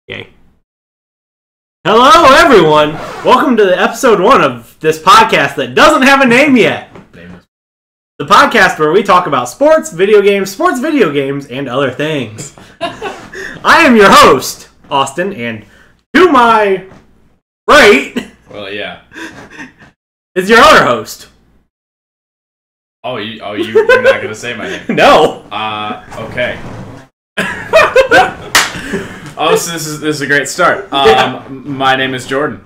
Yay. Hello, everyone! Welcome to the episode 1 of this podcast that doesn't have a name yet. The podcast where we talk about sports, video games, and other things. I am your host, Austin, and to my right... Well, yeah. ...is your other host. You're not going to say my name? No. Okay. So this is a great start. My name is Jordan.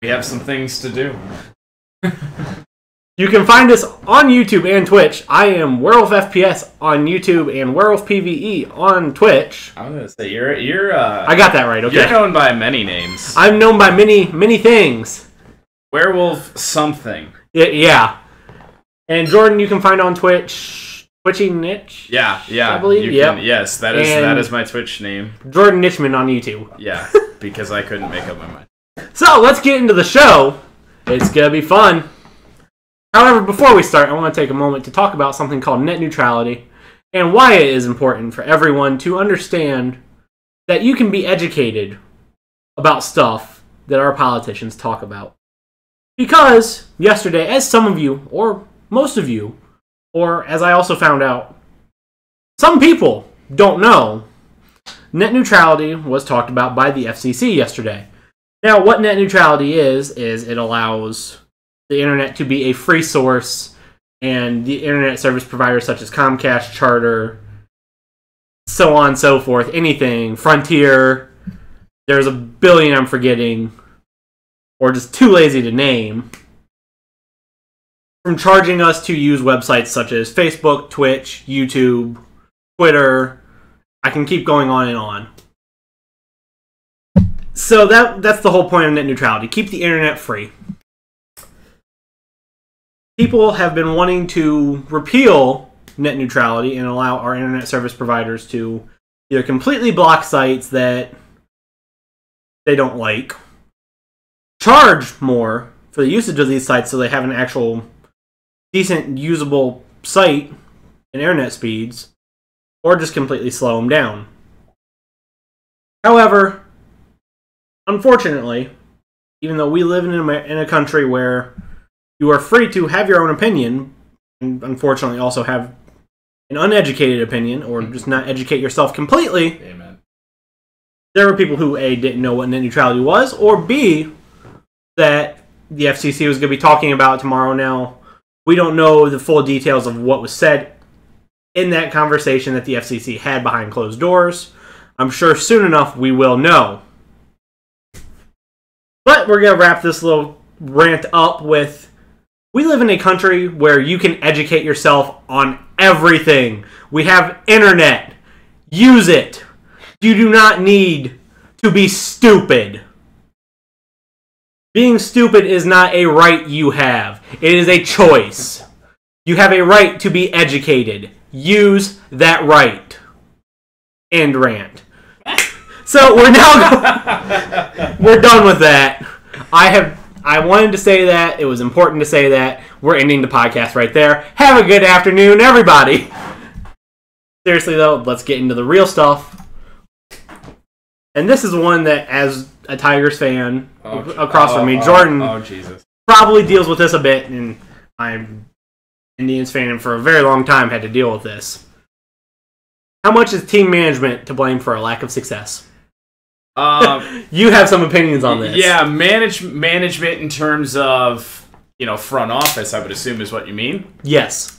We have some things to do. You can find us on YouTube and Twitch. I am Werewolf FPS on YouTube and Werewolf PvE on Twitch. I'm gonna say you're. I got that right. Okay. You're known by many names. I'm known by many things. Werewolf something. Yeah. And Jordan, you can find on Twitch, Twitchy Niche. Yeah. I believe. Yes, that is my Twitch name. Jordan Nichman on YouTube. Yeah, because I couldn't make up my mind. So let's get into the show. It's gonna be fun. However, before we start, I want to take a moment to talk about something called net neutrality and why it is important for everyone to understand that you can be educated about stuff that our politicians talk about. Because yesterday, as some of you, or most of you, or as I also found out, some people don't know, net neutrality was talked about by the FCC yesterday. Now, what net neutrality is it allows the internet to be a free source, and the internet service providers such as Comcast, Charter, so on and so forth, anything, Frontier, there's a billion I'm forgetting, or just too lazy to name, from charging us to use websites such as Facebook, Twitch, YouTube, Twitter. I can keep going on and on. So that's the whole point of net neutrality. Keep the internet free. People have been wanting to repeal net neutrality and allow our internet service providers to either completely block sites that they don't like, charge more for the usage of these sites so they have an actual decent usable site and internet speeds, or just completely slow them down. However, unfortunately, even though we live in a country where you are free to have your own opinion, and unfortunately also have an uneducated opinion, or just not educate yourself completely. Amen. There were people who, A, didn't know what net neutrality was, or B, that the FCC was going to be talking about tomorrow. Now, we don't know the full details of what was said in that conversation that the FCC had behind closed doors. I'm sure soon enough we will know. But we're going to wrap this little rant up with, we live in a country where you can educate yourself on everything. We have internet. Use it. You do not need to be stupid. Being stupid is not a right you have. It is a choice. You have a right to be educated. Use that right. End rant. So we're now we're done with that. I wanted to say that. It was important to say that. We're ending the podcast right there. Have a good afternoon, everybody. Seriously, though, let's get into the real stuff. And this is one that, as a Tigers fan, across from me, Jordan, Jesus, probably deals with this a bit, and I'm an Indians fan and for a very long time had to deal with this. How much is team management to blame for a lack of success? You have some opinions on this. Yeah, management in terms of, front office, I would assume is what you mean. Yes.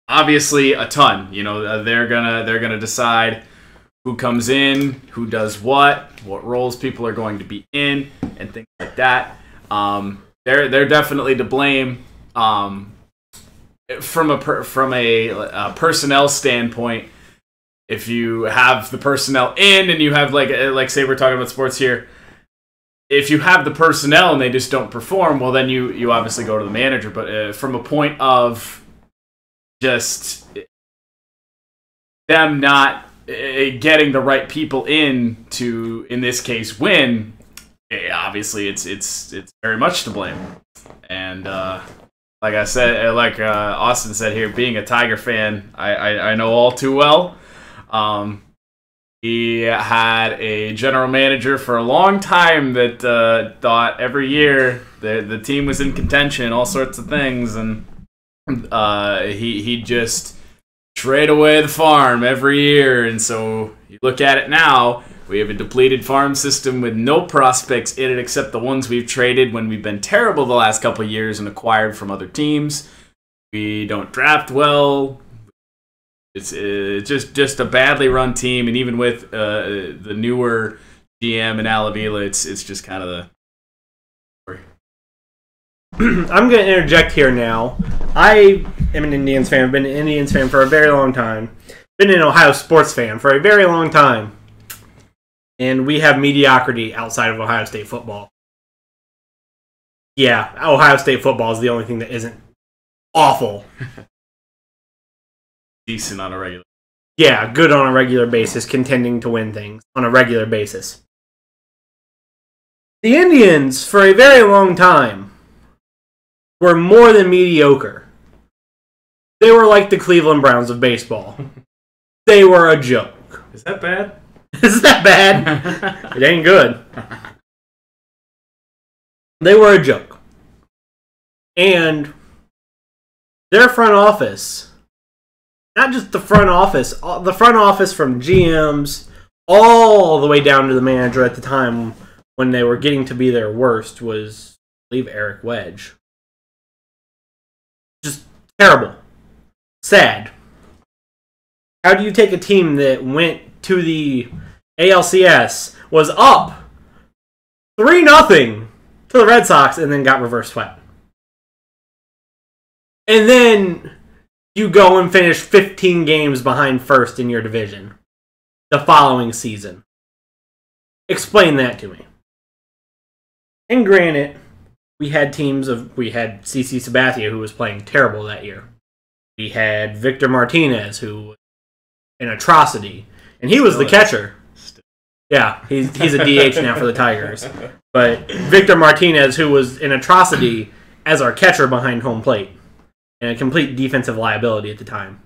Obviously a ton. They're gonna decide who comes in, who does what roles people are going to be in, and things like that. They're definitely to blame. From a personnel standpoint, if you have the personnel in and you have like say we're talking about sports here, if you have the personnel and they just don't perform, well then you obviously go to the manager. But from a point of just them not getting the right people in to, in this case, win, obviously it's very much to blame. And like I said, Austin said here, being a Tiger fan, I know all too well. He had a general manager for a long time that thought every year the team was in contention, all sorts of things, and he just trade away the farm every year. And so you look at it now, we have a depleted farm system with no prospects in it except the ones we've traded when we've been terrible the last couple of years and acquired from other teams. We don't draft well. It's just a badly run team, and even with the newer GM and Alavila, it's just kind of the story. I'm going to interject here now. I am an Indians fan. I've been an Indians fan for a very long time. Been an Ohio sports fan for a very long time. And we have mediocrity outside of Ohio State football. Yeah, Ohio State football is the only thing that isn't awful. Decent on a regular. Yeah, good on a regular basis, contending to win things on a regular basis. The Indians, for a very long time, were more than mediocre. They were like the Cleveland Browns of baseball. They were a joke. Is that bad? Is that bad? It ain't good. They were a joke. And their front office, not just the front office from GMs all the way down to the manager at the time when they were getting to be their worst was, I believe, Eric Wedge. Just terrible. Sad. How do you take a team that went to the ALCS, was up 3-0 to the Red Sox, and then got reverse swept? And then you go and finish 15 games behind first in your division the following season. Explain that to me. And granted, we had CC Sabathia, who was playing terrible that year. We had Victor Martinez, who was an atrocity. And he was the catcher. Yeah, he's a DH now for the Tigers. But Victor Martinez, who was an atrocity as our catcher behind home plate. And a complete defensive liability at the time.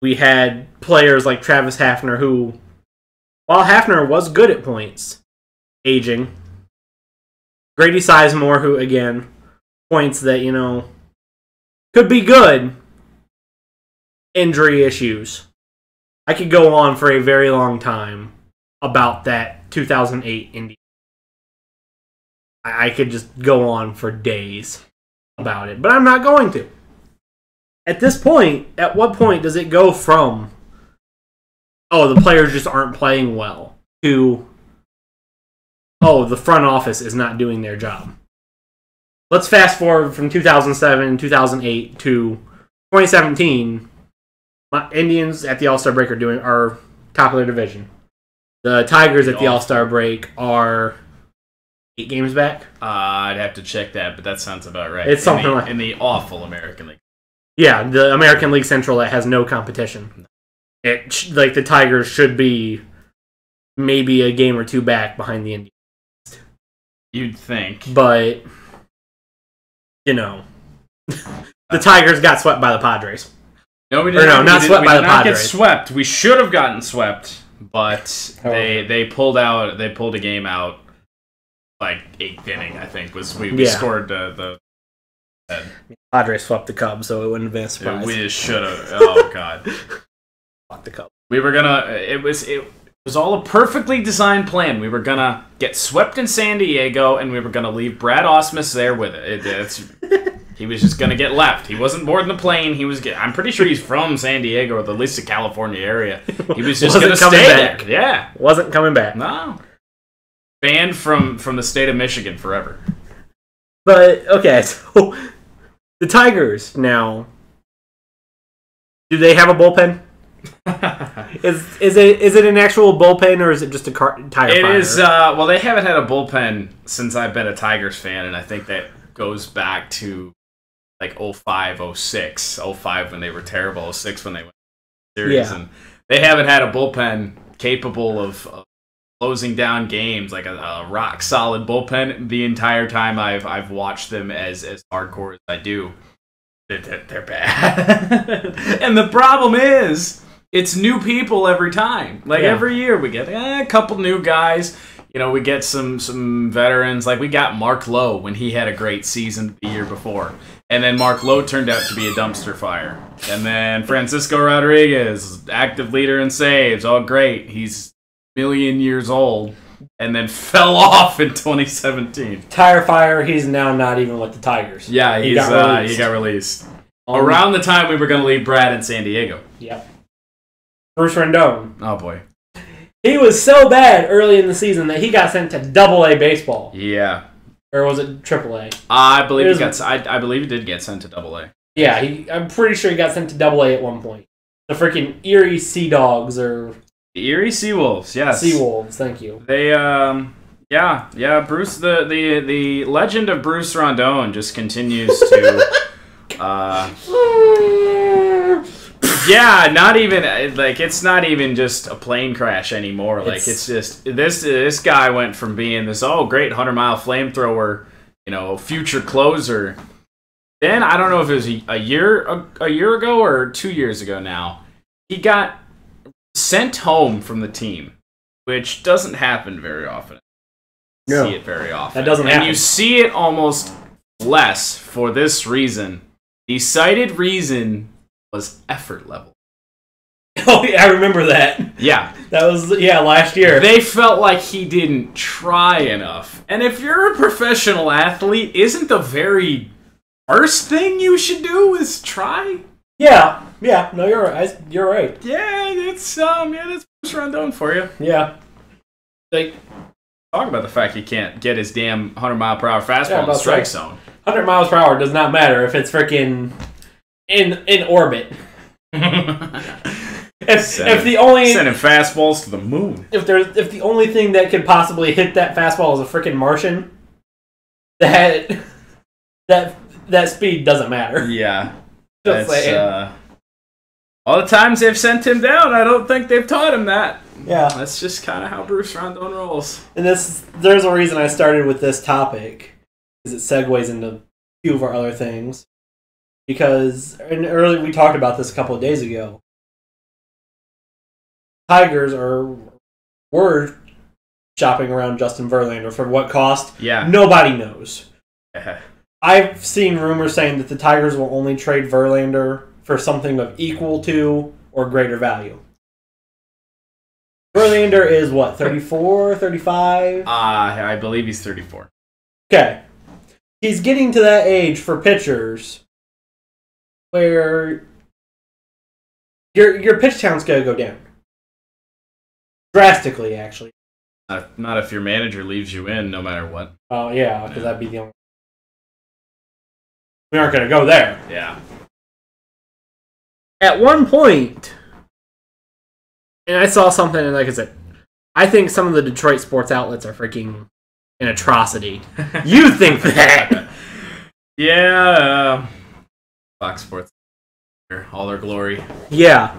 We had players like Travis Hafner, who, while Hafner was good at points, aging. Grady Sizemore, who, again, points that, could be good. Injury issues. I could go on for a very long time about that 2008 Indians. I could just go on for days about it, but I'm not going to. At this point, at what point does it go from, the players just aren't playing well, to, the front office is not doing their job? Let's fast forward from 2007, 2008 to 2017. My Indians at the All-Star break are top of their division. The Tigers at the All-Star break are 8 games back. I'd have to check that, but that sounds about right. It's something like in the awful American League. Yeah, the American League Central that has no competition. The Tigers should be maybe a game or two back behind the Indians. You'd think, but the Tigers got swept by the Padres. No, we didn't. Not swept by the Padres. Get swept. We should have gotten swept, but they pulled out. They pulled a game out, like 8th inning. I think we scored the. Padres swept the Cubs, so it wouldn't have been a surprise. We just should have. Oh God. Fuck the Cubs. We were gonna. It was all a perfectly designed plan. We were gonna get swept in San Diego, and we were gonna leave Brad Ausmus there with it. He was just gonna get left. He wasn't boarding the plane. I'm pretty sure he's from San Diego, or at least the California area. He was just gonna stay there. Yeah, wasn't coming back. No, banned from the state of Michigan forever. But okay, so the Tigers now, do they have a bullpen? Is it an actual bullpen, or is it just a tire fire? It is. Well, they haven't had a bullpen since I've been a Tigers fan, and I think that goes back to like 05, 06, 05 when they were terrible, 06 when they went to the series, and they haven't had a bullpen capable of closing down games, like a rock solid bullpen the entire time I've watched them as hardcore as I do. They're bad. And the problem is it's new people every time. Like every year we get a couple new guys. You know, we get some veterans. Like we got Mark Lowe when he had a great season the year before. And then Mark Lowe turned out to be a dumpster fire. And then Francisco Rodriguez, active leader in saves, all great. He's a million years old. And then fell off in 2017. Tire fire, he's now not even with the Tigers. Yeah, he got released. Around the time we were going to leave Brad in San Diego. Yep. Bruce Rendon. Oh, boy. He was so bad early in the season that he got sent to Double-A baseball. Yeah. Or was it Triple-A? I believe I believe he did get sent to Double-A. Yeah, I'm pretty sure he got sent to Double-A at one point. The freaking Erie Sea Dogs or... The Erie Seawolves, yes. Seawolves, thank you. They, yeah, Bruce, the legend of Bruce Rondon just continues to, yeah, not even, like, it's not even just a plane crash anymore. Like, it's just, this guy went from being this, great 100-mile flamethrower, future closer. Then, I don't know if it was a year ago or 2 years ago now, he got sent home from the team, which doesn't happen very often. No, see it very often. That doesn't happen. And you see it almost less for this reason. The cited reason was effort level. Oh, yeah, I remember that. Yeah. That was, last year. They felt like he didn't try enough. And if you're a professional athlete, isn't the very first thing you should do is try? Yeah. No, you're right. You're right. Yeah, that's Bruce Rondon for you. Yeah. Like, talk about the fact he can't get his damn 100-mile-per-hour fastball in the strike zone. 100 miles per hour does not matter if it's freaking in orbit. If the only sending fastballs to the moon. If the only thing that could possibly hit that fastball is a freaking Martian, that speed doesn't matter. Yeah. All the times they've sent him down, I don't think they've taught him that. Yeah. That's just kind of how Bruce Rondon rolls. And there's a reason I started with this topic, because it segues into a few of our other things. Because we talked about this a couple of days ago. Tigers were shopping around Justin Verlander for what cost? Yeah. Nobody knows. I've seen rumors saying that the Tigers will only trade Verlander for something of equal to or greater value. Verlander is what, 34, 35? I believe he's 34. Okay. He's getting to that age for pitchers where your pitch count's going to go down. Drastically, actually. Not if your manager leaves you in, no matter what. Oh, yeah, because that'd be the only... We aren't going to go there. Yeah. At one point, and I saw something, and like I said, I think some of the Detroit sports outlets are freaking an atrocity. You think that? Yeah. Fox Sports, all their glory. Yeah.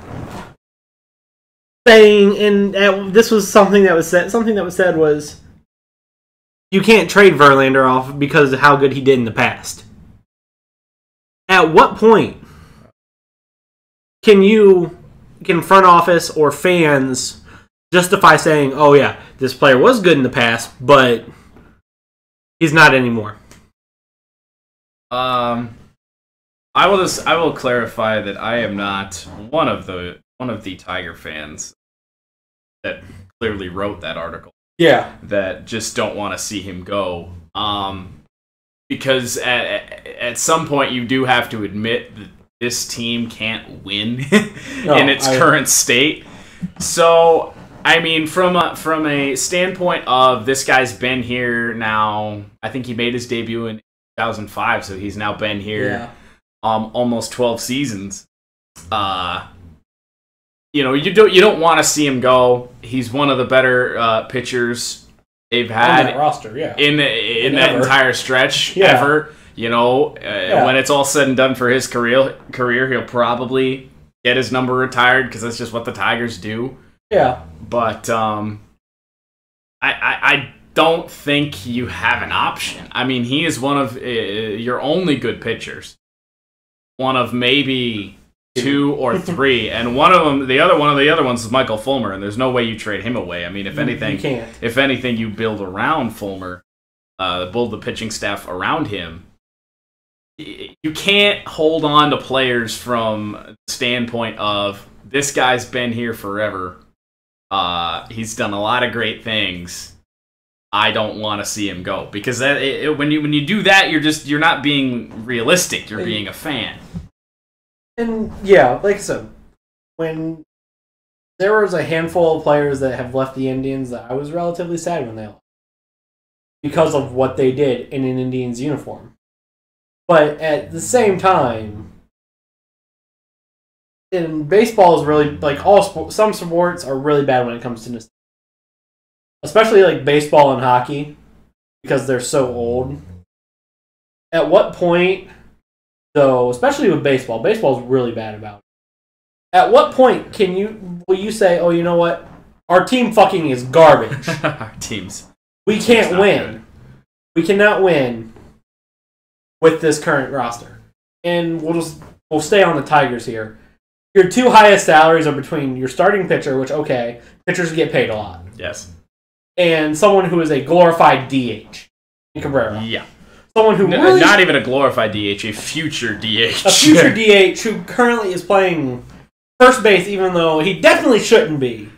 Saying, and this was something that was said. Something that was said was, you can't trade Verlander off because of how good he did in the past. At what point can front office or fans justify saying, "Oh yeah, this player was good in the past, but he's not anymore"? I will clarify that I am not one of the Tiger fans that clearly wrote that article. Yeah, that just don't want to see him go. Because at some point you do have to admit that this team can't win in its current state. So, I mean, from a standpoint of this guy's been here now, I think he made his debut in 2005, so he's now been here almost 12 seasons. You don't want to see him go. He's one of the better pitchers they've had on that roster, in that entire stretch ever. When it's all said and done for his career, he'll probably get his number retired because that's just what the Tigers do. Yeah. But I don't think you have an option. I mean, he is one of your only good pitchers. One of maybe 2 or 3, and one of the other ones is Michael Fulmer, and there's no way you trade him away. I mean, if anything, you build around Fulmer, build the pitching staff around him. You can't hold on to players from the standpoint of this guy's been here forever. He's done a lot of great things. I don't want to see him go, because when you do that, you're not being realistic. You're being a fan. And yeah, like I said, when there was a handful of players that have left the Indians that I was relatively sad when they left because of what they did in an Indians uniform. But at the same time, in baseball is really like some sports are really bad when it comes to nostalgia. Especially like baseball and hockey, because they're so old. At what point, though, especially with baseball is really bad about it. At what point will you say, oh, you know what? Our team fucking is garbage. We can't win. Good. We cannot win with this current roster. And we'll stay on the Tigers here. Your 2 highest salaries are between your starting pitcher, which, okay, pitchers get paid a lot. Yes. And someone who is a glorified DH, Cabrera. Yeah. Someone who not even a glorified DH, a future DH. A future DH who currently is playing first base, even though he definitely shouldn't be.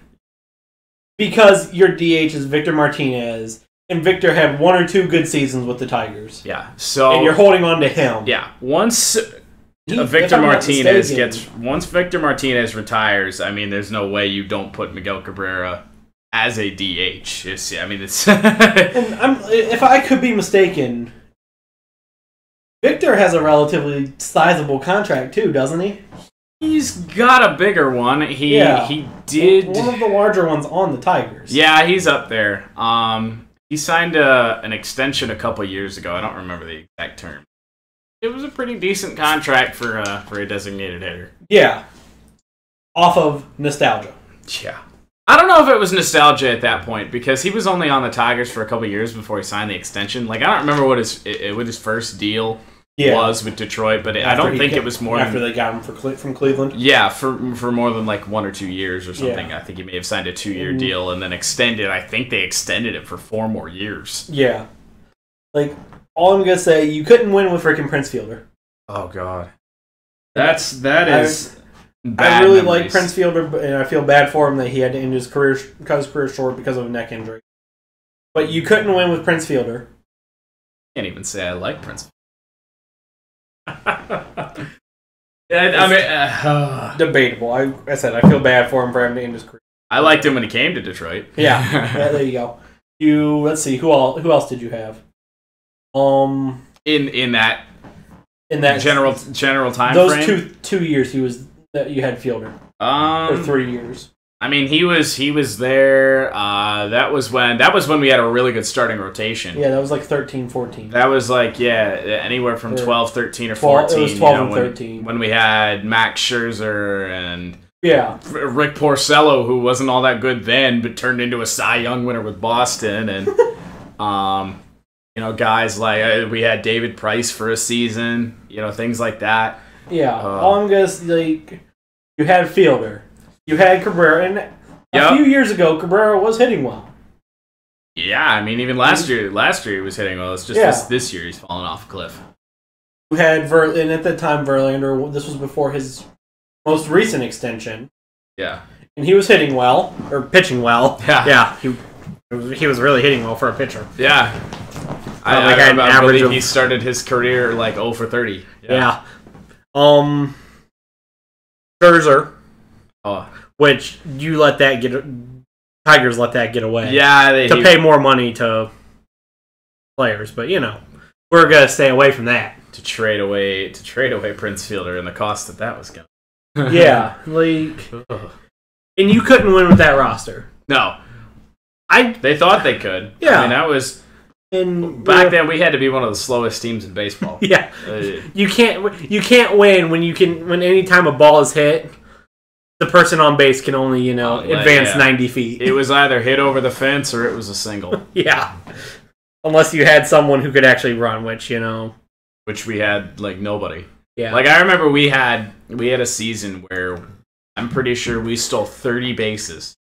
Because your DH is Victor Martinez, and Victor had 1 or 2 good seasons with the Tigers. Yeah. So and you're holding on to him. Yeah. Once Victor Martinez retires, I mean, there's no way you don't put Miguel Cabrera as a DH. It's. And if I could be mistaken, Victor has a relatively sizable contract too, doesn't he? He's got a bigger one. He did one of the larger ones on the Tigers. Yeah, he's up there. He signed an extension a couple years ago. I don't remember the exact term. It was a pretty decent contract for a designated hitter. Yeah. Off of nostalgia. Yeah. I don't know if it was nostalgia at that point, because he was only on the Tigers for a couple years before he signed the extension. Like, I don't remember what his first deal was with Detroit, but I don't think it was more after they got him from Cleveland. Yeah, for more than like 1 or 2 years or something. Yeah. I think he may have signed a 2-year deal and then extended. I think they extended it for 4 more years. Yeah. Like, all I'm gonna say, you couldn't win with freaking Prince Fielder. Oh God, that is. I really like Prince Fielder, and I feel bad for him that he had to end his career short because of a neck injury. But you couldn't win with Prince Fielder. Can't even say I like Prince. Debatable. I said I feel bad for him to end his career. I liked him when he came to Detroit. Yeah, there you go. Let's see, who else did you have? In that general time frame. Those 2 years you had Fielder. Or 3 years. I mean, he was there. That was when we had a really good starting rotation. Yeah, that was like 13, 14. That was like, anywhere from 12, 13, or 14. It was 12 and 13. When we had Max Scherzer and Rick Porcello, who wasn't all that good then, but turned into a Cy Young winner with Boston, and guys like we had David Price for a season, things like that. Yeah, all I'm gonna say, you had Fielder. You had Cabrera, and a few years ago, Cabrera was hitting well. Yeah, I mean, even last year he was hitting well. It's just this year he's fallen off a cliff. You had and at that time, Verlander, this was before his most recent extension. Yeah. And he was hitting well, or pitching well. Yeah. He was really hitting well for a pitcher. Yeah. I believe he started his career like 0 for 30. Yeah. Scherzer. Which Tigers let that get away. Yeah, to pay more money to players, but we're gonna stay away from that. To trade away Prince Fielder and the cost that was going. Yeah, and you couldn't win with that roster. No, they thought they could. Yeah, I mean that was. Back then, we had to be one of the slowest teams in baseball. Yeah, you can't win when any time a ball is hit. The person on base can only, advance 90 feet. It was either hit over the fence or it was a single. Yeah. Unless you had someone who could actually run, which we had, like, nobody. Yeah. Like, I remember we had a season where I'm pretty sure we stole 30 bases.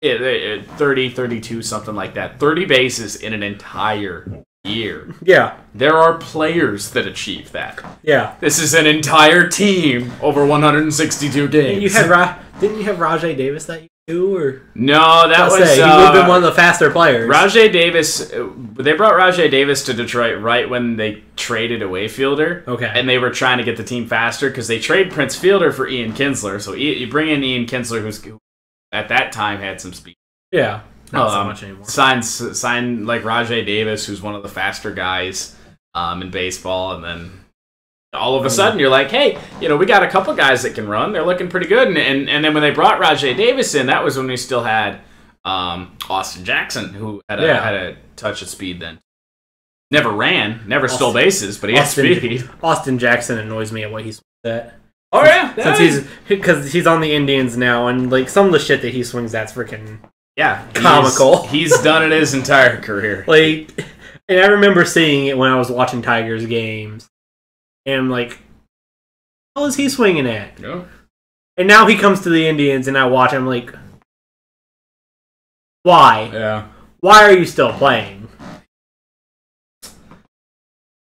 30, 32, something like that. 30 bases in an entire year. Yeah. There are players that achieve that. Yeah. This is an entire team over 162 games. Didn't you have Rajai Davis that year too? Or no, that was... he would have been one of the faster players. Rajai Davis... They brought Rajai Davis to Detroit right when they traded a Fielder. Okay. And they were trying to get the team faster because they trade Prince Fielder for Ian Kinsler. So you bring in Ian Kinsler, who at that time had some speed. Yeah. Not so much anymore. Sign like Rajai Davis, who's one of the faster guys in baseball, and then all of a sudden you're like, hey, we got a couple guys that can run. They're looking pretty good. And then when they brought Rajai Davis in, that was when we still had Austin Jackson, who had a touch of speed then. Never ran, never stole bases, but he had speed. Austin Jackson annoys me at what he's at. Oh yeah, because he's on the Indians now, and like some of the shit that he swings at's freaking comical. He's done it his entire career. Like, and I remember seeing it when I was watching Tigers games, and I'm like, how is he swinging at? Yeah. And now he comes to the Indians, and I watch him like, why? Yeah. Why are you still playing?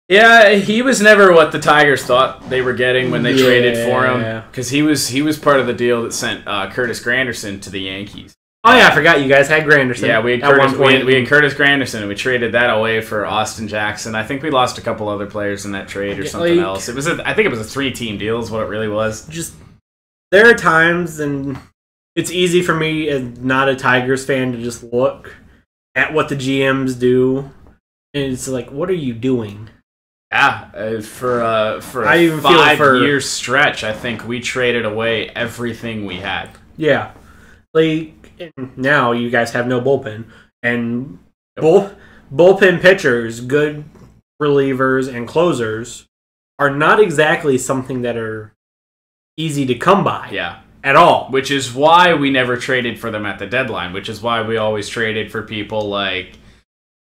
Yeah, he was never what the Tigers thought they were getting when they traded for him. Because he was part of the deal that sent Curtis Granderson to the Yankees. Oh yeah, I forgot you guys had Granderson. Yeah, we had Curtis Granderson, and we traded that away for Austin Jackson. I think we lost a couple other players in that trade or something else. I think it was a 3-team deal is what it really was. Just there are times, and it's easy for me as not a Tigers fan to just look at what the GMs do, and it's like, what are you doing? Yeah, for a 5-year stretch, I think we traded away everything we had. Yeah, like now you guys have no bullpen, and bullpen pitchers, good relievers and closers, are not exactly something that are easy to come by. Yeah, at all. Which is why we never traded for them at the deadline. Which is why we always traded for people like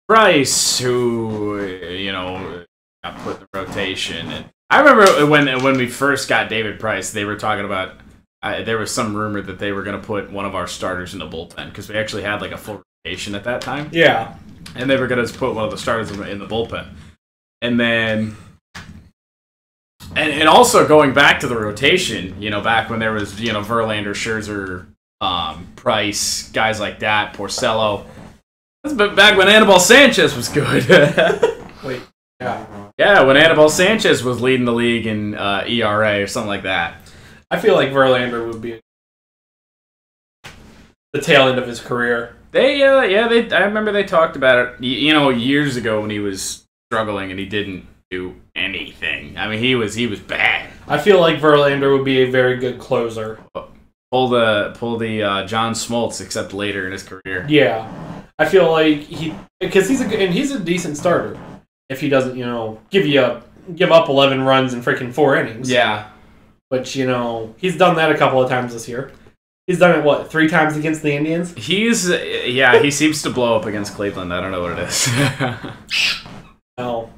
Price, who got put in the rotation. And I remember when we first got David Price, they were talking about there was some rumor that they were going to put one of our starters in the bullpen because we actually had like a full rotation at that time. Yeah, and they were going to put one of the starters in the bullpen, and then and also going back to the rotation, back when there was Verlander, Scherzer, Price, guys like that, Porcello. That's back when Anibal Sanchez was good. Wait. Yeah, when Anibal Sanchez was leading the league in ERA or something like that. I feel like Verlander would be the tail end of his career. I remember they talked about it, years ago when he was struggling and he didn't do anything. I mean, he was bad. I feel like Verlander would be a very good closer. Pull the John Smoltz, except later in his career. Yeah, I feel like because he's a decent starter. If he doesn't, give up 11 runs in freaking 4 innings. Yeah. Which, he's done that a couple of times this year. He's done it, 3 times against the Indians? He seems to blow up against Cleveland. I don't know what it is. No.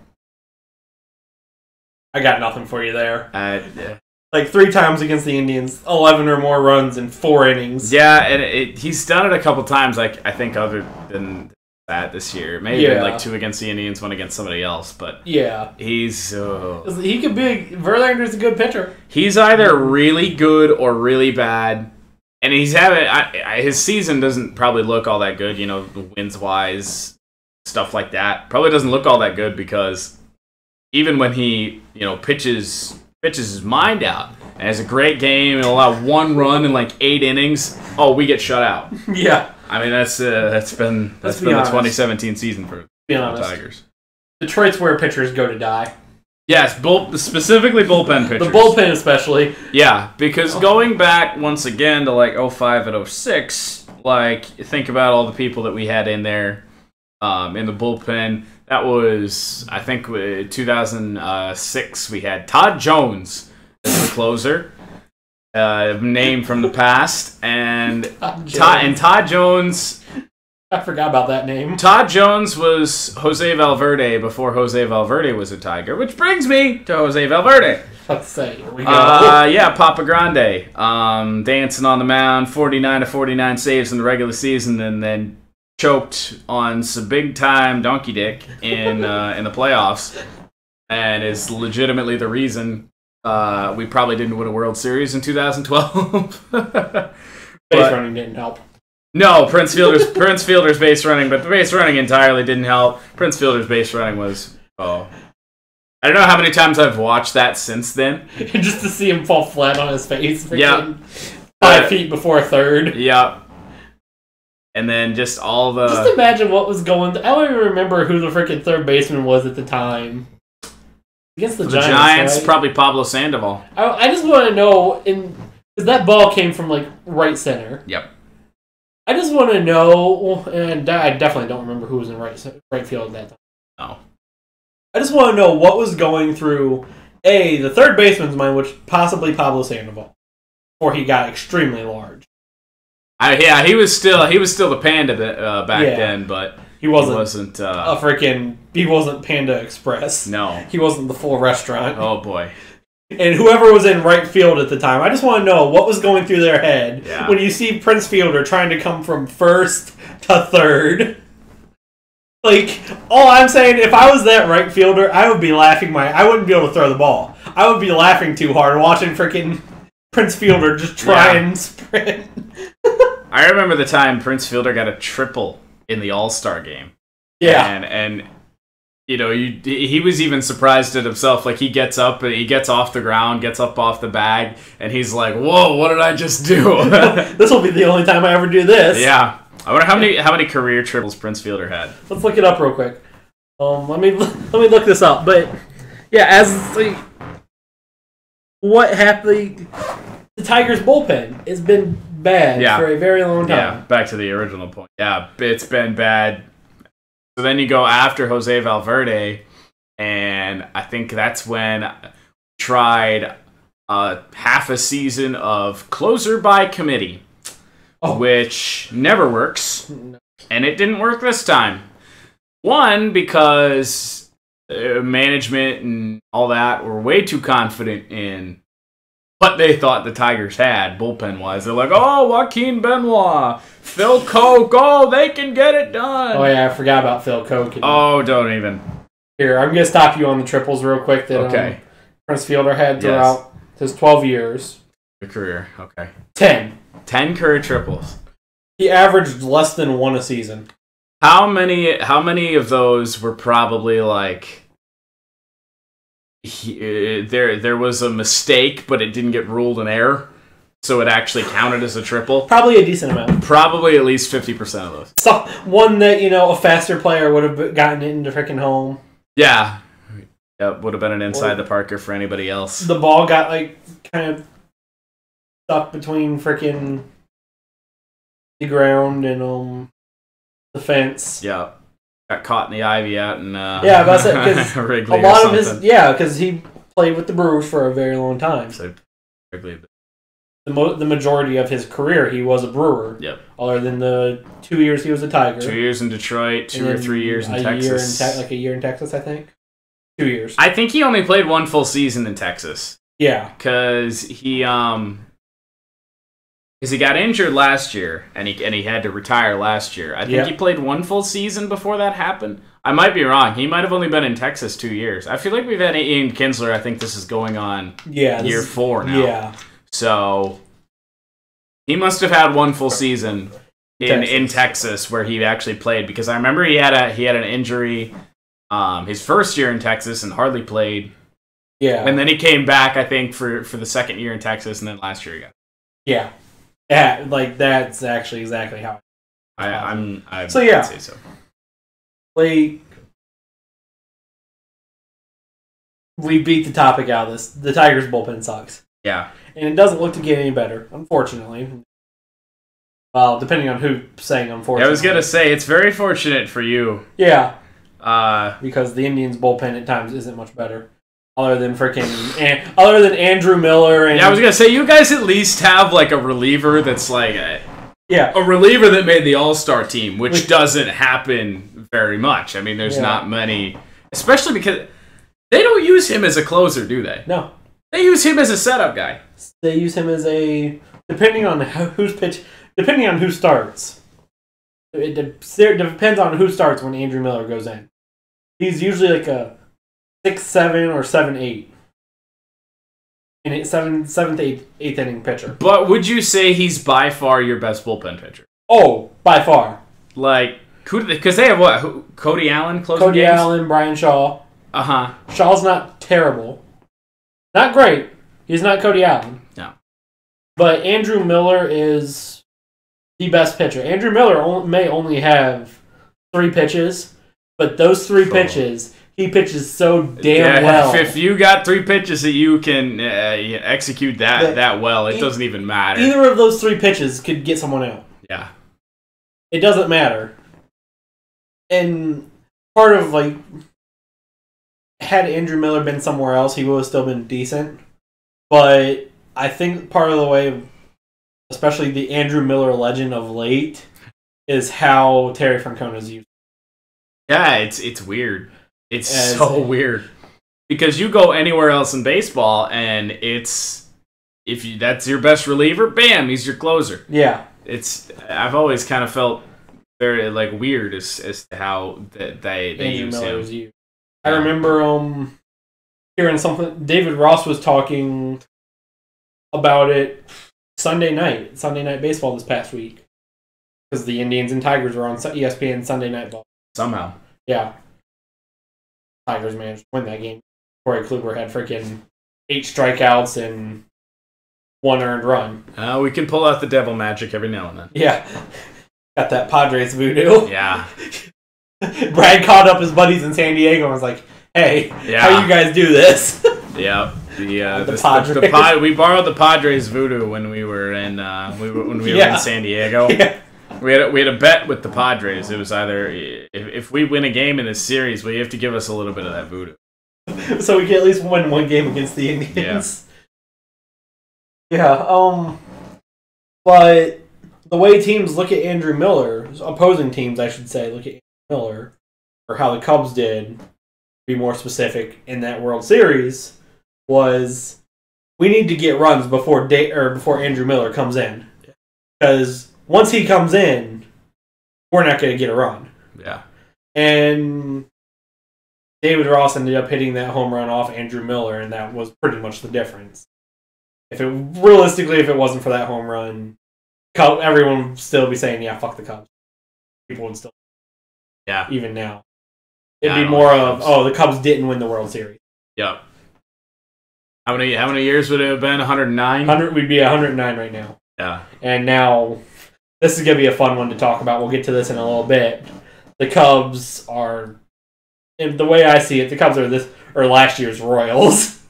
I got nothing for you there. Yeah. Like 3 times against the Indians, 11 or more runs in 4 innings. Yeah, and he's done it a couple times, I think, other than that this year. Maybe like 2 against the Indians, 1 against somebody else, but yeah, he could be. Verlander's a good pitcher. He's either really good or really bad, and he's having his season doesn't probably look all that good. Wins wise, stuff like that probably doesn't look all that good because even when he pitches his mind out and has a great game and allow 1 run in like 8 innings, we get shut out. Yeah. I mean, that's been the 2017 season for the Tigers. Detroit's where pitchers go to die. Yes, specifically bullpen pitchers. The bullpen especially. Yeah, because going back once again to like 05 and 06, like think about all the people that we had in there in the bullpen. That was, I think, 2006. We had Todd Jones as the closer. Name from the past, and Todd Jones I forgot about that name. Todd Jones was Jose Valverde before Jose Valverde was a Tiger, which brings me to Jose Valverde. Let's say, here we go. Papa Grande. Dancing on the mound, 49 to 49 saves in the regular season, and then choked on some big-time donkey dick in the playoffs, and is legitimately the reason we probably didn't win a World Series in 2012. Base running didn't help. No, Prince Fielder's base running, but the base running entirely didn't help. Prince Fielder's base running was, I don't know how many times I've watched that since then. Just to see him fall flat on his face. Yeah. 5 feet before third. Yeah. And then just all the... Just imagine what was going... I don't even remember who the freaking third baseman was at the time. Against the Giants, right? Probably Pablo Sandoval. I just want to know, because that ball came from, like, right center. Yep. I just want to know, and I definitely don't remember who was in right field at that time. No. I just want to know what was going through, the third baseman's mind, which possibly Pablo Sandoval, before he got extremely large. He was still the Panda back then, but he wasn't he wasn't Panda Express. No. He wasn't the full restaurant. Oh, boy. And whoever was in right field at the time, I just want to know what was going through their head when you see Prince Fielder trying to come from first to third. Like, all I'm saying, if I was that right fielder, I would be laughing I wouldn't be able to throw the ball. I would be laughing too hard watching freaking Prince Fielder just try and sprint. I remember the time Prince Fielder got a triple in the All-Star game. Yeah. And you know, he was even surprised at himself. Like, he gets up and he gets off the ground, gets up off the bag, and he's like, "Whoa, what did I just do?" This will be the only time I ever do this. Yeah. I wonder how many career triples Prince Fielder had. Let's look it up real quick. Let me look this up. But yeah, what happened? The Tigers' bullpen has been bad for a very long time. Yeah, back to the original point. Yeah, it's been bad. So then you go after Jose Valverde, and I think that's when I tried half a season of closer by committee, which never works, and it didn't work this time. One, because management and all that were way too confident in what they thought the Tigers had, bullpen-wise. They're like, Joaquin Benoit, Phil Koch, they can get it done. Oh, yeah, I forgot about Phil Koch. Don't even. Here, I'm going to stop you on the triples real quick that Prince Fielder had throughout his 12 years. Your career, okay. 10. 10 career triples. He averaged less than one a season. How many of those were probably like... there was a mistake, but it didn't get ruled an error, so it actually counted as a triple? Probably a decent amount. Probably at least 50% of those. So, one that, a faster player would have gotten it into freaking home. Yeah. It would have been an inside the Parker for anybody else. The ball got, kind of stuck between freaking the ground and the fence. Yeah. Got caught in the ivy out in because Wrigley. A lot of his because he played with the Brewers for a very long time. So Wrigley. The majority of his career, he was a Brewer. Yep. Other than the 2 years he was a Tiger. 2 years in Detroit, 2 or 3 years in Texas. A year in Texas, I think. 2 years. I think he only played one full season in Texas. Yeah. Because he got injured last year, and he had to retire last year. I think he played one full season before that happened. I might be wrong. He might have only been in Texas 2 years. I feel like we've had Ian Kinsler. I think this is going on year 4 now. Yeah. So he must have had one full season in Texas where he actually played, because I remember he had an injury his first year in Texas and hardly played. Yeah. And then he came back, I think, for the second year in Texas, and then last year he got. Yeah. Yeah, that's actually exactly how I'd say so. We beat the topic out of this. The Tigers bullpen sucks. Yeah. And it doesn't look to get any better, unfortunately. Well, depending on who's saying unfortunately. I was going to say, it's very fortunate for you. Yeah. Because the Indians bullpen at times isn't much better. Other than Andrew Miller. And I was going to say, you guys at least have a reliever that's Yeah. A reliever that made the All-Star team, which doesn't happen very much. I mean, there's not many, especially because they don't use him as a closer, do they? No. They use him as a setup guy. They use him as depending on who starts. It depends on who starts when Andrew Miller goes in. He's usually like a 6-7 or 7-8. And 7th, 8th inning pitcher. But would you say he's by far your best bullpen pitcher? Oh, by far. Like, because they have what? Cody Allen closing Cody games? Allen, Brian Shaw. Uh-huh. Shaw's not terrible. Not great. He's not Cody Allen. No. But Andrew Miller is the best pitcher. Andrew Miller may only have 3 pitches, but those 3 pitches, he pitches so damn well. If you got 3 pitches that you can execute that well, it doesn't even matter. Either of those 3 pitches could get someone out. Yeah. It doesn't matter. And part of, like, had Andrew Miller been somewhere else, he would have still been decent. But I think part of the way, especially the Andrew Miller legend of late, is how Terry Francona's used. Yeah, it's weird. It's so weird. Because you go anywhere else in baseball, and that's your best reliever, bam, he's your closer. Yeah. I've always kind of felt very weird as to how they use him. Used. I remember hearing something. David Ross was talking about it Sunday night baseball this past week, because the Indians and Tigers were on ESPN Sunday Night Ball. Somehow, yeah. Tigers managed to win that game. Corey Kluber had freaking 8 strikeouts and 1 earned run. We can pull out the devil magic every now and then. Yeah. Got that Padres voodoo. Yeah. Brad called up his buddies in San Diego and was like, hey, how you guys do this? Yeah. The Padres. We borrowed the Padres voodoo when we were in in San Diego. Yeah. We had a bet with the Padres. It was either if we win a game in this series, well, you have to give us a little bit of that voodoo. So we can at least win 1 game against the Indians. Yeah. But the way teams look at Andrew Miller, opposing teams, I should say, look at Andrew Miller, or how the Cubs did, be more specific, in that World Series, was we need to get runs before Andrew Miller comes in. Because once he comes in, we're not going to get a run. Yeah. And David Ross ended up hitting that home run off Andrew Miller, and that was pretty much the difference. If it wasn't for that home run, everyone would still be saying, yeah, fuck the Cubs. People would still. Yeah. Even now. It'd be more of, the Cubs didn't win the World Series. Yep. How many years would it have been? 109? We'd be 109 right now. Yeah. And now, this is going to be a fun one to talk about. We'll get to this in a little bit. The Cubs are, the way I see it, the Cubs are last year's Royals.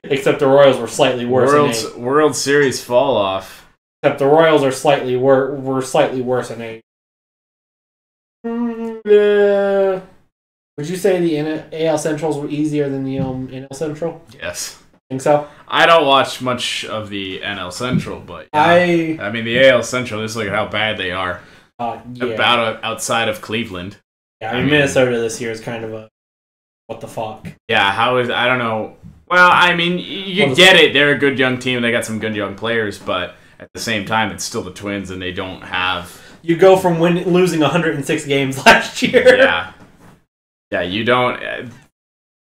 Except the Royals were slightly worse. World Series fall off. Except the Royals are slightly worse in age. Would you say the AL Centrals were easier than the NL Central? Yes. Think so? I don't watch much of the NL Central, but I mean the AL Central. Just look at how bad they are. Yeah. Outside of Cleveland. Yeah, I mean Minnesota this year is kind of a what the fuck. Yeah, I don't know. Well, I mean, you get it. They're a good young team. They got some good young players, but at the same time, it's still the Twins, and they don't have. You go from losing 106 games last year. Yeah, you don't.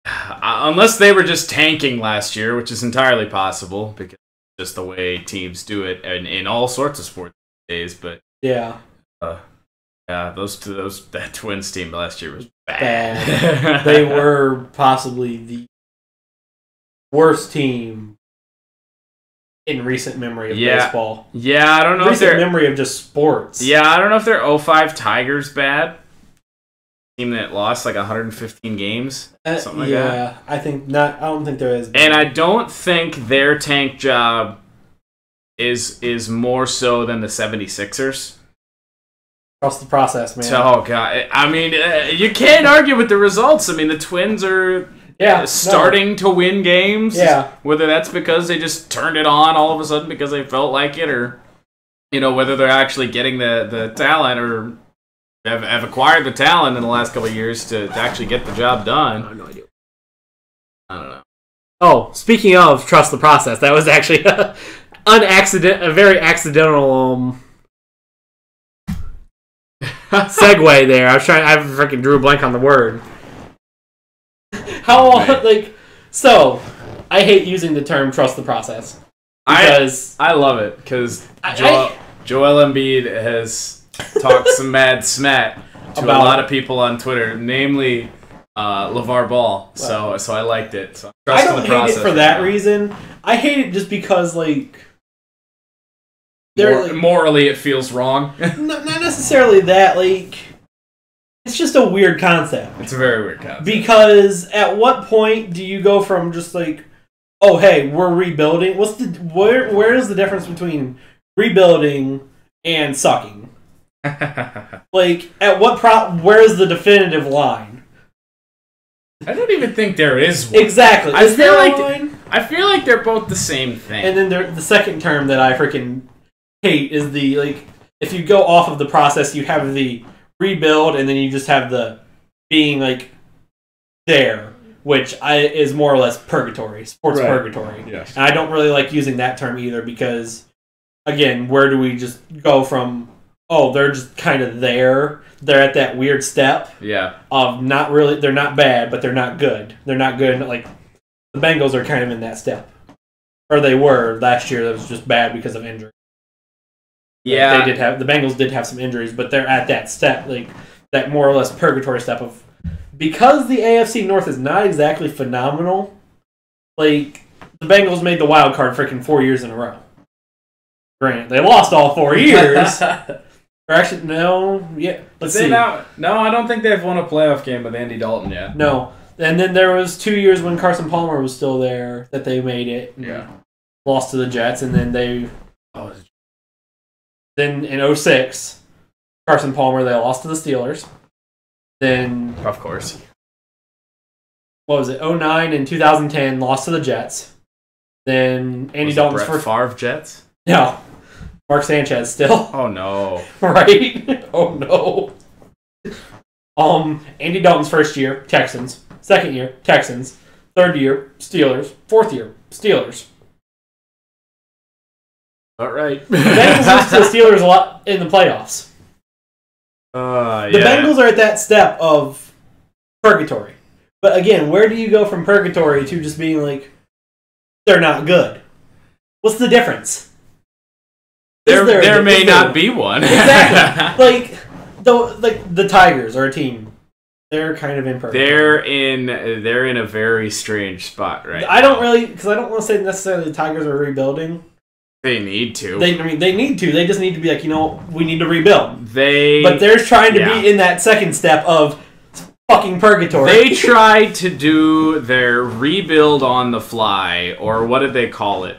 Unless they were just tanking last year, which is entirely possible because it's just the way teams do it in all sorts of sports days. But yeah, that Twins team last year was bad. They were possibly the worst team in recent memory of baseball. Yeah, I don't know if they're memory of just sports. Yeah, I don't know if they're 05 Tigers bad. Team that lost like 115 games, something like that. Yeah, I think not. I don't think there is. And I don't think their tank job is more so than the 76ers. Trust the process, man. Oh god, I mean, you can't argue with the results. I mean, the Twins are starting to win games. Yeah, whether that's because they just turned it on all of a sudden because they felt like it, or whether they're actually getting the talent or have acquired the talent in the last couple of years to actually get the job done. I have no idea. I don't know. Oh, speaking of trust the process, that was actually a very accidental segue there. I freaking drew a blank on the word. So, I hate using the term trust the process. Because I love it, because Joel Embiid has talked some mad smack to a lot of people on Twitter, namely LeVar Ball. So I liked it. So I don't hate it for that reason. I hate it just because, morally it feels wrong. Not necessarily that, it's just a weird concept. It's a very weird concept. Because at what point do you go from just oh hey, we're rebuilding? Where is the difference between rebuilding and sucking? At where is the definitive line? I don't even think there is one. Exactly. I feel like they're both the same thing. And then the second term that I freaking hate is if you go off of the process, you have the rebuild, and then you just have the being there, which is more or less purgatory, sports purgatory. Yes. And I don't really like using that term either because, again, where do we just go from? Oh, they're just kind of there. They're at that weird step. Yeah. Of not really, they're not bad, but they're not good. They're not good. The Bengals are kind of in that step, or they were last year. That was just bad because of injury. Yeah. The Bengals did have some injuries, but they're at that step, that more or less purgatory step of because the AFC North is not exactly phenomenal. The Bengals made the wild card freaking 4 years in a row. Granted, they lost all 4 years. Or actually, no. Yeah, let's see. No, I don't think they've won a playoff game with Andy Dalton yet. No. And then there was 2 years when Carson Palmer was still there that they made it. Yeah. Lost to the Jets, and then then in 2006, Carson Palmer, they lost to the Steelers. Then, of course. What was it? 2009 and 2010, lost to the Jets. Then Andy Dalton's first Favre Jets? No. Mark Sanchez still. Oh no. Right? Oh no. Andy Dalton's first year, Texans. Second year, Texans. Third year, Steelers. Fourth year, Steelers. All right. The Bengals lost to the Steelers a lot in the playoffs. The Bengals are at that step of purgatory. But again, where do you go from purgatory to just being they're not good? What's the difference? There may not be one. Exactly. The Tigers are a team. They're kind of in purgatory. They're in a very strange spot right I don't want to say necessarily the Tigers are rebuilding. They need to. They need to. They just need to be we need to rebuild. But they're trying to be in that second step of fucking purgatory. They tried to do their rebuild on the fly, or what did they call it?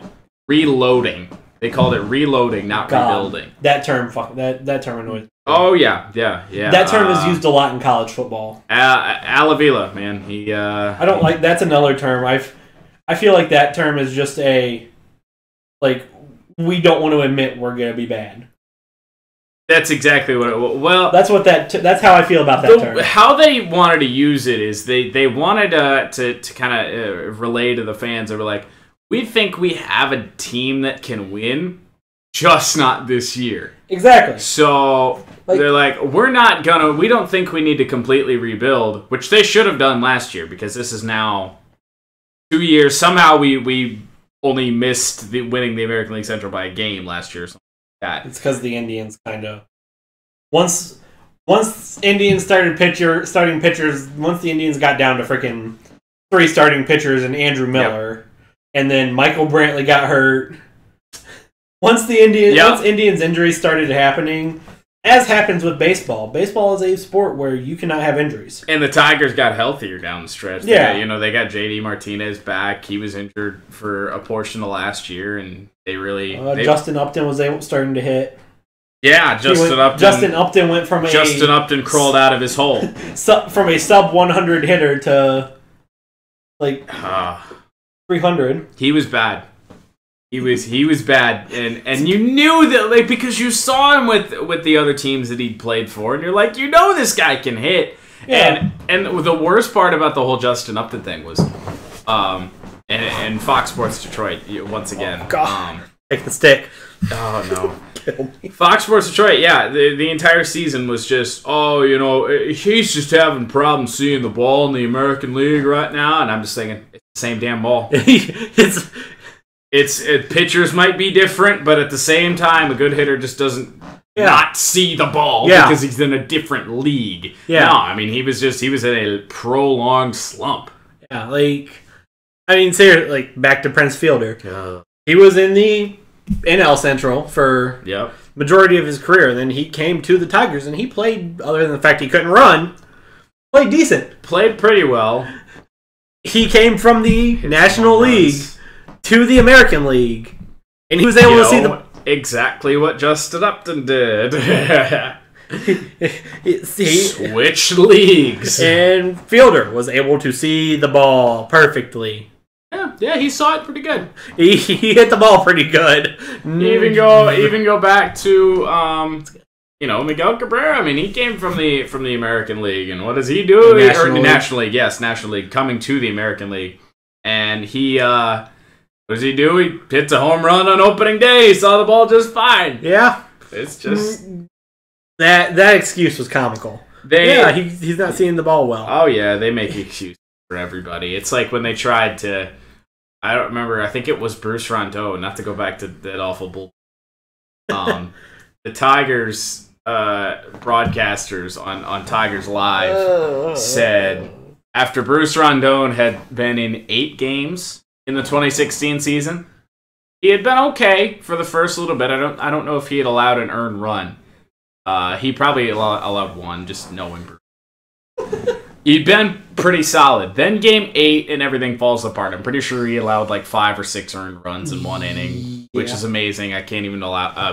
Reloading. They called it reloading, not rebuilding. That term, that term annoys me. Oh yeah. That term is used a lot in college football. Alavila, man, I don't like. That's another term. I feel like that term is just we don't want to admit we're gonna be bad. That's exactly what it. Well, that's how I feel about that term. How they wanted to use it is they wanted to kind of relay to the fans. They were like, we think we have a team that can win, just not this year. Exactly. So they're like, we don't think we need to completely rebuild, which they should have done last year because this is now 2 years. Somehow we only missed winning the American League Central by a game last year or something like that. It's because the Indians kind of... Once Indians starting pitchers, once the Indians got down to freaking 3 starting pitchers and Andrew Miller... And then Michael Brantley got hurt. Once Indians injuries started happening, as happens with baseball is a sport where you cannot have injuries. And the Tigers got healthier down the stretch. Yeah. They got JD Martinez back. He was injured for a portion of last year, and they really... Justin Upton was starting to hit. Yeah, Justin Upton went from Justin Upton crawled out of his hole. From a sub 100 hitter to 300. He was bad. He was bad, and you knew that, like, because you saw him with the other teams that he played for, and you're like, this guy can hit. Yeah. And the worst part about the whole Justin Upton thing was, and Fox Sports Detroit once again. Oh, God. Take the stick. Oh no. Kill me. Fox Sports Detroit, yeah, the entire season was just, he's just having problems seeing the ball in the American League right now, and I'm just thinking, it's the same damn ball. Pitchers might be different, but at the same time, a good hitter just doesn't not see the ball because he's in a different league. Yeah. No, I mean, he was in a prolonged slump. Yeah, say, back to Prince Fielder. He was in the NL Central for majority of his career. Then he came to the Tigers, and he played, other than the fact he couldn't run, played decent. Played pretty well. He came from the National League to the American League, and he was able to see exactly what Justin Upton did. Switch leaves. And Fielder was able to see the ball perfectly. Yeah, he saw it pretty good. He hit the ball pretty good. Even go back to Miguel Cabrera. I mean, he came from the American League, and what does he do? National League. Yes, National League, coming to the American League, and he what does he do? He hits a home run on opening day. He saw the ball just fine. Yeah, it's just that excuse was comical. He's not seeing the ball well. Oh yeah, they make excuses for everybody. It's like when they tried to. I don't remember. I think it was Bruce Rondeau. Not to go back to that awful bull. The Tigers broadcasters on Tigers Live said after Bruce Rondeau had been in 8 games in the 2016 season, he had been okay for the first little bit. I don't know if he had allowed an earned run. He probably allowed one, just knowing Bruce. He'd been pretty solid. Then game 8 and everything falls apart. I'm pretty sure he allowed 5 or 6 earned runs in one inning, which is amazing. I can't even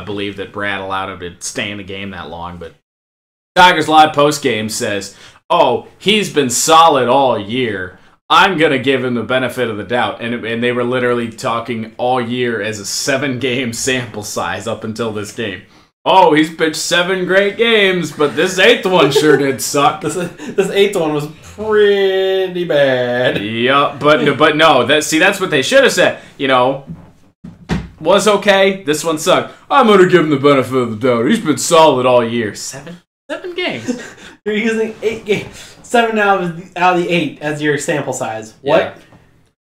believe that Brad allowed him to stay in the game that long. But Tigers Live postgame says, he's been solid all year. I'm going to give him the benefit of the doubt. And they were literally talking all year as a 7-game sample size up until this game. He's pitched 7 great games, but this 8th one sure did suck. This 8th one was pretty bad. Yeah, but no. That's what they should have said. Was okay. This one sucked. I'm gonna give him the benefit of the doubt. He's been solid all year. 7 games. You're using 8 games. 7 out of the 8 as your sample size. What? Yeah.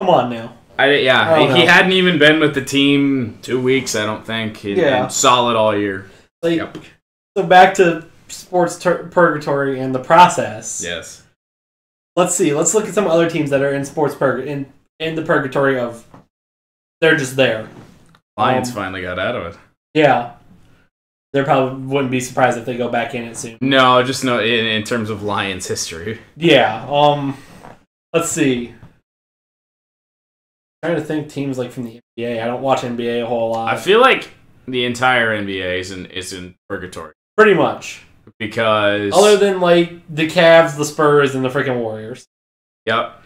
Come on now. He hadn't even been with the team 2 weeks. I don't think. He'd been solid all year. So back to sports purgatory and the process. Yes. Let's see. Let's look at some other teams that are in sports in the purgatory of they're just there. Lions finally got out of it. Yeah. They probably wouldn't be surprised if they go back in it soon. No, just no in terms of Lions history. Yeah. Let's see. I'm trying to think teams from the NBA. I don't watch NBA a whole lot. I feel like the entire NBA is in purgatory. Pretty much. Because other than the Cavs, the Spurs, and the freaking Warriors. Yep.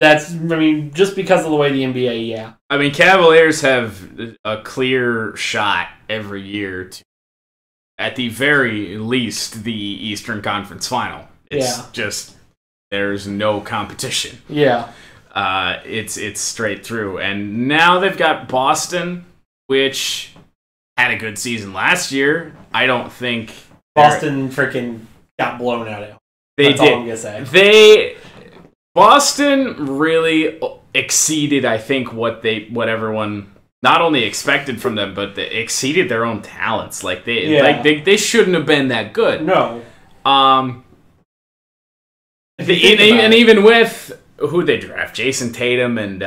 Just because of the way the NBA, yeah. I mean, Cavaliers have a clear shot every year to, at the very least, the Eastern Conference Final. It's just there's no competition. Yeah. It's straight through. And now they've got Boston, which had a good season last year. I don't think Boston freaking got blown out of it. That's all I'm gonna say. Boston really exceeded, I think, what everyone not only expected from them, but they exceeded their own talents. They shouldn't have been that good. No. And even with who they draft, Jason Tatum, and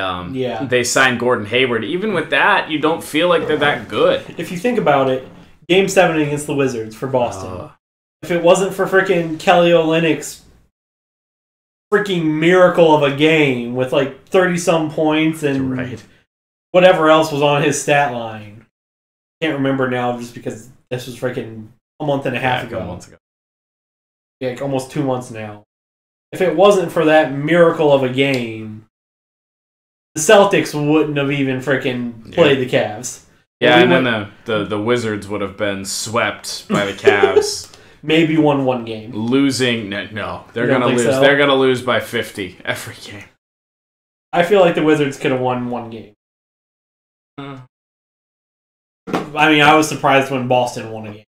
they signed Gordon Hayward. Even with that, you don't feel like they're that good. If you think about it, Game 7 against the Wizards for Boston. If it wasn't for freaking Kelly Olynyk's freaking miracle of a game with 30-some points and whatever else was on his stat line. Can't remember now just because this was freaking a month and a half ago. Yeah, almost 2 months now. If it wasn't for that miracle of a game, the Celtics wouldn't have even freaking played the Cavs. Yeah, and then the Wizards would have been swept by the Cavs. Maybe won one game. Losing, no, they're gonna lose. So? They're gonna lose by 50 every game. I feel like the Wizards could have won one game. I mean, I was surprised when Boston won a game,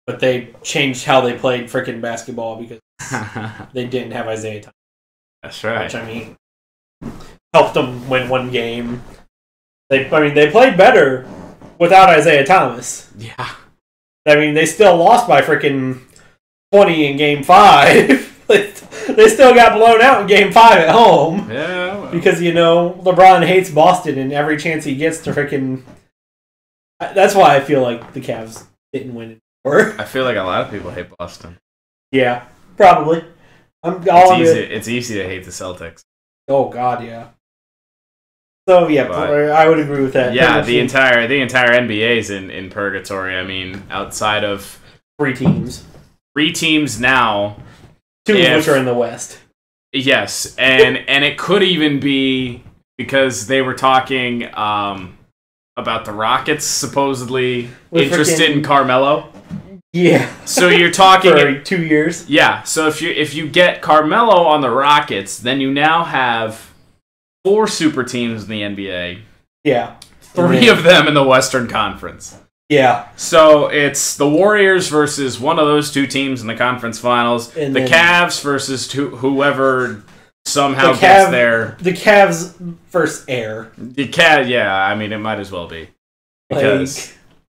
but they changed how they played freaking basketball because they didn't have Isaiah Thomas. That's right. Which, I mean, helped them win one game. They played better without Isaiah Thomas. Yeah. I mean, they still lost by freaking 20 in Game 5. They still got blown out in Game 5 at home. Yeah. Well. Because, LeBron hates Boston and every chance he gets to freaking... That's why I feel like the Cavs didn't win anymore. I feel like a lot of people hate Boston. Yeah, probably. It's easy to hate the Celtics. Oh, God, yeah. So yeah, I would agree with that. Yeah, the entire NBA is in purgatory. I mean, outside of three teams now, two of which are in the West. Yes, and it could even be because they were talking about the Rockets supposedly interested in Carmelo. Yeah. So you're talking for 2 years. Yeah. So if you get Carmelo on the Rockets, then you now have 4 super teams in the NBA. Yeah. 3 of them in the Western Conference. Yeah. So it's the Warriors versus one of those 2 teams in the conference finals. And the Cavs versus whoever somehow gets there. The Cavs versus Air. The Cavs, yeah. I mean, it might as well be because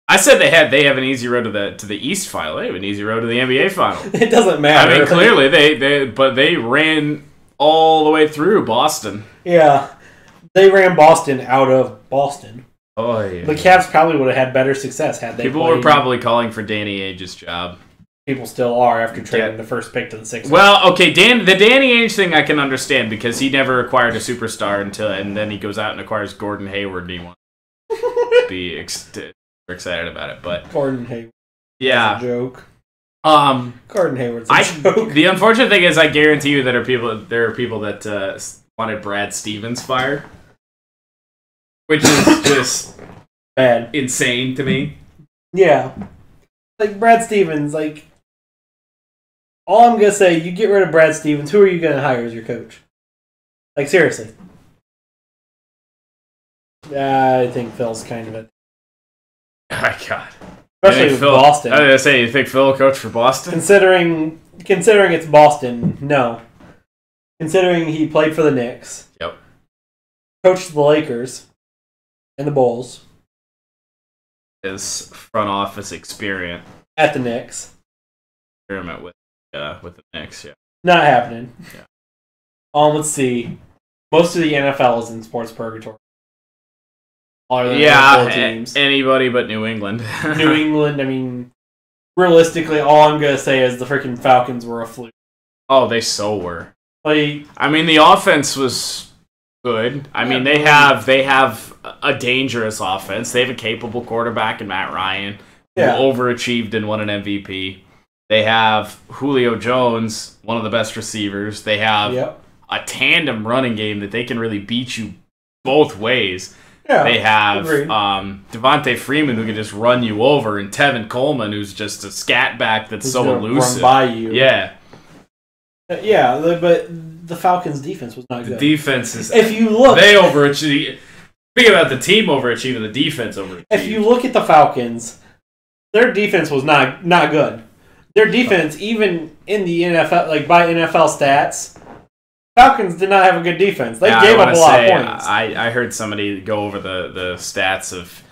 I said they have an easy road to the East final. They have an easy road to the NBA final. It doesn't matter. I mean, clearly they ran all the way through Boston. Yeah, they ran Boston out of Boston. Oh yeah. The Cavs probably would have had better success had they. People were probably calling for Danny Ainge's job. People still are after trading the first pick to the Sixers. Well, okay, the Danny Ainge thing I can understand because he never acquired a superstar and then he goes out and acquires Gordon Hayward and he wants to be excited about it. But Gordon Hayward, yeah, a joke. Gordon Hayward's a joke. The unfortunate thing is, I guarantee you there are people that wanted Brad Stevens fired, which is just bad, insane to me. Yeah, like Brad Stevens, like. All I'm going to say, you get rid of Brad Stevens, who are you going to hire as your coach? Like, seriously. I think Phil's kind of it. Oh, my God. Especially with Boston. I was going to say, you think Phil will coach for Boston? Considering it's Boston, no. Considering he played for the Knicks. Yep. Coached the Lakers. And the Bulls. His front office experience. At the Knicks. Experiment with the Knicks, yeah. Not happening. Yeah. Let's see. Most of the NFL is in sports purgatory. Teams. Anybody but New England. New England, I mean, realistically, all I'm going to say is the freaking Falcons were a fluke. Oh, they so were. Like, I mean, the offense was good. I mean, they have a dangerous offense. They have a capable quarterback in Matt Ryan who overachieved and won an MVP. They have Julio Jones, one of the best receivers. They have a tandem running game that they can really beat you both ways. Yeah, they have Devontae Freeman, who can just run you over, and Tevin Coleman, who's just a scat back that's so elusive. Run by you. Yeah. But the Falcons' defense was not good. The defense is... If you look... They overachieved. Speaking about the team overachieving, the defense overachieved. If you look at the Falcons, their defense was not good. Their defense, even in the NFL, like by NFL stats, Falcons did not have a good defense. They gave up a lot of points. I heard somebody go over the stats of...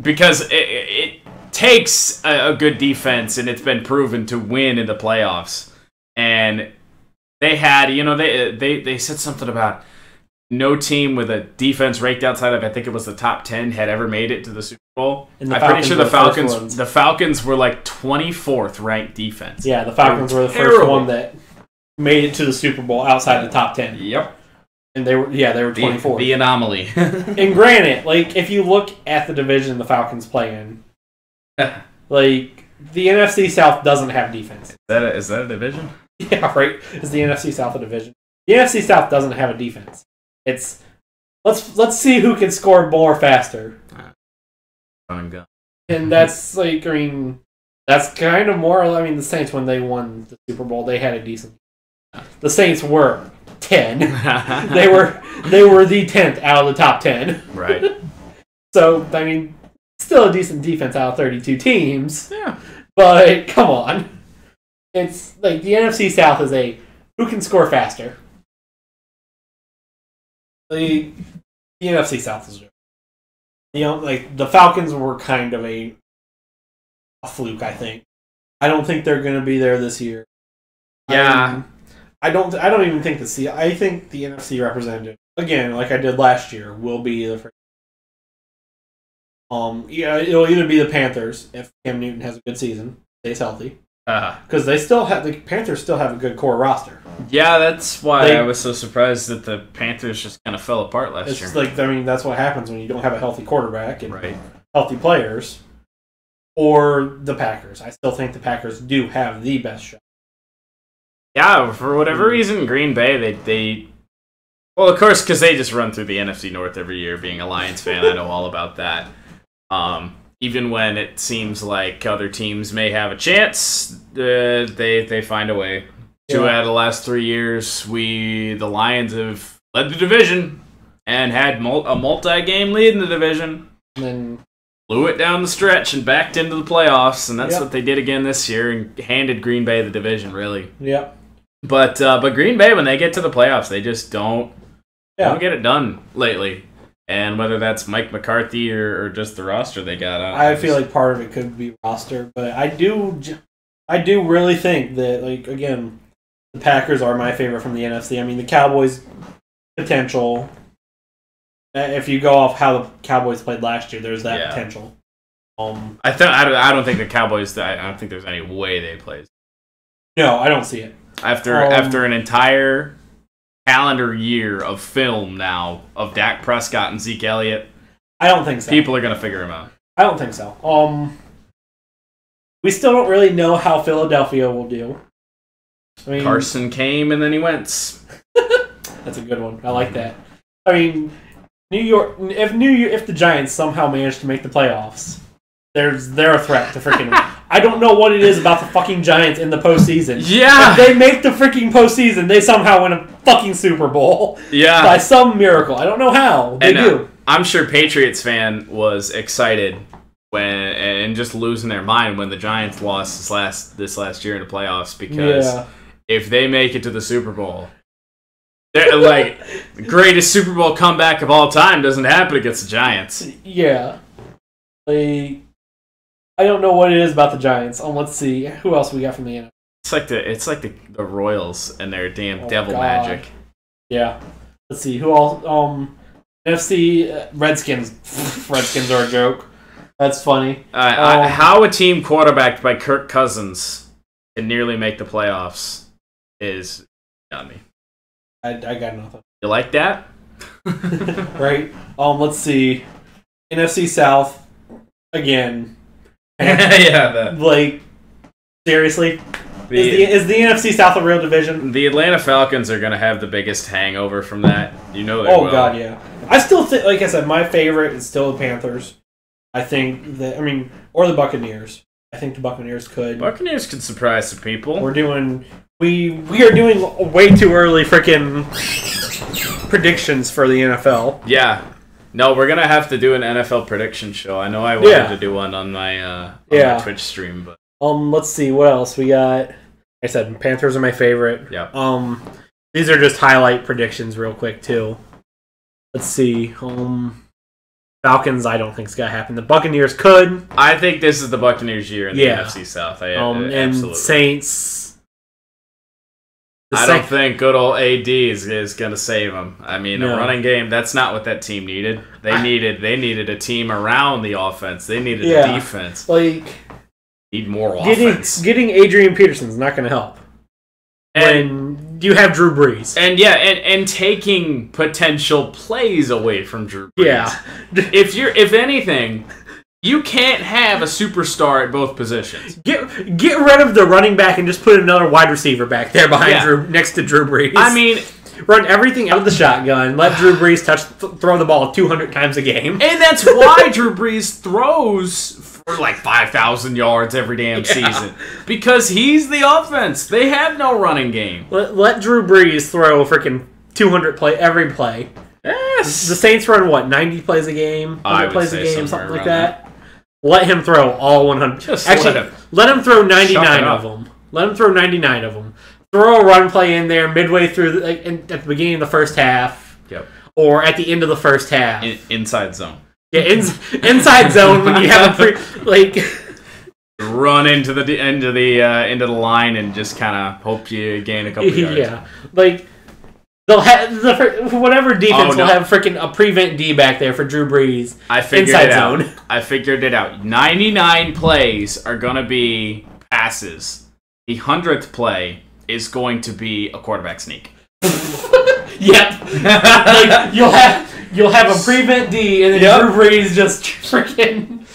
Because it takes a good defense, and it's been proven to win in the playoffs. And they had, they said something about no team with a defense ranked outside of, I think it was the top 10, had ever made it to the Super Bowl. I'm pretty sure the Falcons were like 24th ranked defense. Yeah, the Falcons were the first one that made it to the Super Bowl outside the top 10. Yep. And they were 24th. The anomaly. And granted, like if you look at the division the Falcons play in, like the NFC South doesn't have defense. Is that a division? Yeah, right. Is the NFC South a division? The NFC South doesn't have a defense. It's let's see who can score more faster. And that's like, I mean, that's kind of more. I mean, the Saints, when they won the Super Bowl, they had a decent. The Saints were 10. they were the 10th out of the top 10. Right. So I mean, still a decent defense out of 32 teams. Yeah. But come on, it's like the NFC South is a who can score faster. The NFC South is, like the Falcons were kind of a fluke. I think. I don't think they're going to be there this year. Yeah. I don't even think I think the NFC representative, again, like I did last year, will be the it'll either be the Panthers if Cam Newton has a good season, stays healthy. Because the Panthers still have a good core roster. Yeah, that's why I was so surprised that the Panthers just kind of fell apart last year. It's like, I mean, that's what happens when you don't have a healthy quarterback and right. healthy players. Or the Packers. I still think the Packers do have the best shot. Yeah, for whatever reason, Green Bay, they well, of course, because they just run through the NFC North every year. Being a Lions fan, I know all about that. Even when it seems like other teams may have a chance, they find a way. Yeah. 2 out of the last 3 years, the Lions have led the division and had a multi-game lead in the division. And then blew it down the stretch and backed into the playoffs, and that's what they did again this year and handed Green Bay the division, really. Yep. But Green Bay, when they get to the playoffs, they just don't get it done lately. And whether that's Mike McCarthy or just the roster they got, I feel like part of it could be roster, but I do really think that, like, again, the Packers are my favorite from the NFC. I mean, the Cowboys potential. If you go off how the Cowboys played last year, there's that potential. I don't think the Cowboys. I don't think there's any way they play. No, I don't see it. After an entire calendar year of film now of Dak Prescott and Zeke Elliott, I don't think so. People are gonna figure him out. I don't think so. We still don't really know how Philadelphia will do. I mean, Carson came and then he went. That's a good one. I like that. I mean, New York. If the Giants somehow manage to make the playoffs, they're a threat to freaking. I don't know what it is about the fucking Giants in the postseason. Yeah, if they make the freaking postseason, they somehow win a fucking Super Bowl. Yeah, by some miracle. I don't know how they do. I'm sure Patriots fan was excited and just losing their mind when the Giants lost this last year in the playoffs, because if they make it to the Super Bowl, they're like the greatest Super Bowl comeback of all time doesn't happen against the Giants. Yeah, I don't know what it is about the Giants. Let's see who else we got from the NFL. It's like the Royals and their damn devil magic. Yeah. Let's see who else. NFC Redskins. Redskins are a joke. That's funny. How a team quarterbacked by Kirk Cousins can nearly make the playoffs is beyond me. I got nothing. You like that? Right. Let's see. NFC South again. Like, seriously? Is the NFC South a real division? The Atlanta Falcons are going to have the biggest hangover from that. You know they will. Oh, God, yeah. I still think, like I said, my favorite is still the Panthers. I think that, or the Buccaneers. I think the Buccaneers could. Buccaneers could surprise some people. We are doing way too early freaking predictions for the NFL. Yeah. No, we're going to have to do an NFL prediction show. I know I wanted to do one on my my Twitch stream, but let's see what else we got. Like I said, Panthers are my favorite. Yeah. These are just highlight predictions real quick too. Let's see. Falcons, I don't think it's gonna happen. The Buccaneers could. I think this is the Buccaneers' year in the NFC South. And absolutely. Saints. I don't think good old AD is going to save them. A running game, that's not what that team needed. They needed a team around the offense. They needed a defense. Need more offense. Getting Adrian Peterson's not going to help. And you have Drew Brees. And taking potential plays away from Drew Brees. Yeah. If anything, you can't have a superstar at both positions. Get rid of the running back and just put another wide receiver back there behind next to Drew Brees. Run everything out of the shotgun. Let Drew Brees throw the ball 200 times a game. And that's why Drew Brees throws for like 5,000 yards every damn season. Because he's the offense. They have no running game. Let Drew Brees throw freaking 200 every play. Yes. The Saints run, 90 plays a game? 100 plays a game, something like that. Let him throw all 100. Actually, let him throw 99 of them. Let him throw 99 of them. Throw a run play in there midway through, at the beginning of the first half. Yep. Or at the end of the first half. Inside zone. Yeah, inside zone when you have run into the line and just kind of hope you gain a couple yards. Yeah, they'll have whatever defense will have freaking a prevent D back there for Drew Brees. I figured it out. 99 plays are gonna be passes. The 100th play is going to be a quarterback sneak. Yep. You'll have a prevent D, and then Drew Brees just freaking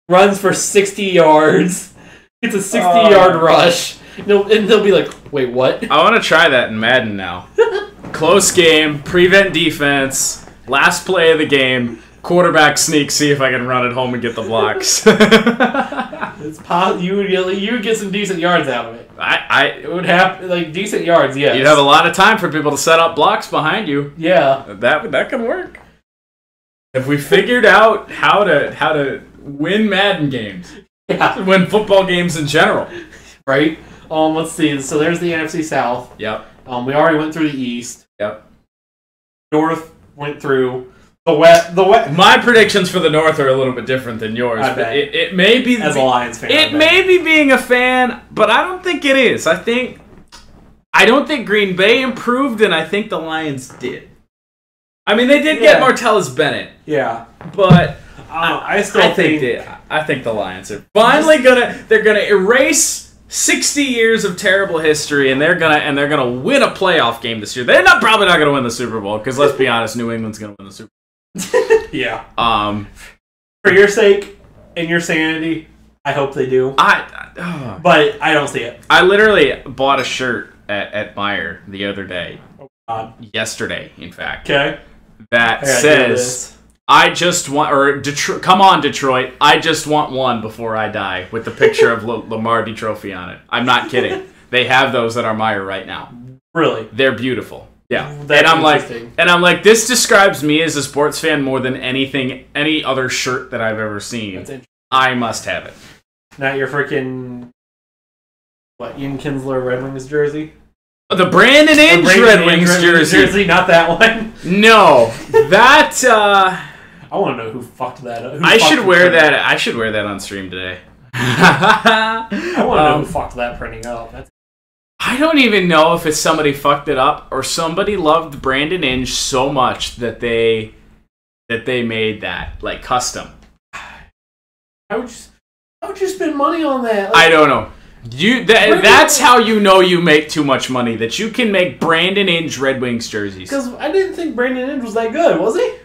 runs for 60 yards. It's a 60-yard rush. And they'll be like, wait, what? I want to try that in Madden now. Close game, prevent defense, last play of the game, quarterback sneak, see if I can run it home and get the blocks. You would get some decent yards out of it. It would have decent yards, yes. You'd have a lot of time for people to set up blocks behind you. Yeah. That could work. If we figured out how to win Madden games. Yeah. Win football games in general. Right? Let's see. So there's the NFC South. Yep. We already went through the East. Yep. North went through the West. My predictions for the North are a little bit different than yours. But it may be as a Lions fan. It may be being a fan, but I don't think it is. I don't think Green Bay improved, and I think the Lions did. I mean, they did get Martellus Bennett. Yeah. But I think the Lions are finally gonna erase 60 years of terrible history, and they're gonna win a playoff game this year. They're probably not gonna win the Super Bowl, because let's be honest, New England's gonna win the Super Bowl. Yeah. For your sake and your sanity, I hope they do. But I don't see it. I literally bought a shirt at Meijer the other day. Oh God. Yesterday, in fact. Okay. That says, I just want, or come on, Detroit, I just want one before I die, with the picture of Lombardi Trophy on it. I'm not kidding. They have those at our Meijer right now. Really? They're beautiful. Yeah. That's and I'm like, this describes me as a sports fan more than any other shirt that I've ever seen. I must have it. Not your freaking, Ian Kinsler Red Wings jersey? The Brandon Inge Red Wings jersey. Not that one. No. That, I want to know who fucked that up. I should wear that on stream today. I want to know who fucked that printing up. I don't even know if it's somebody fucked it up or somebody loved Brandon Inge so much that they made that custom. How would you spend money on that? I don't know. That's how you know you make too much money, that you can make Brandon Inge Red Wings jerseys. Because I didn't think Brandon Inge was that good, was he?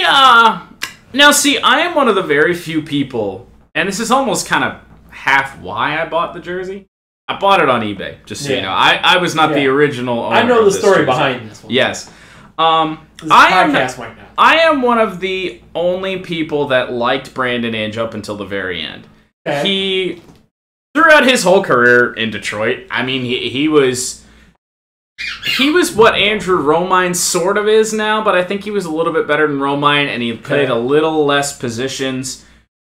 Now see, I am one of the very few people, and this is almost kind of half why I bought the jersey. I bought it on eBay, just so you know. I was not the original owner. I know the story jersey. Behind this one. Yes. I am one of the only people that liked Brandon Inge up until the very end. Okay. Throughout his whole career in Detroit, I mean, he was what Andrew Romine sort of is now, but I think he was a little bit better than Romine, and he played a little less positions.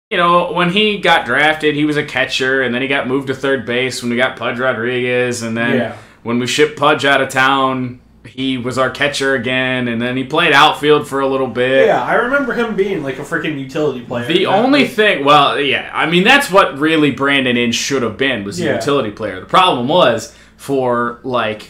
You know, when he got drafted, he was a catcher, and then he got moved to third base when we got Pudge Rodriguez, and then when we shipped Pudge out of town, he was our catcher again, and then he played outfield for a little bit. Yeah, I remember him being like a freaking utility player. The only thing, I mean, that's what really Brandon Inge should have been, was a utility player. The problem was, for 11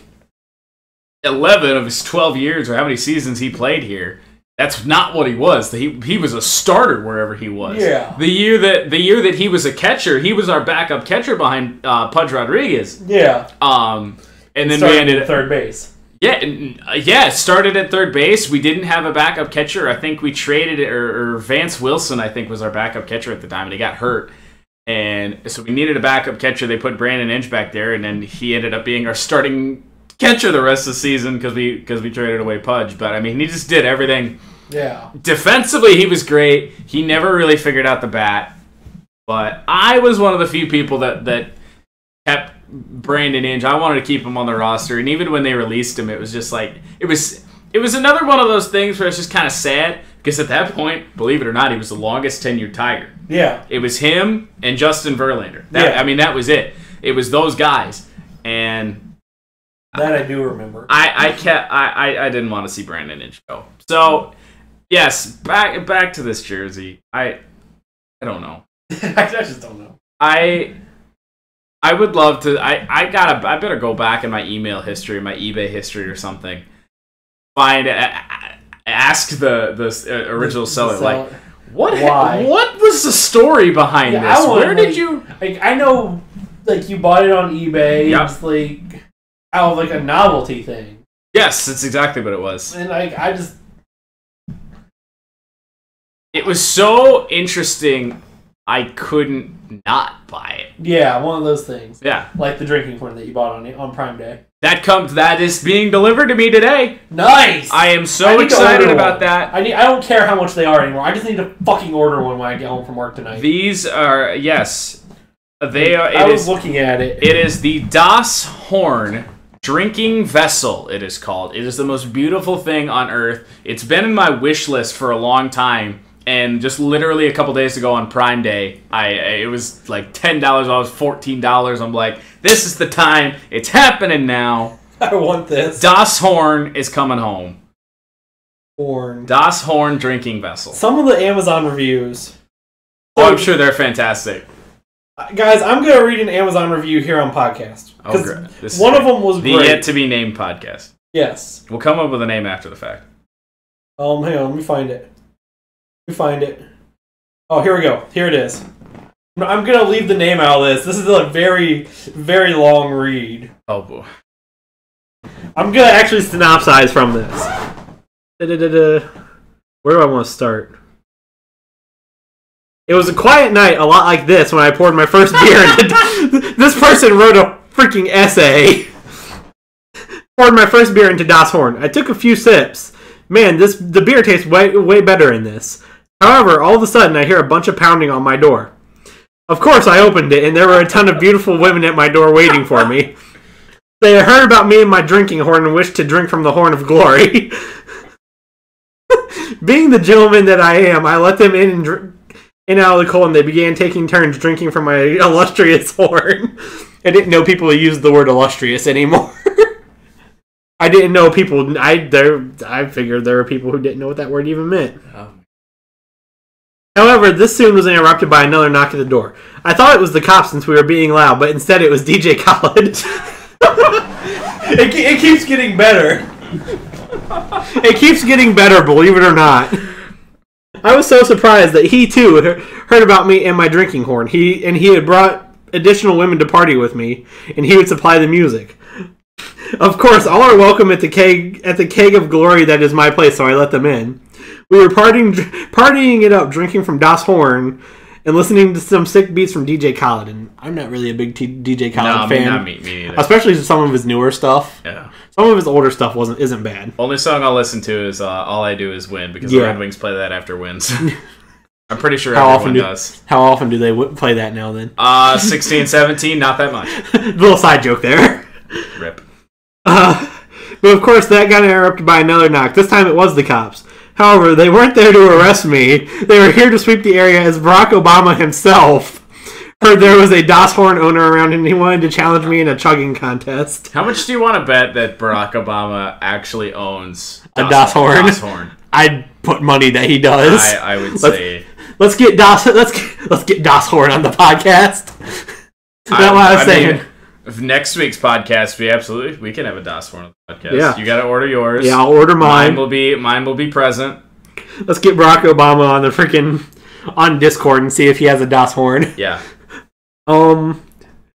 of his 12 years, or how many seasons he played here, that's not what he was. He was a starter wherever he was. Yeah. The year that he was a catcher, he was our backup catcher behind Pudge Rodriguez. Yeah. And then we ended at third base. Yeah, started at third base. We didn't have a backup catcher. I think we traded it, or Vance Wilson, I think, was our backup catcher at the time, and he got hurt. And so we needed a backup catcher. They put Brandon Inge back there, and then he ended up being our starting catcher the rest of the season because we traded away Pudge. But I mean, he just did everything. Yeah. Defensively, he was great. He never really figured out the bat. But I was one of the few people that kept Brandon Inge. I wanted to keep him on the roster, and even when they released him, it was just like it was another one of those things where it's just kind of sad because at that point, believe it or not, he was the longest tenured Tiger. Yeah, it was him and Justin Verlander. I mean, that was it. It was those guys, and that I do remember. I didn't want to see Brandon Inge go. So yes, back to this jersey. I don't know. I just don't know. I would love to. I better go back in my email history, my eBay history, or something. Ask the original seller, like, why? What was the story behind this? Where did you? Like, I know, like, you bought it on eBay. Yep. It's like out of like a novelty thing. Yes, that's exactly what it was. And like, it was so interesting. I couldn't not buy it. Yeah, one of those things. Yeah, like the drinking horn that you bought on Prime Day. That is being delivered to me today. Nice. I am so excited about that. I don't care how much they are anymore. I just need to fucking order one when I get home from work tonight. These are they are. I was looking at it. It is the Das Horn drinking vessel. It is called. It is the most beautiful thing on earth. It's been in my wish list for a long time. And just literally a couple days ago on Prime Day, it was like $10. I was $14. I'm like, this is the time. It's happening now. I want this. Das Horn is coming home. Horn. Das Horn drinking vessel. Some of the Amazon reviews. Oh, I'm sure they're fantastic. Guys, I'm going to read an Amazon review here on podcast. Oh, great. One of them was the great. yet to be named podcast. Yes. We'll come up with a name after the fact. Hang on, let me find it. Oh, here we go. Here it is. I'm going to leave the name out of this. This is a very, very long read. Oh, boy. I'm going to actually synopsize from this. Where do I want to start? It was a quiet night, a lot like this, when I poured my first beer into... This person wrote a freaking essay. Poured my first beer into Das Horn. I took a few sips. Man, the beer tastes way better in this. However, all of a sudden, I hear a bunch of pounding on my door. Of course, I opened it, and there were a ton of beautiful women at my door waiting for me. They had heard about me and my drinking horn and wished to drink from the horn of glory. Being the gentleman that I am, I let them in and out of the cold, and they began taking turns drinking from my illustrious horn. I didn't know people used the word illustrious anymore. I didn't know people... I figured there were people who didn't know what that word even meant. Oh. However, this soon was interrupted by another knock at the door. I thought it was the cops since we were being loud, but instead it was DJ Khaled. It keeps getting better. It keeps getting better, believe it or not. I was so surprised that he, too, heard about me and my drinking horn. He had brought additional women to party with me, and he would supply the music. Of course, all are welcome at the keg of glory that is my place, so I let them in. We were partying it up, drinking from Das Horn, and listening to some sick beats from DJ Khaled. And I'm not really a big DJ Khaled fan. Not me either. Especially some of his newer stuff. Yeah. Some of his older stuff isn't bad. Only song I'll listen to is All I Do Is Win, because the Red Wings play that after wins. I'm pretty sure everyone does. How often do they play that now then? 16, 17, not that much. Little side joke there. Rip. But of course, that got interrupted by another knock. This time it was the cops. However, they weren't there to arrest me. They were here to sweep the area as Barack Obama himself heard there was a Das Horn owner around and he wanted to challenge me in a chugging contest. How much do you want to bet that Barack Obama actually owns a Das Horn? Das Horn? I'd put money that he does. I would say let's get Das Horn on the podcast. That's what I was saying. If next week's podcast, we can have a Das Horn on the podcast. Yeah. You got to order yours. Yeah, I'll order mine. Mine will be present. Let's get Barack Obama on the freaking on Discord and see if he has a Das Horn. Yeah. Who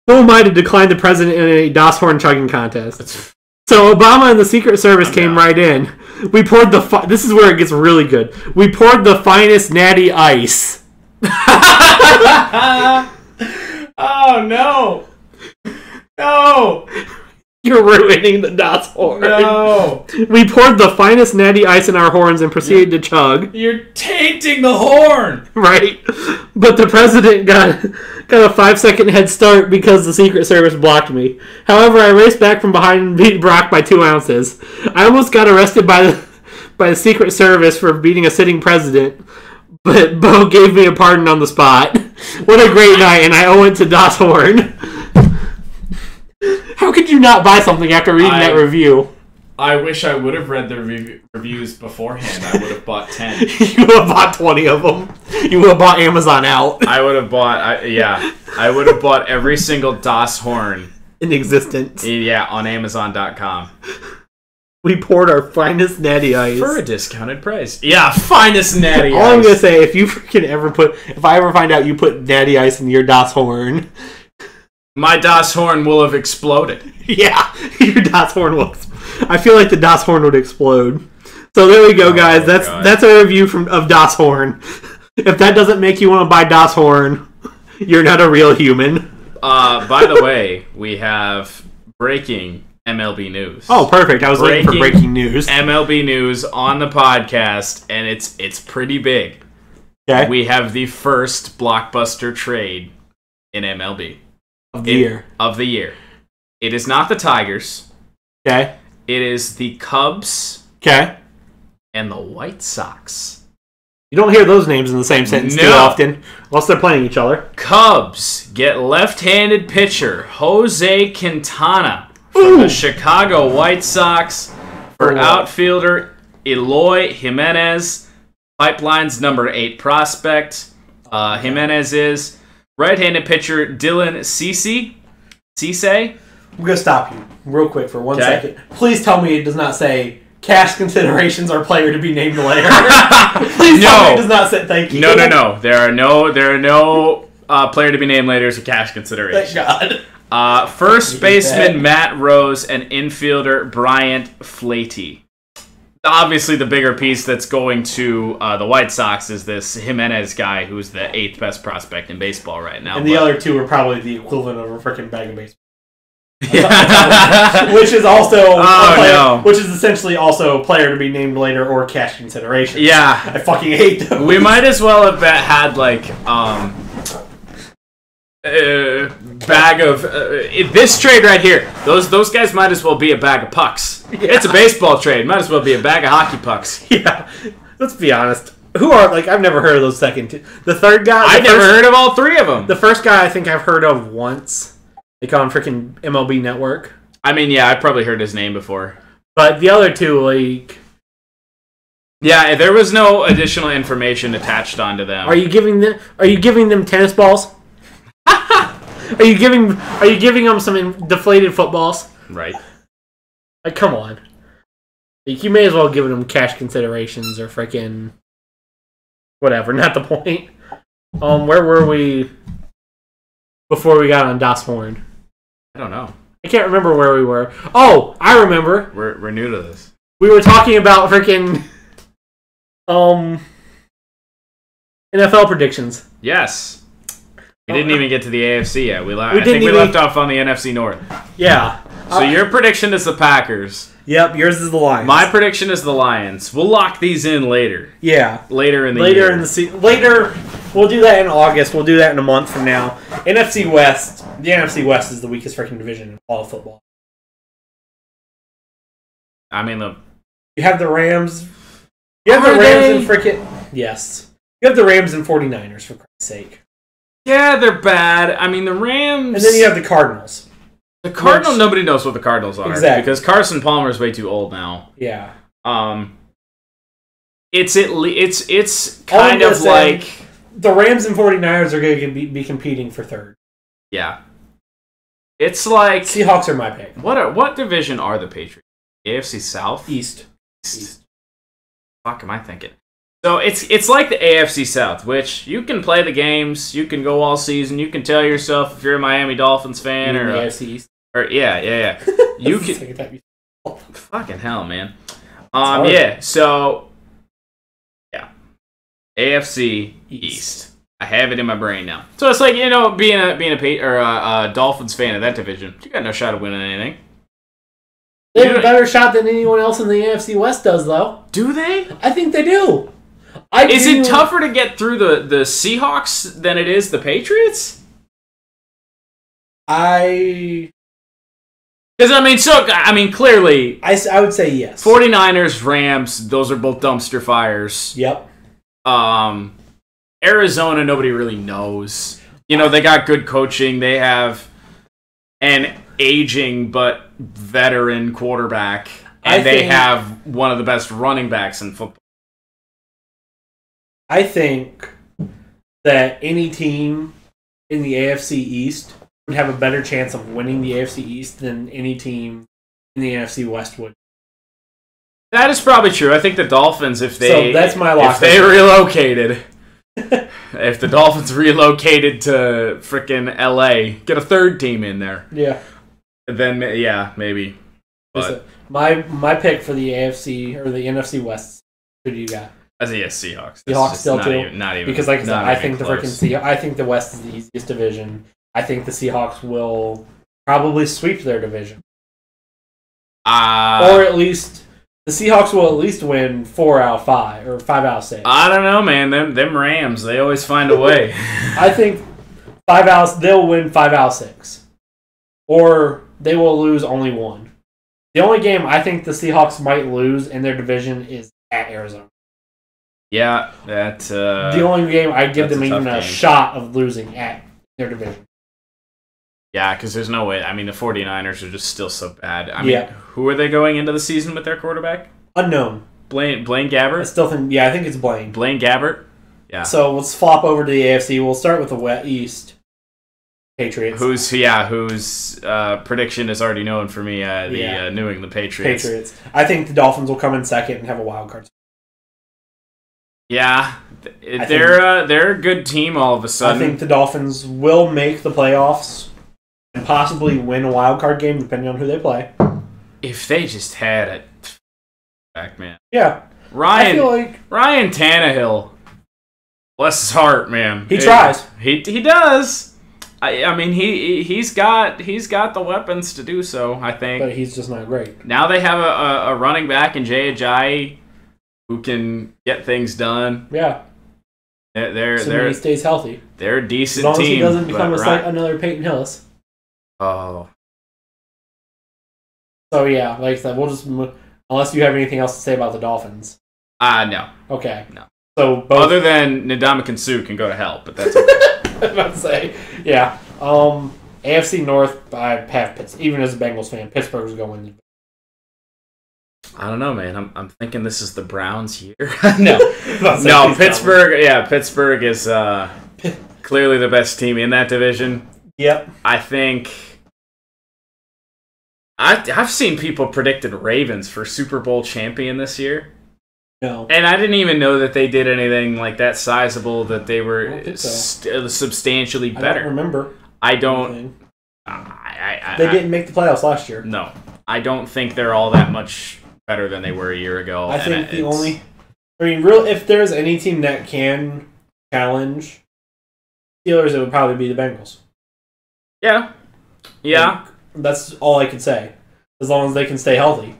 am I to decline the president in a Das Horn chugging contest? So Obama and the Secret Service came right in. We poured this is where it gets really good. We poured the finest natty ice. Oh no. No! You're ruining the Das Horn. No. We poured the finest natty ice in our horns and proceeded to chug. You're tainting the horn. Right. But the president got a 5-second head start because the Secret Service blocked me. However, I raced back from behind and beat Brock by 2 ounces. I almost got arrested by the Secret Service for beating a sitting president, but Bo gave me a pardon on the spot. What a great night, and I owe it to Das Horn. How could you not buy something after reading that review? I wish I would have read the reviews beforehand. I would have bought 10. You would have bought 20 of them. You would have bought Amazon out. I would have bought, I would have bought every single Das Horn in existence. Yeah, on Amazon.com. We poured our finest natty ice. For a discounted price. Yeah, finest natty ice. All I'm going to say, if I ever find out you put natty ice in your Das Horn... My Das Horn will have exploded. Yeah, your Das Horn will. I feel like the Das Horn would explode. So there we go, guys. That's a review of Das Horn. If that doesn't make you want to buy Das Horn, you're not a real human. By the way, we have breaking MLB news. Oh, perfect. I was looking for breaking news. MLB news on the podcast, and it's pretty big. Okay. We have the first blockbuster trade in MLB. Of the year. It is not the Tigers. Okay. It is the Cubs. Okay. And the White Sox. You don't hear those names in the same sentence too often, unless they're playing each other. Cubs get left-handed pitcher Jose Quintana from the Chicago White Sox for outfielder Eloy Jimenez, Pipeline's number 8 prospect. Jimenez is right-handed pitcher Dylan Cease. I'm going to stop you real quick for 1 second. Please tell me it does not say cash considerations or player to be named later. Please tell me it does not say thank you. No. There are no player to be named later or cash considerations. Thank God. First baseman Matt Rose and infielder Bryant Flaherty. Obviously, the bigger piece that's going to the White Sox is this Jimenez guy, who's the 8th best prospect in baseball right now. And the other two are probably the equivalent of a freaking bag of baseball. Yeah. Which is also which is essentially also a player to be named later or cash consideration. Yeah. I fucking hate those. We might as well have had like bag of this trade right here. Those guys might as well be a bag of pucks. Yeah. It's a baseball trade. Might as well be a bag of hockey pucks. Yeah. Let's be honest. Who are I've never heard of those second two. The third guy. I've never heard of all 3 of them. The first guy I think I've heard of once. They call him freaking MLB Network. I mean, yeah, I've probably heard his name before. But the other two, yeah, there was no additional information attached onto them. Are you giving them tennis balls? Are you giving them some deflated footballs? Right. Come on. You may as well give them cash considerations or freaking whatever. Not the point. Where were we before we got on Das Horn? I don't know. I can't remember where we were. Oh, I remember. We're new to this. We were talking about freaking NFL predictions. Yes. We didn't even get to the AFC yet. I think we left off on the NFC North. Yeah. So your prediction is the Packers. Yep, yours is the Lions. My prediction is the Lions. We'll lock these in later. Yeah. Later in the year. Later, we'll do that in August. We'll do that in a month from now. NFC West. The NFC West is the weakest freaking division in all of football. I mean, you have the Rams. You have the Rams and freaking... Yes. You have the Rams and 49ers, for Christ's sake. Yeah, they're bad. I mean, the Rams... And then you have the Cardinals. The Cardinals, nobody knows what the Cardinals are. Exactly. Because Carson Palmer is way too old now. Yeah. It's kind of like... The Rams and 49ers are going to be competing for third. Yeah. It's like... Seahawks are my pick. What division are the Patriots? AFC South? East. Fuck am I thinking? So it's like the AFC South, which you can play the games, you can go all season, you can tell yourself if you're a Miami Dolphins fan or the AFC East. Or yeah. You can fucking hell, man. Yeah. So yeah, AFC East. I have it in my brain now. So it's like being a Dolphins fan of that division, you got no shot of winning anything. They have a better shot than anyone else in the AFC West does, though. Do they? I think they do. Is it tougher to get through the Seahawks than it is the Patriots? Because, clearly... I would say yes. 49ers, Rams, those are both dumpster fires. Yep. Arizona, nobody really knows. They got good coaching. They have an aging but veteran quarterback. And they have one of the best running backs in football. I think that any team in the AFC East would have a better chance of winning the AFC East than any team in the NFC West would. That is probably true. I think the Dolphins, if they relocated, if the Dolphins relocated to frickin' LA, get a third team in there. Yeah. Then maybe. But my pick for the AFC or the NFC West. Who do you got? I think Seahawks. Seahawks still too. Not even because, like I said, I think I think the West is the easiest division. I think the Seahawks will probably sweep their division, or at least the Seahawks will at least win 4 out of 5 or 5 out of 6. I don't know, man. Them Rams, they always find a way. I think they'll win 5 out of 6, or they will lose only 1. The only game I think the Seahawks might lose in their division is at Arizona. Yeah, that's the only game I give them even a shot of losing at their division. Yeah, because there's no way. The 49ers are just still so bad. Who are they going into the season with their quarterback? Unknown. Blaine Gabbert? I still think, I think it's Blaine. Blaine Gabbert? Yeah. So let's flop over to the AFC. We'll start with the East. Patriots. Whose prediction is already known for me, New England Patriots. I think the Dolphins will come in second and have a wild card. Yeah, they're a good team all of a sudden. I think the Dolphins will make the playoffs and possibly win a wild card game depending on who they play. If they just had it back, man. Yeah. Ryan Tannehill, bless his heart, man. He tries. He does. He's got the weapons to do so, I think. But he's just not great. Now they have a running back in Jay Ajayi who can get things done. Yeah. They're he stays healthy. They're a decent team. As long as team, he doesn't become another Peyton Hillis. Oh. So yeah, like I said, we'll just unless you have anything else to say about the Dolphins. No. Okay. No. So other than Ndamukong Suh can go to hell, but that's okay. I was about to say, yeah. AFC North, I have Pittsburgh. Even as a Bengals fan, Pittsburgh's going. I don't know, man. I'm thinking this is the Browns' year. No, Pittsburgh. Yeah, Pittsburgh is clearly the best team in that division. Yep. I think I've seen people predicted Ravens for Super Bowl champion this year. No. And I didn't even know that they did anything like that sizable, that they were substantially better. I don't remember. I don't. They didn't make the playoffs last year. No. I don't think they're all that much better than they were a year ago. I think if there's any team that can challenge Steelers, it would probably be the Bengals. Yeah. Yeah. And that's all I could say. As long as they can stay healthy.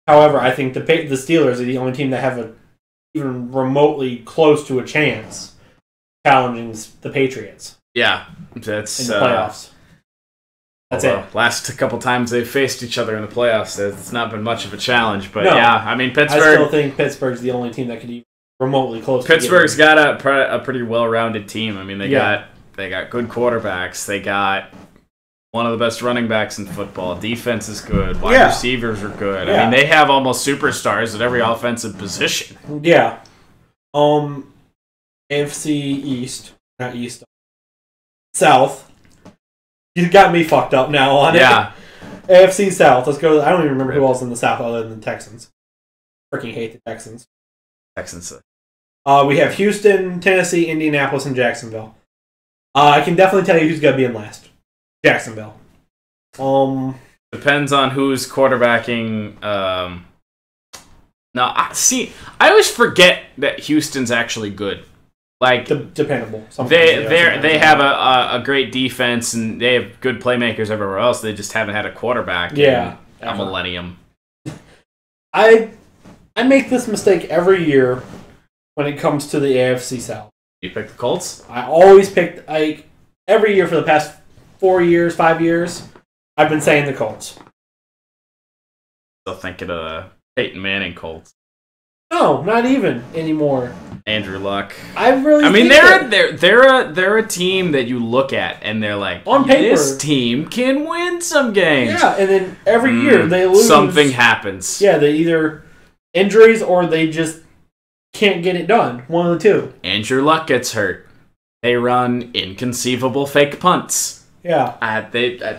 However, I think the Steelers are the only team that have even remotely close to a chance challenging the Patriots. Yeah, that's in the playoffs. That's it. Last couple times they've faced each other in the playoffs, it's not been much of a challenge. But Pittsburgh. I still think Pittsburgh's the only team that could even remotely close. Pittsburgh's got a pretty well-rounded team. They got good quarterbacks. They got one of the best running backs in football. Defense is good. Wide receivers are good. Yeah. They have almost superstars at every offensive position. Yeah. AFC East, not East. South. You got me fucked up now on it. Yeah. AFC South. Let's go. I don't even remember who else in the South other than the Texans. Freaking hate the Texans. We have Houston, Tennessee, Indianapolis, and Jacksonville. I can definitely tell you who's going to be in last. Jacksonville. Depends on who's quarterbacking. I always forget that Houston's actually good. Dependable. They have a great defense and they have good playmakers everywhere else. They just haven't had a quarterback. Yeah. a millennium. I make this mistake every year when it comes to the AFC South. You pick the Colts? I always pick, every year for the past 5 years, I've been saying the Colts. Still thinking of the Peyton Manning Colts. No, not even anymore. Andrew Luck. I mean, they're a team that you look at and they're like, on paper, this team can win some games. Yeah, and then every year they lose. Something happens. Yeah, they either injuries or they just can't get it done. One of the two. Andrew Luck gets hurt. They run inconceivable fake punts. Yeah. They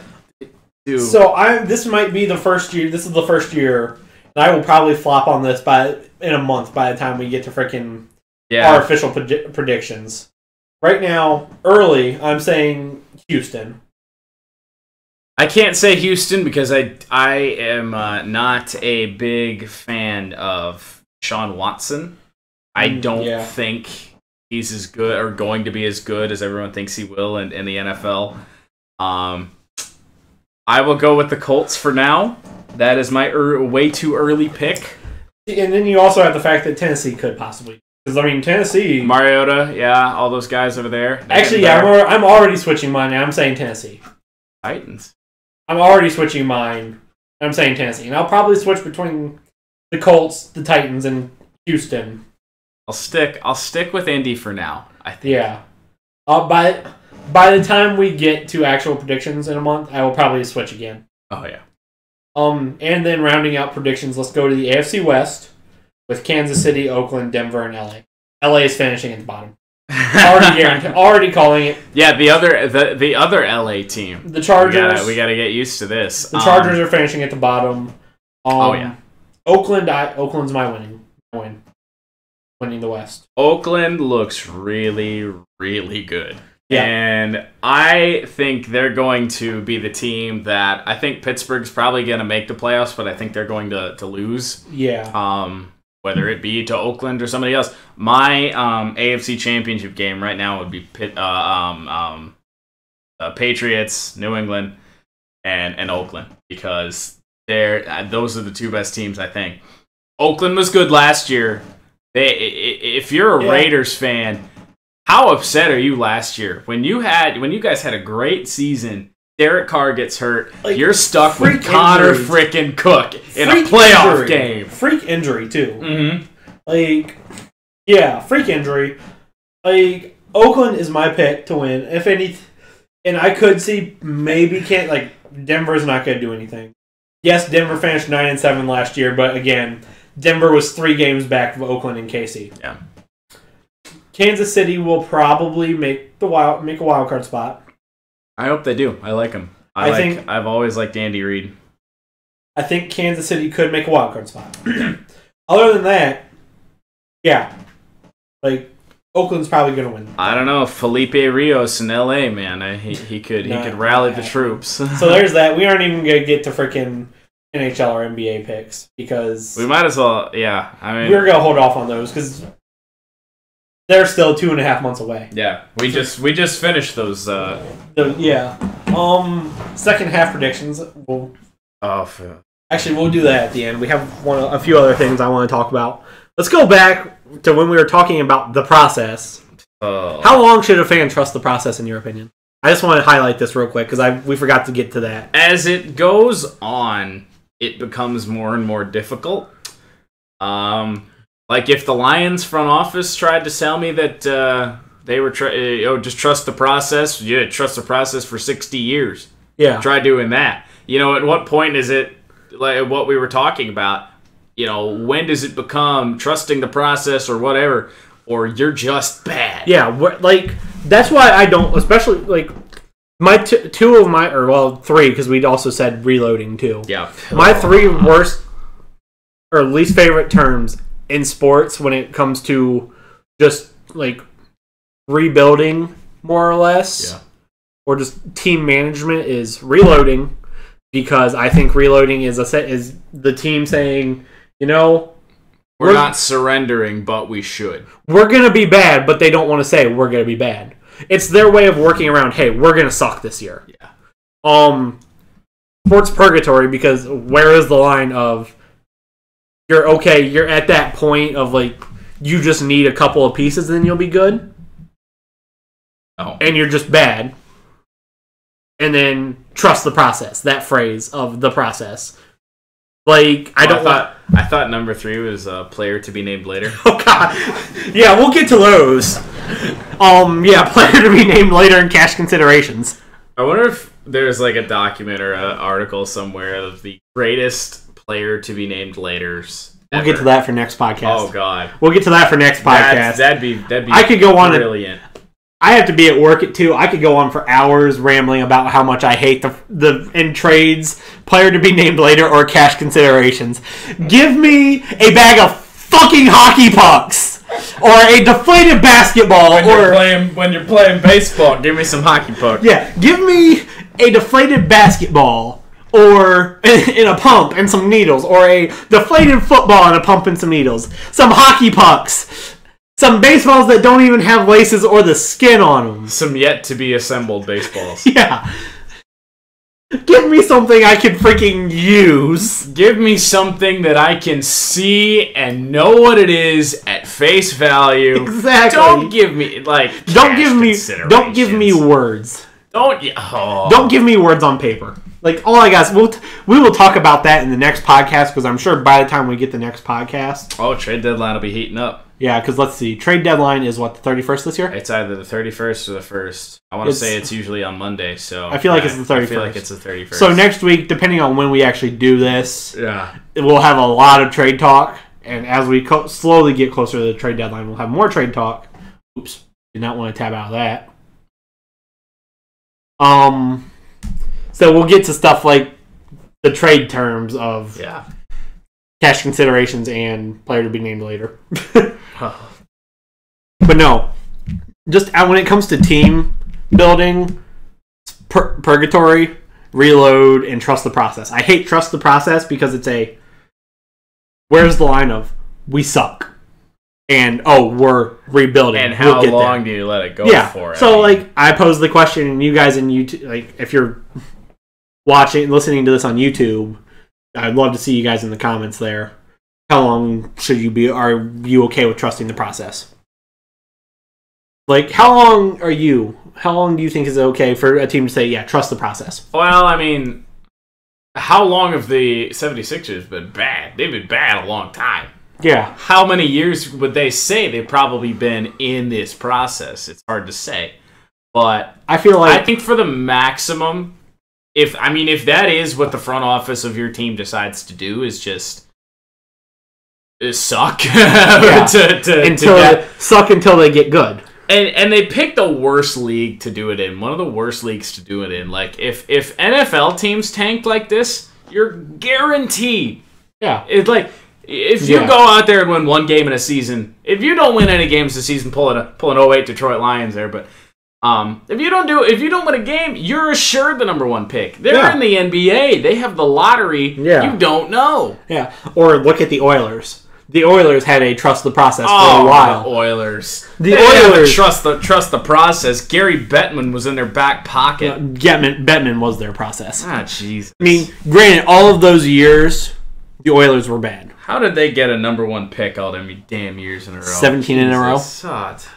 do. So this might be the first year. This is the first year, and I will probably flop on this in a month by the time we get to freaking our official predictions. Right now, early, I'm saying Houston. I can't say Houston because I am not a big fan of Sean Watson. I don't think he's as good or going to be as good as everyone thinks he will in the NFL. I will go with the Colts for now. That is my way too early pick. And then you also have the fact that Tennessee could possibly. Because, I mean, Tennessee... Mariota, all those guys over there. Actually, I'm already switching mine. I'm saying Tennessee. Titans. I'm already switching mine. I'm saying Tennessee. And I'll probably switch between the Colts, the Titans, and Houston. I'll stick with Indy for now, I think. Yeah. By the time we get to actual predictions in a month, I will probably switch again. Oh, yeah. And then rounding out predictions, let's go to the AFC West with Kansas City, Oakland, Denver, and LA. LA is finishing at the bottom. Already calling it. Yeah, the other LA team. The Chargers. We gotta get used to this. The Chargers are finishing at the bottom. Oakland's my win. Winning the West. Oakland looks really, really good. Yeah. And I think they're going to be the team that I think Pittsburgh's probably going to make the playoffs, but I think they're going to lose. Yeah. Whether it be to Oakland or somebody else. My AFC Championship game right now would be Patriots, New England, and Oakland because those are the two best teams, I think. Oakland was good last year. If you're a Raiders fan, how upset are you last year when you guys had a great season? Derek Carr gets hurt. You're stuck with Connor frickin' Cook in a playoff game. Freak injury too. Mm-hmm. Freak injury. Oakland is my pick to win. If any, and I could see maybe Denver's not going to do anything. Yes, Denver finished 9-7 last year, but again, Denver was 3 games back of Oakland and KC. Yeah. Kansas City will probably make a wild card spot. I hope they do. I like them. I've always liked Andy Reid. I think Kansas City could make a wild card spot. Other than that, Oakland's probably going to win. I don't know. Felipe Rios in LA, man. He could rally the troops. So there's that. We aren't even going to get to freaking NHL or NBA picks because we might as well. Yeah, I mean, we're going to hold off on those because they're still 2.5 months away. Yeah, we just finished those. Second half predictions. Actually, we'll do that at the end. We have a few other things I want to talk about. Let's go back to when we were talking about the process. How long should a fan trust the process, in your opinion? I just want to highlight this real quick because we forgot to get to that. As it goes on, it becomes more and more difficult. If the Lions front office tried to sell me that they were just trust the process. Yeah, trust the process for 60 years. Yeah, try doing that. At what point is it like what we were talking about? When does it become trusting the process or whatever, or you're just bad? Yeah, that's why I don't, especially my three, because we'd also said reloading too. Yeah, my 3 worst or least favorite terms in sports when it comes to just rebuilding more or less, or just team management is reloading, because I think reloading is the team saying, we're not surrendering, but we should. We're gonna be bad, but they don't want to say we're gonna be bad. It's their way of working around. Hey, we're gonna suck this year. Yeah. sports purgatory, because where is the line of you're at that point of like you just need a couple of pieces and then you'll be good? Oh. And you're just bad. And then trust the process. That phrase of the process. Like, I thought number 3 was a player to be named later. Oh, God. Yeah, we'll get to those. Player to be named later in cash considerations. I wonder if there's like a document or an article somewhere of the greatest player to be named laters. We'll get to that for next podcast. Oh, God. We'll get to that for next podcast. That'd be I could go on brilliant. I have to be at work at 2. I could go on for hours rambling about how much I hate the in trades, player to be named later, or cash considerations. Give me a bag of fucking hockey pucks, or a deflated basketball, when you're playing baseball, give me some hockey pucks. Yeah, give me a deflated basketball, or in a pump and some needles, or a deflated football and a pump and some needles. Some hockey pucks. Some baseballs that don't even have laces or the skin on them. Some yet-to-be-assembled baseballs. Yeah. Give me something I can freaking use. Give me something that I can see and know what it is at face value. Exactly. Don't give me, like, Don't give me words. Don't give me words on paper. Like, all I got is, we will talk about that in the next podcast, because I'm sure by the time we get the next podcast... Oh, trade deadline will be heating up. Yeah, because let's see. Trade deadline is what, the 31st this year? It's either the 31st or the 1st. I want to say it's usually on Monday, so... I feel like it's the 31st. I feel like it's the 31st. So next week, depending on when we actually do this, we'll have a lot of trade talk, and as we slowly get closer to the trade deadline, we'll have more trade talk. Oops. Did not want to tab out of that. So we'll get to stuff like the trade terms of cash considerations and player to be named later. But no, just when it comes to team building, purgatory, reload, and trust the process. I hate trust the process because it's where's the line of we suck and we're rebuilding, and how long do you let it go for? So I posed the question, and you guys in YouTube, like if you're listening to this on YouTube, I'd love to see you guys in the comments there. How long should you be? Are you okay with trusting the process? Like, how long do you think is okay for a team to say, yeah, trust the process? Well, I mean, how long have the 76ers been bad? They've been bad a long time. Yeah. How many years would they say they've probably been in this process? It's hard to say. But I think for the maximum, if that is what the front office of your team decides to do, is just suck suck until they get good. And they picked the worst league to do it in. One of the worst leagues to do it in. Like, if NFL teams tanked like this, you're guaranteed. Yeah. It's like, if you go out there and win one game in a season, if you don't win any games this season, pull an 08 Detroit Lions there, but if you don't win a game, you're assured the number 1 pick. They're in the NBA. They have the lottery. Yeah. You don't know. Yeah. Or look at the Oilers. The Oilers had a trust the process for a while. The Oilers. The Oilers trust the process. Gary Bettman was in their back pocket. Bettman was their process. Ah, Jesus. I mean, granted, all of those years, the Oilers were bad. How did they get a number 1 pick all them damn years in a row? 17 in a row. Sucked.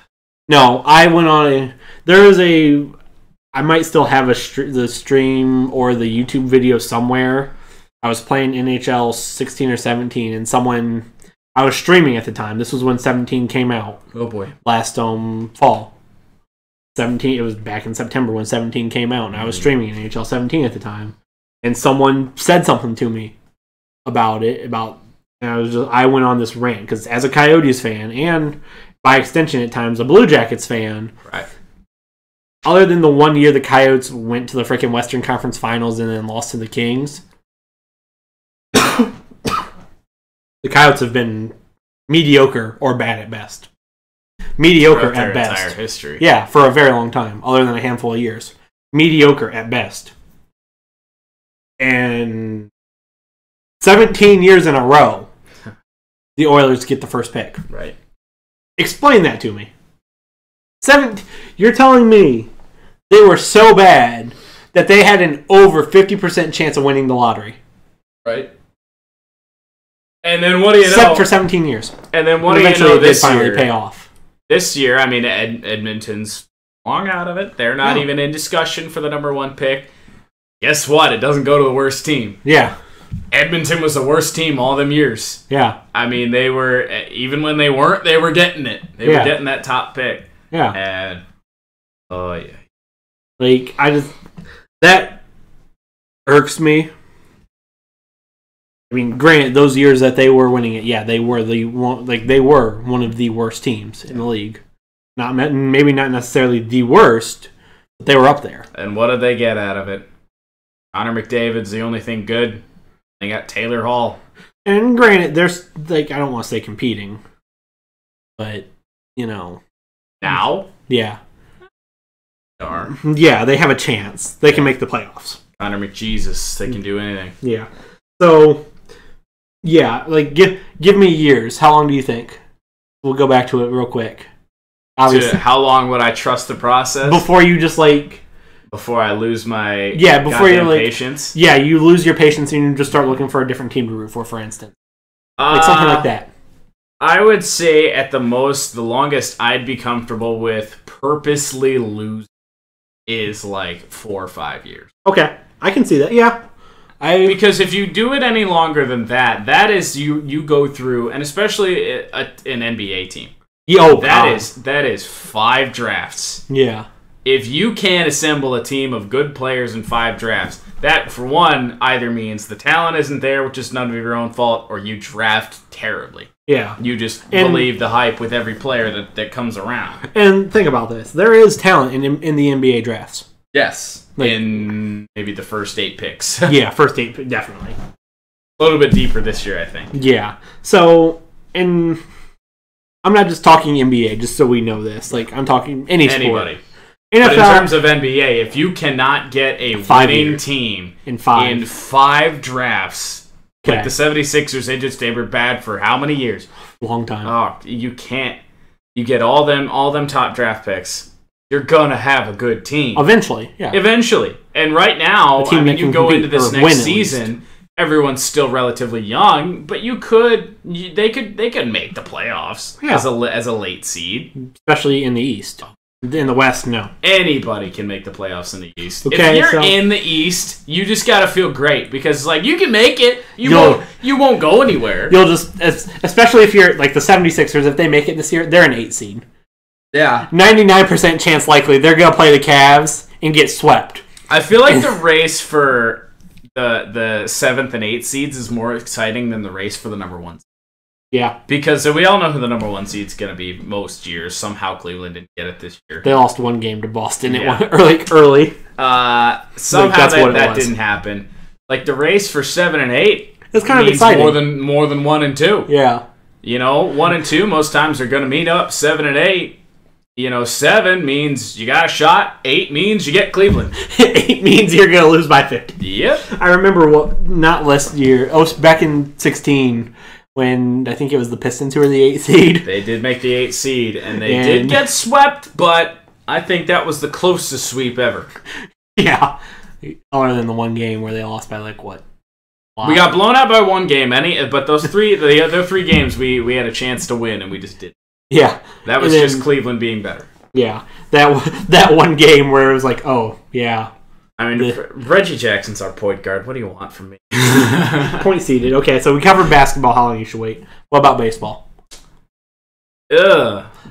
No, I went on I might still have the stream or the YouTube video somewhere. I was playing NHL 16 or 17, and I was streaming at the time. This was when 17 came out. Oh boy. Last fall. 17, it was back in September when 17 came out, and I was streaming in NHL 17 at the time. And someone said something to me about it, and I went on this rant, because as a Coyotes fan, and by extension at times a Blue Jackets fan, right? Other than the one year the Coyotes went to the freaking Western Conference Finals and then lost to the Kings, the Coyotes have been mediocre or bad at best. Mediocre at best. Entire history. Yeah, for a very long time, other than a handful of years. Mediocre at best. And 17 years in a row, the Oilers get the first pick. Right. Explain that to me. You're telling me they were so bad that they had an over 50% chance of winning the lottery. Right. And then what do you know? Except for 17 years. And then what do you know this year? Eventually, it did finally pay off. This year, I mean, Edmonton's long out of it. They're not even in discussion for the number 1 pick. Guess what? It doesn't go to the worst team. Yeah. Edmonton was the worst team all them years. Yeah. I mean, they were, even when they weren't, they were getting it. They were getting that top pick. Yeah. And, oh, yeah. Like, that irks me. I mean, granted, those years that they were winning it, they were one of the worst teams in the league. Maybe not necessarily the worst, but they were up there. And what did they get out of it? Connor McDavid's the only thing good. They got Taylor Hall. And granted, there's I don't want to say competing, but now, yeah, darn, yeah, they have a chance. They can make the playoffs. Connor McJesus, they can do anything. Yeah. So, yeah, give me years. How long do you think? We'll go back to it real quick. Obviously, how long would I trust the process before you just before I lose my before you're patience? Yeah, you lose your patience and you just start looking for a different team to root for instance. Something like that. I would say at the most, the longest I'd be comfortable with purposely losing is 4 or 5 years. Okay, I can see that. Yeah. Because if you do it any longer than that, that is you go through, and especially an NBA team. That is 5 drafts. Yeah. If you can't assemble a team of good players in 5 drafts, that, for one, either means the talent isn't there, which is none of your own fault, or you draft terribly. Yeah. You just believe the hype with every player that comes around. And think about this. There is talent in the NBA drafts. Yes. In maybe the first 8 picks. Yeah, first 8, definitely. A little bit deeper this year, I think. Yeah. So, I'm not just talking NBA, just so we know this. I'm talking anybody. Sport. NFL, but in terms of NBA, if you cannot get a winning team in 5 drafts, like the 76ers, they were bad for how many years? Long time. Oh, you can't. You get all them top draft picks. You're gonna have a good team eventually. Yeah. Eventually, and right now, you go into this next season. Everyone's still relatively young, but they could make the playoffs as a late seed, especially in the East. In the West, no. Anybody can make the playoffs in the East. Okay, if you're in the East, you just gotta feel great because you can make it. You won't go anywhere. You'll just, especially if you're the 76ers, if they make it this year, they're an 8 seed. Yeah. 99% chance likely they're gonna play the Cavs and get swept. I feel like the race for the 7th and 8th seeds is more exciting than the race for the number 1. Yeah. Because we all know who the number 1 seed's going to be most years. Somehow Cleveland didn't get it this year. They lost 1 game to Boston early. Somehow that didn't happen. The race for 7 and 8 it's kind of exciting. More than 1 and 2. Yeah. 1 and 2 most times are going to meet up. 7 and 8. 7 means you got a shot. 8 means you get Cleveland. 8 means you're going to lose by 50. Yep. I remember not last year. Back in 16. When I think it was the Pistons who were the 8th seed. They did make the 8th seed, and they did get swept, but I think that was the closest sweep ever. Yeah. Other than the 1 game where they lost by what? Wow. We got blown out by 1 game, but the other 3 games we had a chance to win, and we just didn't. Yeah. That was just Cleveland being better. Yeah. That 1 game where it was oh, yeah. I mean, Reggie Jackson's our point guard. What do you want from me? Point seeded. Okay, so we covered basketball. How long you should wait? What about baseball?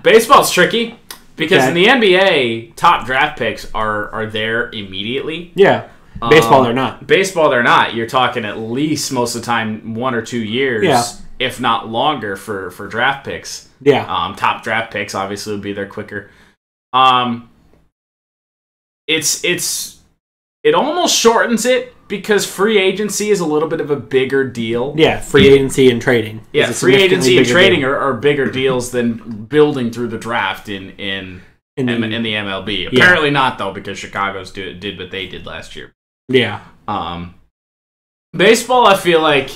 Baseball's tricky because in the NBA, top draft picks are there immediately. Yeah. Baseball, they're not. Baseball, they're not. You're talking at least most of the time 1 or 2 years, if not longer, for draft picks. Yeah. Top draft picks obviously would be there quicker. It almost shortens it because free agency is a little bit of a bigger deal. Yeah, free agency and trading. Yeah, free agency and trading are bigger deals than building through the draft in the MLB. Apparently not, though, because Chicago's did what they did last year. Yeah. Baseball, I feel like...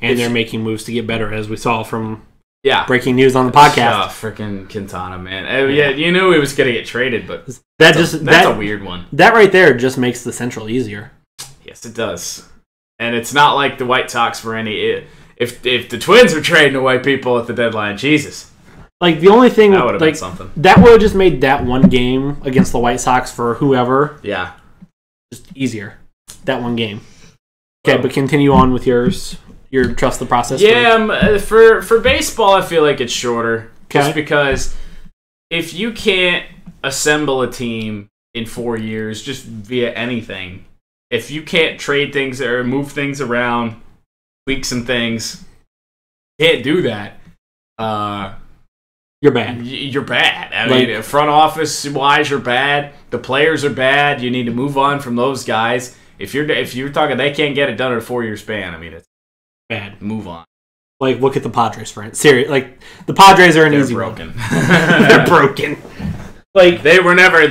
And they're making moves to get better, as we saw from Yeah. Breaking news on the podcast. Freaking Quintana, man. Yeah, you knew he was going to get traded, but that's a weird one. That right there just makes the Central easier. Yes, it does. And it's not like the White Sox were any... If the Twins were trading away people at the deadline, Jesus. Like, the only thing... That would have been something. That would have just made that one game against the White Sox for whoever... Yeah. Just easier. That one game. Okay, but continue on with yours. Your trust the process. Yeah, for baseball, I feel like it's shorter. Okay. Just because if you can't assemble a team in 4 years just via anything, if you can't trade things or move things around, tweak some things, can't do that. You're bad. You're bad. I mean, front office wise, you're bad. The players are bad. You need to move on from those guys. If you're talking, they can't get it done in a 4 year span. I mean, it's bad. Move on. Like, look at the Padres, for instance. Seriously, like the Padres are They're easy broken. They're broken. Like they were never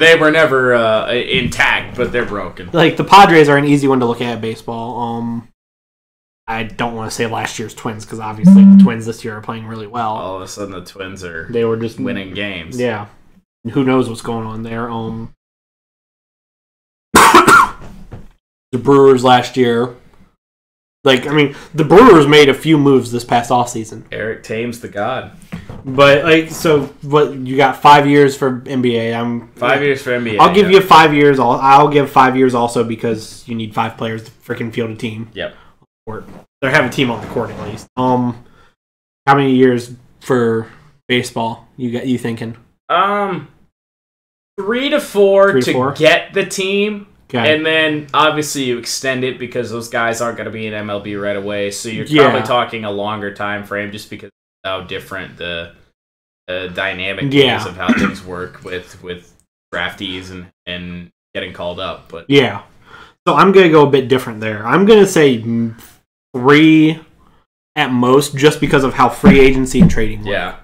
intact, but they're broken. Like the Padres are an easy one to look at baseball. I don't want to say last year's Twins because obviously the Twins this year are playing really well. All of a sudden, the Twins they were just winning games. Yeah, who knows what's going on there? The Brewers last year. Like, I mean, the Brewers made a few moves this past offseason. Eric Thames, the god. But, like, so, what, you got 5 years for NBA. 5 years for NBA. I'll give you 5 years. I'll give 5 years also because you need 5 players to freaking field a team. Yep. Or have a team on the court, at least. How many years for baseball you thinking? 3 to 4 to get the team. Okay. And then, obviously, you extend it because those guys aren't going to be in MLB right away. So you're probably talking a longer time frame just because of how different the dynamic is of how things work with draftees and getting called up. But yeah. So I'm going to go a bit different there. I'm going to say 3 at most just because of how free agency and trading work. Yeah.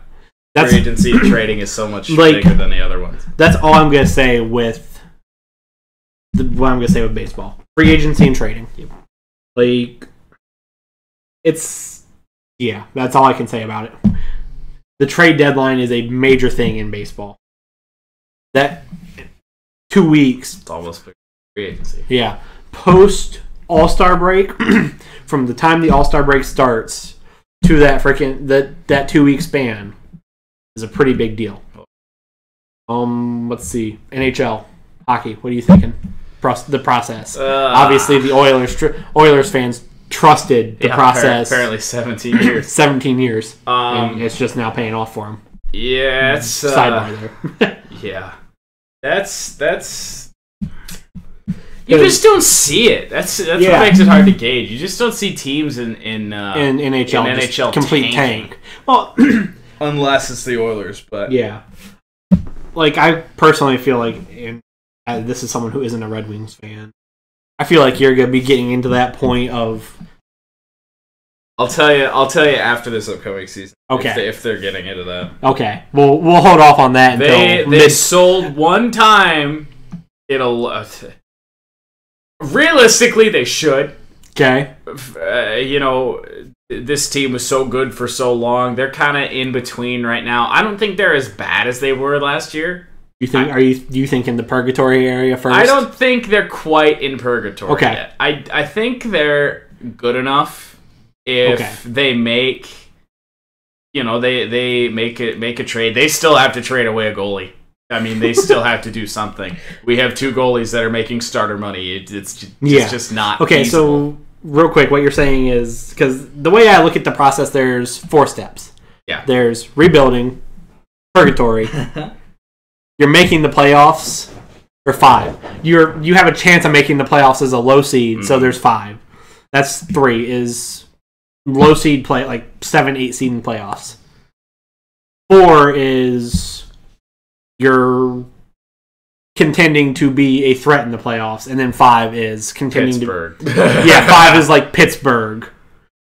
Free agency and trading is so much bigger than the other ones. That's all I'm going to say with... what I'm going to say with baseball. Free agency and trading. Like, it's... Yeah, that's all I can say about it. The trade deadline is a major thing in baseball. That 2 weeks... It's almost free agency. Yeah. Post All-Star break, from the time the All-Star break starts to that freaking... That 2 week span is a pretty big deal. Let's see. NHL. Hockey. What are you thinking? The process. Obviously, the Oilers fans trusted the process. Apparently, 17 years. 17 years. And it's just now paying off for them. Yeah, it's sidebar there. Yeah, that's. You just don't see it. That's what makes it hard to gauge. You just don't see teams in NHL complete tank. Well, unless it's the Oilers, but yeah. Like I personally feel like. This is someone who isn't a Red Wings fan. I feel like you're going to be getting into that point of... I'll tell you after this upcoming season. Okay. If they're getting into that. Okay. We'll hold off on that until... They sold one time. Realistically, they should. Okay. This team was so good for so long. They're kind of in between right now. I don't think they're as bad as they were last year. Do you think in the purgatory area first? I don't think they're quite in purgatory yet. I think they're good enough if they make they make a trade. They still have to trade away a goalie. I mean, they still have to do something. We have 2 goalies that are making starter money. It's just not feasible. So real quick, what you're saying is, because the way I look at the process, there's 4 steps. Yeah. There's rebuilding, purgatory. You're making the playoffs, or 5. You have a chance of making the playoffs as a low seed, so there's 5. That's 3, is low seed play, like 7, 8 seed in playoffs. 4 is you're contending to be a threat in the playoffs, and then 5 is contending Pittsburgh. 5 is like Pittsburgh,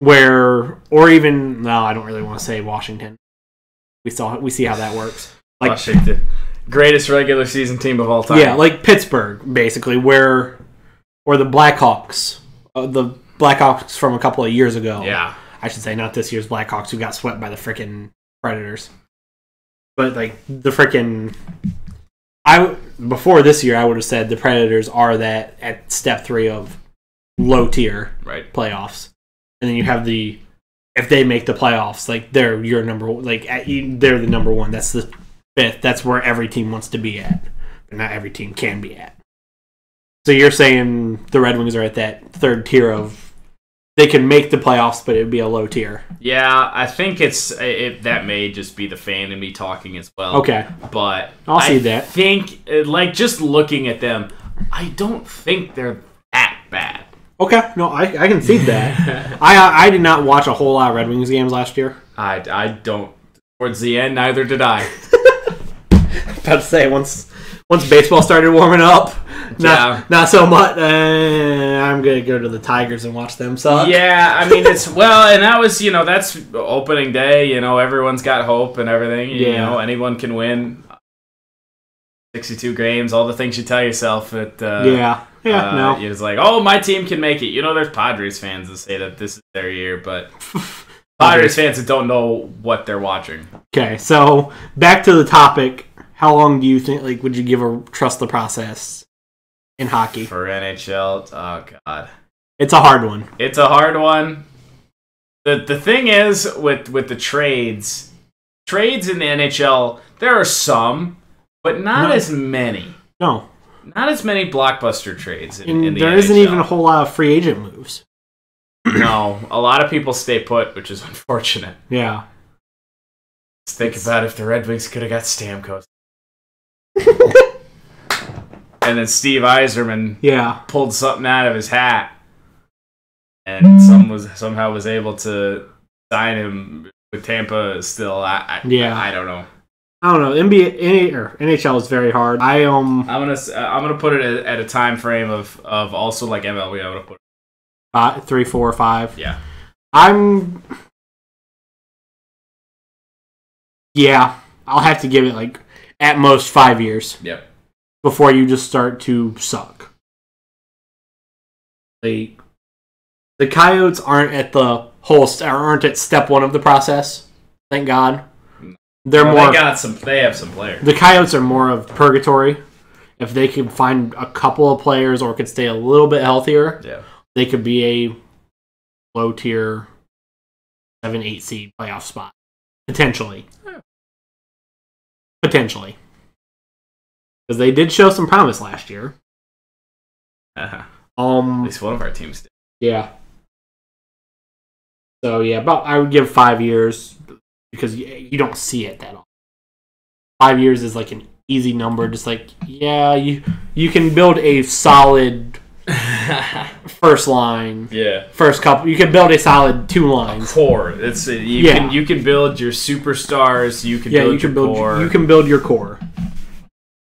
or even, no, I don't really want to say Washington. We see how that works. Like Washington. Greatest regular season team of all time. Yeah, like Pittsburgh, basically, or the Blackhawks. The Blackhawks from a couple of years ago. Yeah. I should say, not this year's Blackhawks who got swept by the frickin' Predators. But like the freaking, before this year, I would have said the Predators are that at step 3 of low tier playoffs, and then you have if they make the playoffs, like they're your number, like they're the number 1. That's the 5th. That's where every team wants to be at, but not every team can be at. So you're saying the Red Wings are at that 3rd tier of they can make the playoffs, but it would be a low tier. Yeah, I think that may just be the fan in me talking as well. Okay, but I'll see that. I think, like, just looking at them, I don't think they're that bad. Okay, no, I can see that. I did not watch a whole lot of Red Wings games last year. I don't. Towards the end, neither did I. About to say, once baseball started warming up, not so much. I'm gonna go to the Tigers and watch them suck. Yeah, I mean and that was that's opening day. Everyone's got hope and everything. Anyone can win. 62 games, all the things you tell yourself. No. It's like, oh, my team can make it. There's Padres fans that say that this is their year, but Padres fans that don't know what they're watching. Okay, so back to the topic. How long do you think, would you give a trust the process in hockey? For NHL? Oh, God. It's a hard one. It's a hard one. The thing is, with the trades in the NHL, there are some, but not as many. No. Not as many blockbuster trades in the there NHL. Isn't even a whole lot of free agent moves. No. A lot of people stay put, which is unfortunate. Yeah. Let's think about if the Red Wings could have got Stamkos. And then Steve Yzerman pulled something out of his hat and somehow was able to sign him with Tampa still. I don't know. I don't know. NBA or NHL is very hard. I'm gonna put it at a time frame of also like MLB. I'm gonna put 3, 4, 5. Yeah. I'll have to give it at most 5 years. Yep. Before you just start to suck. The Coyotes aren't at step 1 of the process. Thank God. They have some players. The Coyotes are more of purgatory. If they can find a couple of players or could stay a little bit healthier, they could be a low tier 7-8 seed playoff spot. Potentially. Because they did show some promise last year. At least one of our teams did. Yeah. So I would give 5 years because you don't see it that often. 5 years is an easy number. Just you can build a solid first line. Yeah. First couple, you can build a solid 2 lines. Core. You can build your superstars. You can build your core. You can build your core.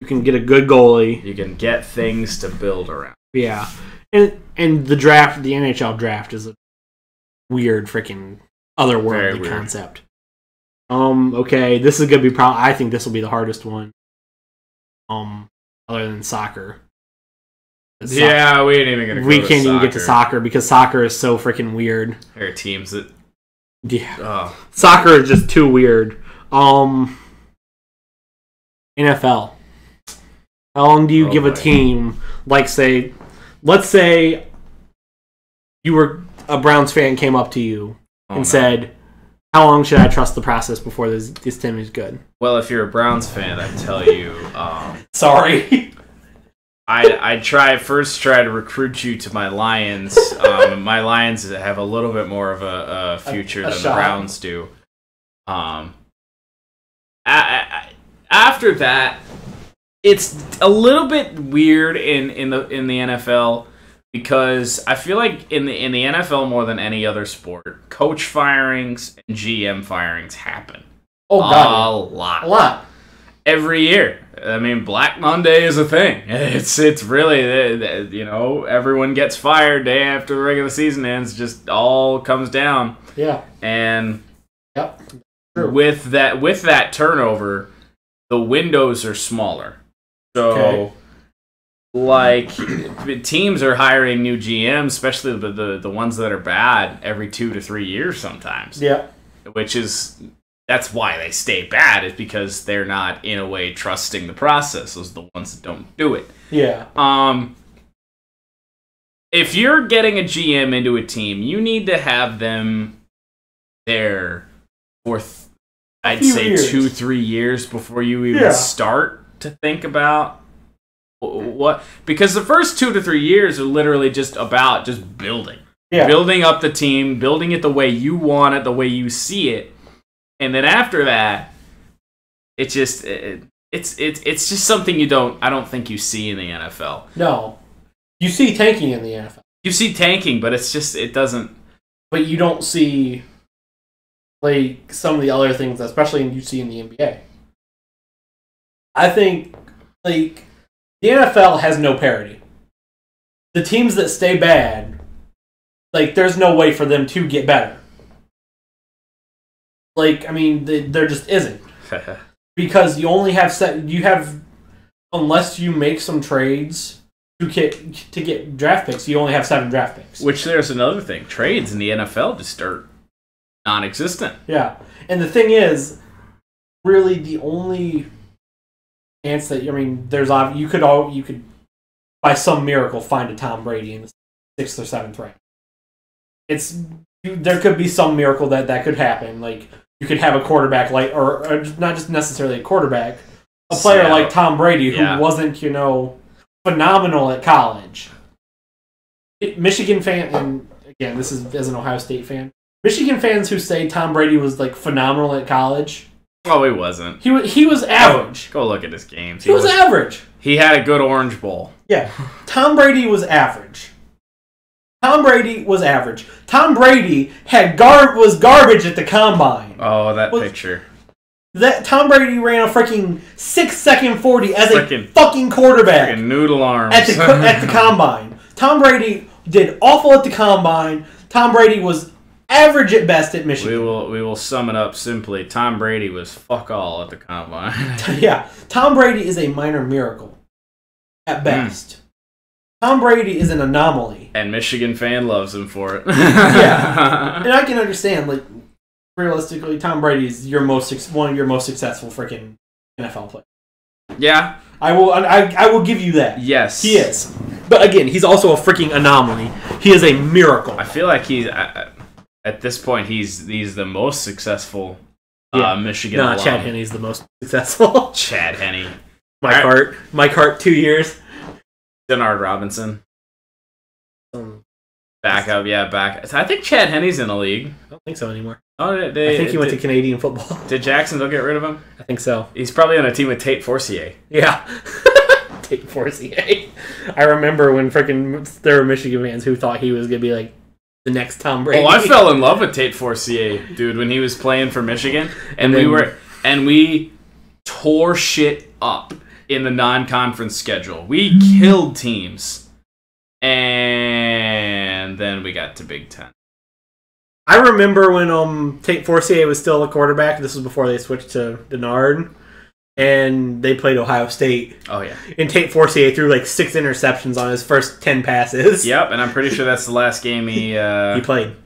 You can get a good goalie. You can get things to build around. Yeah. And the draft, the NHL draft is a weird freaking otherworldly concept. Okay, this is gonna be I think this will be the hardest one. Other than soccer. We ain't even gonna. We can't even get to soccer because soccer is so freaking weird. There are teams that. Yeah. Oh. Soccer is just too weird. NFL. How long do you give a team? Let's say you were a Browns fan, came up to you and said, "How long should I trust the process before this team is good?" Well, if you're a Browns fan, I tell you. Sorry. I try to recruit you to my Lions. My Lions have a little bit more of a future than the Browns do. After that, it's a little bit weird in the NFL because I feel like in the NFL more than any other sport, coach firings and GM firings happen. Oh God, a lot. Every year. I mean, Black Monday is a thing. It's really, everyone gets fired day after the regular season ends. Just all comes down. Yeah. And true. with that turnover, the windows are smaller. So, teams are hiring new GMs, especially the ones that are bad, every 2 to 3 years sometimes. Yeah. Which is that's why they stay bad, is because they're not, in a way, trusting the process. Those are the ones that don't do it. Yeah. If you're getting a GM into a team, you need to have them there for, I'd say, years. 2-3 years before you even start to think about what. Because the first 2 to 3 years are literally just about just building. Yeah. Building up the team, building it the way you want it, the way you see it. And then after that, it's just something I don't think you see in the NFL. No. You see tanking in the NFL. You see tanking, but it doesn't. But you don't see, like, some of the other things, especially you see in the NBA. I think, like, the NFL has no parity. The teams that stay bad, like, there's no way for them to get better. Like, I mean, there just isn't. Because you only have unless you make some trades to get draft picks, you only have 7 draft picks. Which, there's another thing. Trades in the NFL just are non-existent. Yeah. And the thing is, really the only chance that, I mean, you could by some miracle find a Tom Brady in the 6th or 7th round. There could be some miracle that could happen. Like, you could have a quarterback or not just necessarily a quarterback, a player like Tom Brady who wasn't, phenomenal at college. Michigan fan, and again, this is as an Ohio State fan, Michigan fans who say Tom Brady was, like, phenomenal at college. Oh, he wasn't. He was average. Go look at his games. He was average. He had a good Orange Bowl. Yeah. Tom Brady was average. Tom Brady was average. Tom Brady was garbage at the combine. Oh, that picture. That Tom Brady ran a freaking 6-second 40 as a fucking quarterback. Freaking noodle arms. At the combine. Tom Brady did awful at the combine. Tom Brady was average at best at Michigan. We will sum it up simply. Tom Brady was fuck all at the combine. Yeah. Tom Brady is a minor miracle at best. Tom Brady is an anomaly. And Michigan fan loves him for it. Yeah. And I can understand, like, realistically, Tom Brady is one of your most successful freaking NFL players. Yeah. I will give you that. Yes. He is. But again, he's also a freaking anomaly. He is a miracle. I feel like he's, at this point, he's the most successful Michigan alum. Chad Henne's the most successful. Chad Henne. Mike Hart, 2 years. Denard Robinson. Back. I think Chad Henne's in the league. I don't think so anymore. Oh, I think he went to Canadian football. Did Jacksonville get rid of him? I think so. He's probably on a team with Tate Forcier. Yeah. Tate Forcier. I remember when there were Michigan fans who thought he was going to be like the next Tom Brady. Oh, I fell in love with Tate Forcier, dude, when he was playing for Michigan. And we tore shit up in the non-conference schedule. We killed teams. And then we got to Big Ten. I remember when Tate Forcier was still a quarterback. This was before they switched to Denard. And they played Ohio State. Oh, yeah. And Tate Forcier threw like 6 interceptions on his first 10 passes. Yep, and I'm pretty sure that's the last game he played.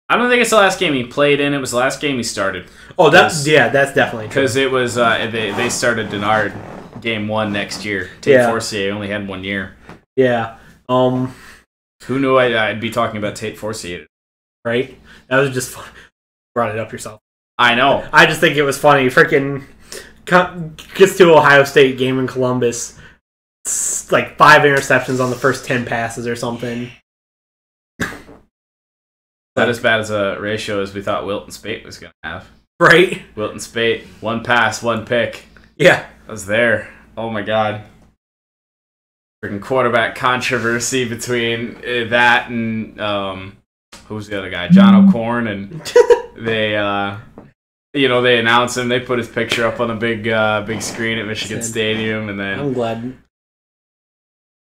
I don't think it's the last game he played in. It was the last game he started. Oh, that's definitely true. Because it was, they started Denard game 1 next year. Tate Forcier only had 1 year. Yeah. Who knew I'd be talking about Tate Forcier? Right? That was just fun. Brought it up yourself. I know. I just think it was funny. Freaking gets to Ohio State game in Columbus. It's like 5 interceptions on the first 10 passes or something. Not as bad as a ratio as we thought Wilton Spate was going to have. Right? Wilton Spate, 1 pass, 1 pick. Yeah. I was there. Oh my god. Freaking quarterback controversy between that and who's the other guy? John O'Corn, and they they announce him. They put his picture up on a big screen at Michigan Stadium, and then I'm glad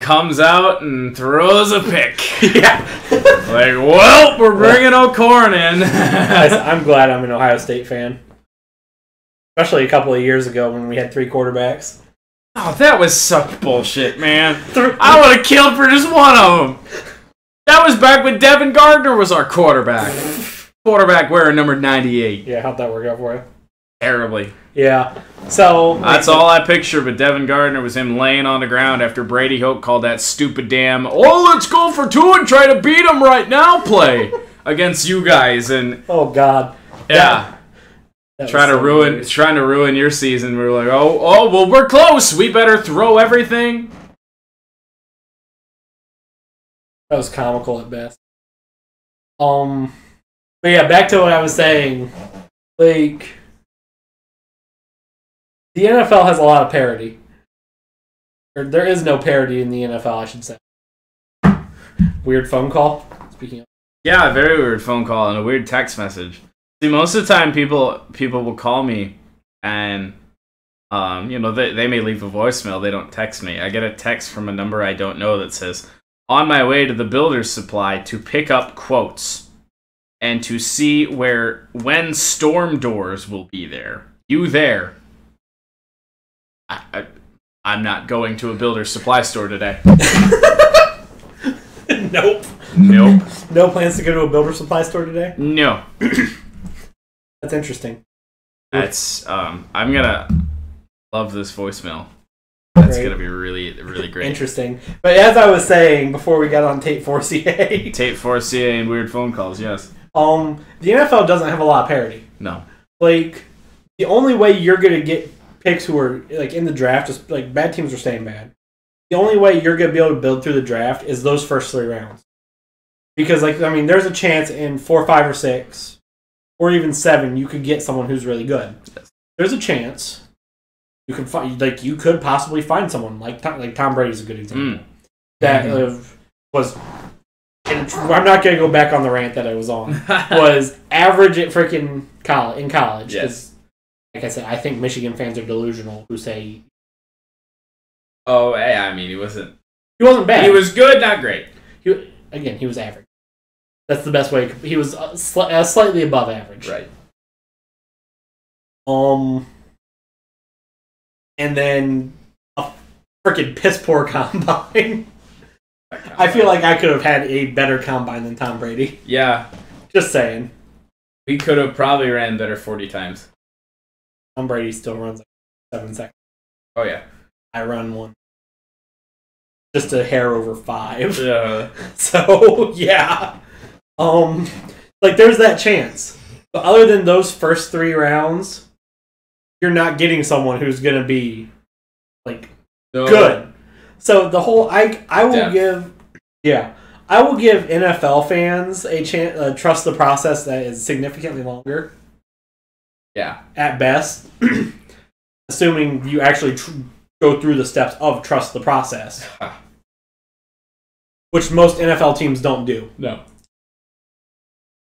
comes out and throws a pick. Yeah, like, well, we're bringing O'Corn in. I'm glad I'm an Ohio State fan, especially a couple of years ago when we had 3 quarterbacks. Oh, that was such bullshit, man. I would have killed for just one of them. That was back when Devin Gardner was our quarterback. Quarterback wearing number 98. Yeah, how'd that work out for you? terribly. Yeah. So that's all I picture. But Devin Gardner was him laying on the ground after Brady Hoke called that stupid damn let's go for 2 and try to beat him right now play against you guys. And oh God. Yeah. Trying to ruin your season. We were like, well, we're close. We better throw everything. That was comical at best. But yeah, back to what I was saying. Like, the NFL has a lot of parity. Or there is no parity in the NFL, I should say. Weird phone call. Speaking of. Yeah, a very weird phone call and a weird text message. See, most of the time, people will call me, and they may leave a voicemail. They don't text me. I get a text from a number I don't know that says, "On my way to the Builder's Supply to pick up quotes and to see when storm doors will be there. You there?" I'm not going to a Builder's Supply store today. Nope. No plans to go to a Builder's Supply store today? No. That's interesting. That's I'm gonna love this voicemail. That's gonna be really, really great. Interesting. But as I was saying before we got on Tape 4CA. Tape 4CA and weird phone calls, yes. The NFL doesn't have a lot of parity. No. Like, the only way you're gonna get picks who are like in the draft, just like bad teams are staying bad. The only way you're gonna be able to build through the draft is those first 3 rounds. Because there's a chance in 4, 5, or 6. Or even 7, you could get someone who's really good. Yes. There's a chance you could find, you could possibly find someone like Tom Brady's a good example. That was. And I'm not gonna go back on the rant that I was on. Was average at freaking in college. Yes. Like I said, I think Michigan fans are delusional who say. Oh, yeah, I mean, he wasn't. He wasn't bad. He was good, not great. He was average. That's the best way. He was slightly above average. Right. And then a freaking piss poor combine. I feel like I could have had a better combine than Tom Brady. Yeah. Just saying. We could have probably ran better 40 times. Tom Brady still runs like 7 seconds. Oh, yeah. I run one. Just a hair over 5. Yeah. So, yeah. There's that chance. But other than those first 3 rounds, you're not getting someone who's going to be, good. So the whole, I will give NFL fans a chance, trust the process that is significantly longer. Yeah. At best. Assuming you actually go through the steps of trust the process. Which most NFL teams don't do. No.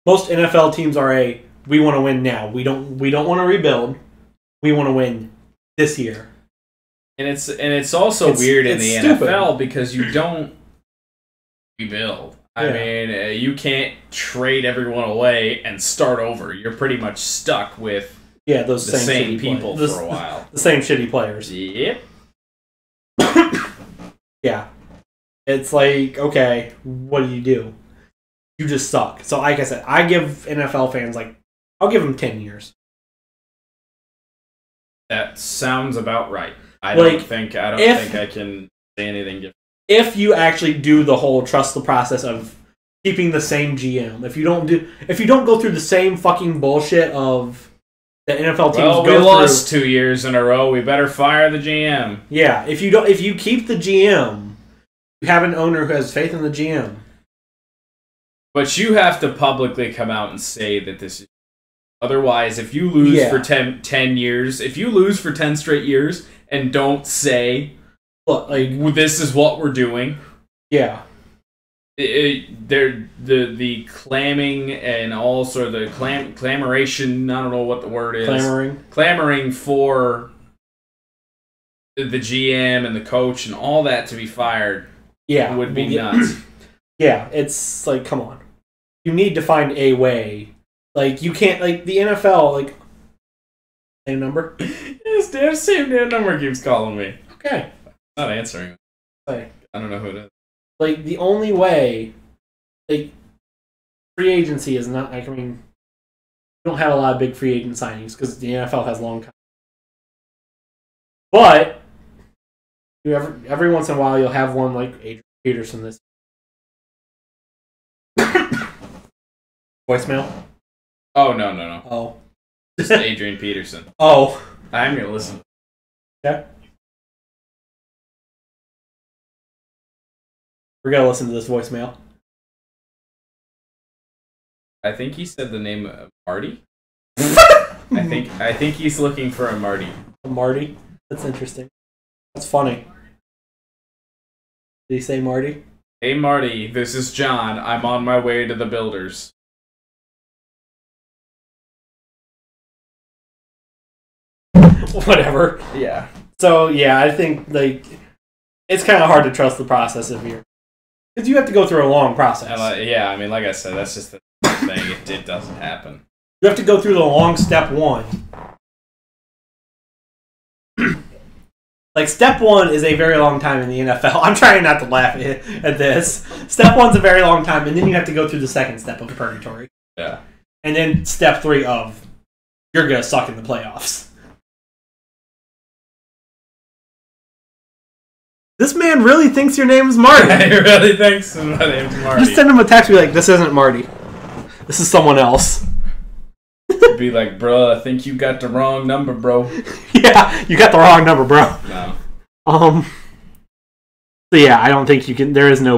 Most NFL teams are we want to win now. We don't want to rebuild. We want to win this year. And it's also weird in the stupid. NFL because you don't rebuild. I mean, you can't trade everyone away and start over. You're pretty much stuck with those the same people players. for a while. The same shitty players. Yep. Yeah. It's like, okay, what do? You just suck. So, like I said, I give NFL fans, I'll give them 10 years. That sounds about right. I don't think I can say anything different. If you actually do the whole trust the process of keeping the same GM, if you don't go through the same fucking bullshit of the NFL teams go through. We lost 2 years in a row. We better fire the GM. Yeah, if you keep the GM, you have an owner who has faith in the GM. But you have to publicly come out and say that this is... Otherwise, if you lose for 10 years, if you lose for 10 straight years and don't say, this is what we're doing... Yeah. The clamming and all sort of the clamoration, I don't know what the word is. Clamoring for the GM and the coach and all that to be fired would be nuts. Yeah, it's come on. You need to find a way. You can't, the NFL, same number? Yes, same damn number keeps calling me. Okay. I'm not answering. I don't know who it is. The only way, free agency is not, don't have a lot of big free agent signings because the NFL has long contracts. But every once in a while, you'll have one like Adrian Peterson this voicemail. Oh, no. Oh. Just Adrian Peterson. Oh. I'm going to listen. Okay. We're going to listen to this voicemail. I think he said the name of Marty. I think he's looking for a Marty. A Marty? That's interesting. That's funny. Did he say Marty? Hey Marty, this is John. I'm on my way to the Builders. Whatever. Yeah. So yeah, I think like it's kind of hard to trust the process of here because you have to go through a long process. Yeah, I mean, like I said, that's just the thing. It doesn't happen. You have to go through the long step one. Like, step one is a very long time in the NFL. I'm trying not to laugh at this. Step one's a very long time, and then you have to go through the second step of purgatory. Yeah. And then step 3 of, you're going to suck in the playoffs. This man really thinks your name is Marty. He really thinks my name's Marty. Just send him a text and be like, this isn't Marty. This is someone else. Be like, bro, I think you got the wrong number, bro. Yeah, you got the wrong number, bro. No. So yeah, I don't think you can. There is no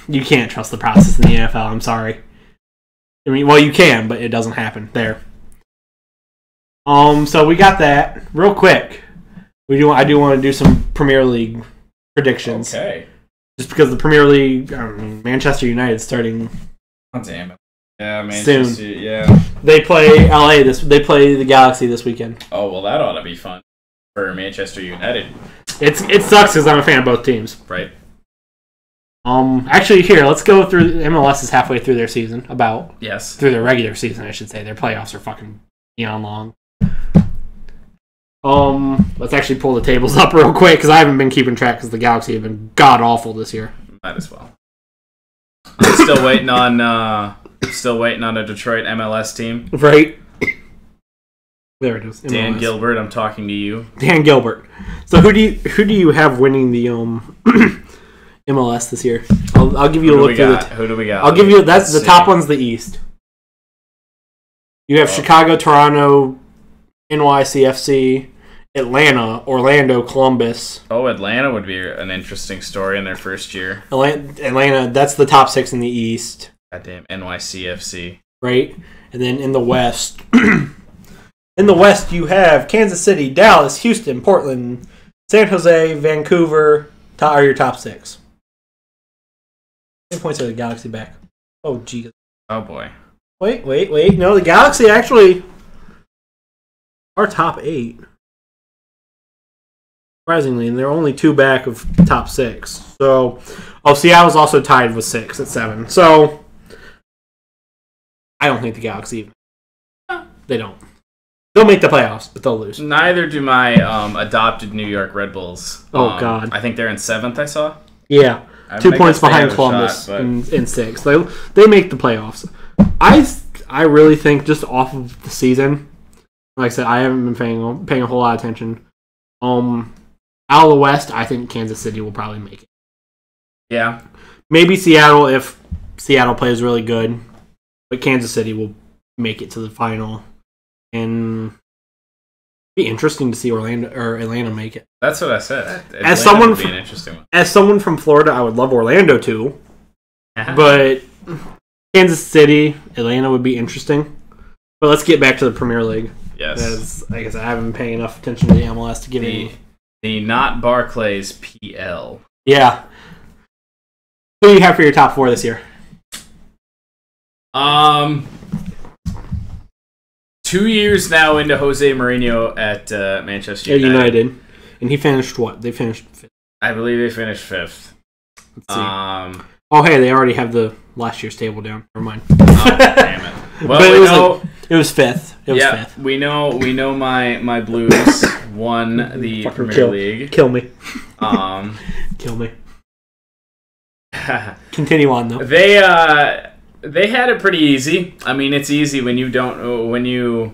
you can't trust the process in the NFL. I'm sorry. I mean, well, you can, but it doesn't happen there. So we got that real quick. I do want to do some Premier League predictions. Okay. Just because the Premier League, Manchester United starting. Oh damn it. Yeah, Manchester. Soon. Yeah. They play LA They play the Galaxy this weekend. Oh well, that ought to be fun for Manchester United. It sucks because I'm a fan of both teams. Right. Actually, here let's go through. MLS is halfway through their season. Yes. Through their regular season, I should say. Their playoffs are fucking beyond long. Let's actually pull the tables up real quick because I haven't been keeping track because the Galaxy have been god awful this year. Might as well. I'm still waiting on. Still waiting on a Detroit MLS team. Right. There it is. MLS. Dan Gilbert, I'm talking to you. Dan Gilbert. So who do you have winning the MLS this year? I'll give you a look through Who do we got? I'll give you that's the top one's the East. You have Chicago, Toronto, NYCFC, Atlanta, Orlando, Columbus. Oh, Atlanta would be an interesting story in their first year. Atlanta, that's the top 6 in the East. Goddamn NYCFC. Right? And then in the West, you have Kansas City, Dallas, Houston, Portland, San Jose, Vancouver are your top 6. How many points are the Galaxy back? Oh, geez. Oh, boy. Wait. No, the Galaxy actually are top 8. Surprisingly, and they're only 2 back of top 6. So, Seattle's also tied with 6 at 7. So, I don't think the Galaxy. They don't. They'll make the playoffs, but they'll lose. Neither do my adopted New York Red Bulls. Oh, God. I think they're in 7th, I saw. Yeah. 2 points behind Columbus in 6th. They make the playoffs. I really think just off of the season, like I said, I haven't been paying a whole lot of attention. Out of the West, I think Kansas City will probably make it. Yeah. Maybe Seattle if Seattle plays really good. But Kansas City will make it to the final, and it'd be interesting to see Atlanta make it. That's what I said. As someone from Florida, I would love Orlando too, but Kansas City, Atlanta would be interesting. But let's get back to the Premier League. Yes, as like I said, I haven't been paying enough attention to the MLS to give the not Barclays PL. Yeah. Who do you have for your top 4 this year? 2 years now into Jose Mourinho at Manchester United. And he finished what? They finished 5th. I believe they finished 5th. Let's see. Oh, hey, they already have the last year's table down. Never mind. Oh, damn it. Well, it was 5th. It was 5th. We know my Blues won the Premier League. Kill me. Kill me. Continue on, though. they had it pretty easy. I mean, it's easy when you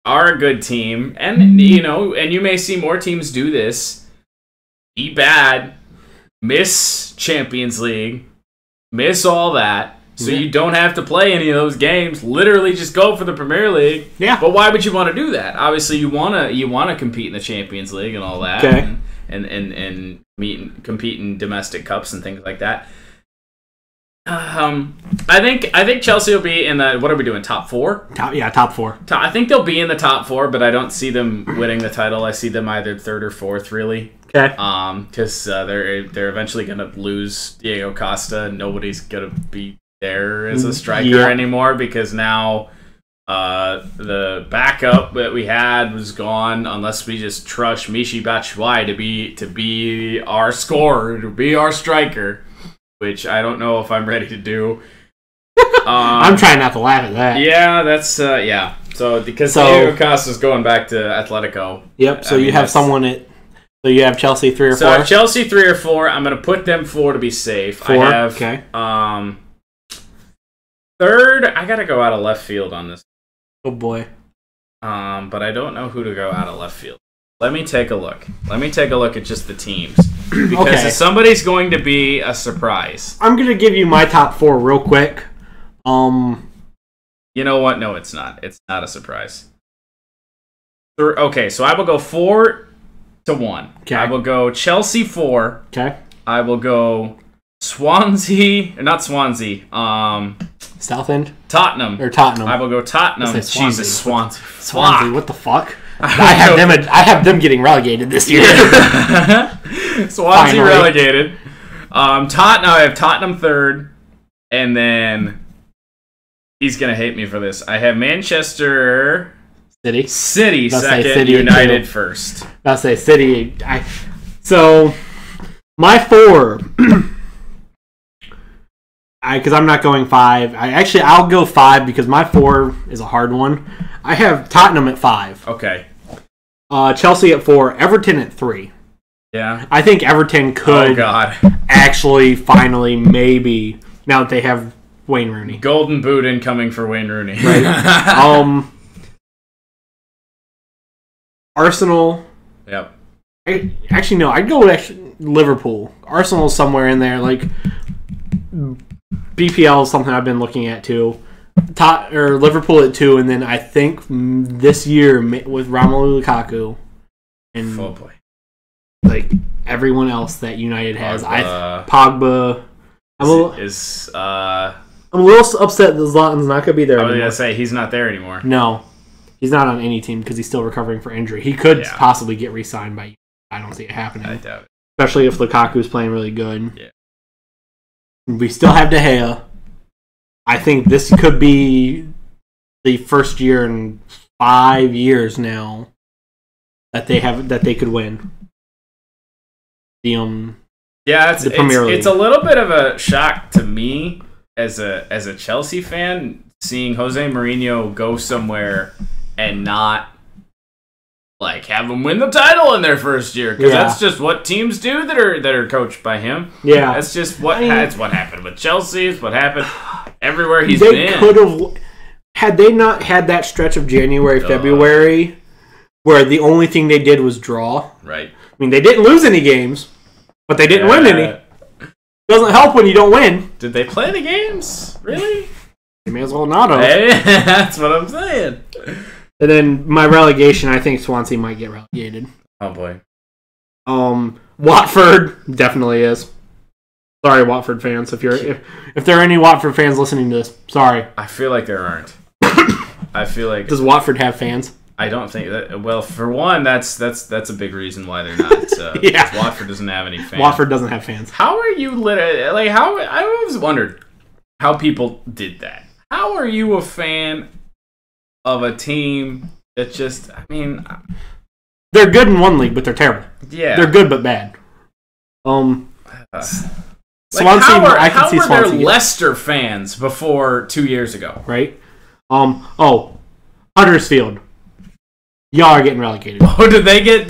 are a good team, and you may see more teams do this. Be bad, miss Champions League, miss all that, so you don't have to play any of those games. Literally, just go for the Premier League. Yeah. But why would you want to do that? Obviously, you wanna compete in the Champions League and all that, okay. and compete in domestic cups and things like that. I think Chelsea will be in the, what are we doing, top 4? Top 4. I think they'll be in the top 4, but I don't see them winning the title. I see them either 3rd or 4th, really. Okay. Because they're eventually gonna lose Diego Costa. Nobody's gonna be there as a striker anymore because now the backup that we had was gone. Unless we just trust Michy Batshuayi to be our scorer, to be our striker. Which I don't know if I'm ready to do. I'm trying not to laugh at that. Yeah, that's yeah. So Diego Costa's going back to Atletico. Yep. So you have someone at. So you have Chelsea 3 or 4. So Chelsea 3 or 4. I'm gonna put them 4 to be safe. 4. I have okay. 3rd. I gotta go out of left field on this. Oh boy. But I don't know who to go out of left field. Let me take a look. Let me take a look at just the teams. Because if somebody's going to be a surprise. I'm going to give you my top 4 real quick. You know what? No, it's not. It's not a surprise. Okay, so I will go 4 to 1. Okay. I will go Chelsea 4. Okay. I will go Swansea. Not Swansea. Southend? Tottenham. Or Tottenham. I will go Tottenham. Jesus, Swansea. Swansea, what the fuck? I have them getting relegated this year. Swansea relegated. Tottenham. I have Tottenham 3rd, and then he's gonna hate me for this. I have Manchester City 2nd, United 1st. I'll say City. So my 4. Because I'm not going 5. I'll go 5 because my 4 is a hard one. I have Tottenham at 5. Okay. Chelsea at 4. Everton at 3. Yeah. I think Everton could actually finally maybe now that they have Wayne Rooney. Golden boot incoming for Wayne Rooney. Right. Arsenal. Yep. Actually, no. I'd go with Liverpool. Arsenal's somewhere in there. Like BPL is something I've been looking at too. Liverpool at 2, and then I think this year with Romelu Lukaku and like everyone else that United has, Pogba. I'm a little upset that Zlatan's not going to be there. I was going to say he's not there anymore. No, he's not on any team because he's still recovering for injury. He could possibly get re-signed by. I don't see it happening. I doubt it, especially if Lukaku's playing really good. Yeah. We still have De Gea. I think this could be the first year in 5 years now that they could win the Premier League. It's a little bit of a shock to me as a Chelsea fan seeing Jose Mourinho go somewhere and not like have them win the title in their first year, because that's just what teams do that are coached by him. Yeah, that's just that's what happened with Chelsea. It's what happened everywhere he's been. They could have, had they not had that stretch of January, February, where the only thing they did was draw. Right. I mean, they didn't lose any games, but they didn't win any. Doesn't help when you don't win. Did they play the games? Really? They may as well not have. Hey, that's what I'm saying. And then my relegation, I think Swansea might get relegated. Oh boy. Watford definitely is. Sorry, Watford fans. If there are any Watford fans listening to this, sorry. I feel like there aren't. I feel like does Watford have fans? I don't think that. Well, for one, that's a big reason why they're not. Yeah, Watford doesn't have any fans. Watford doesn't have fans. How are you like? How I always wondered how people did that. How are you a fan of a team that just? I mean, they're good in one league, but they're terrible. Yeah, they're good but bad. Swansea. How were there Leicester fans before 2 years ago? Right. Huddersfield. Y'all are getting relegated. Oh, did they get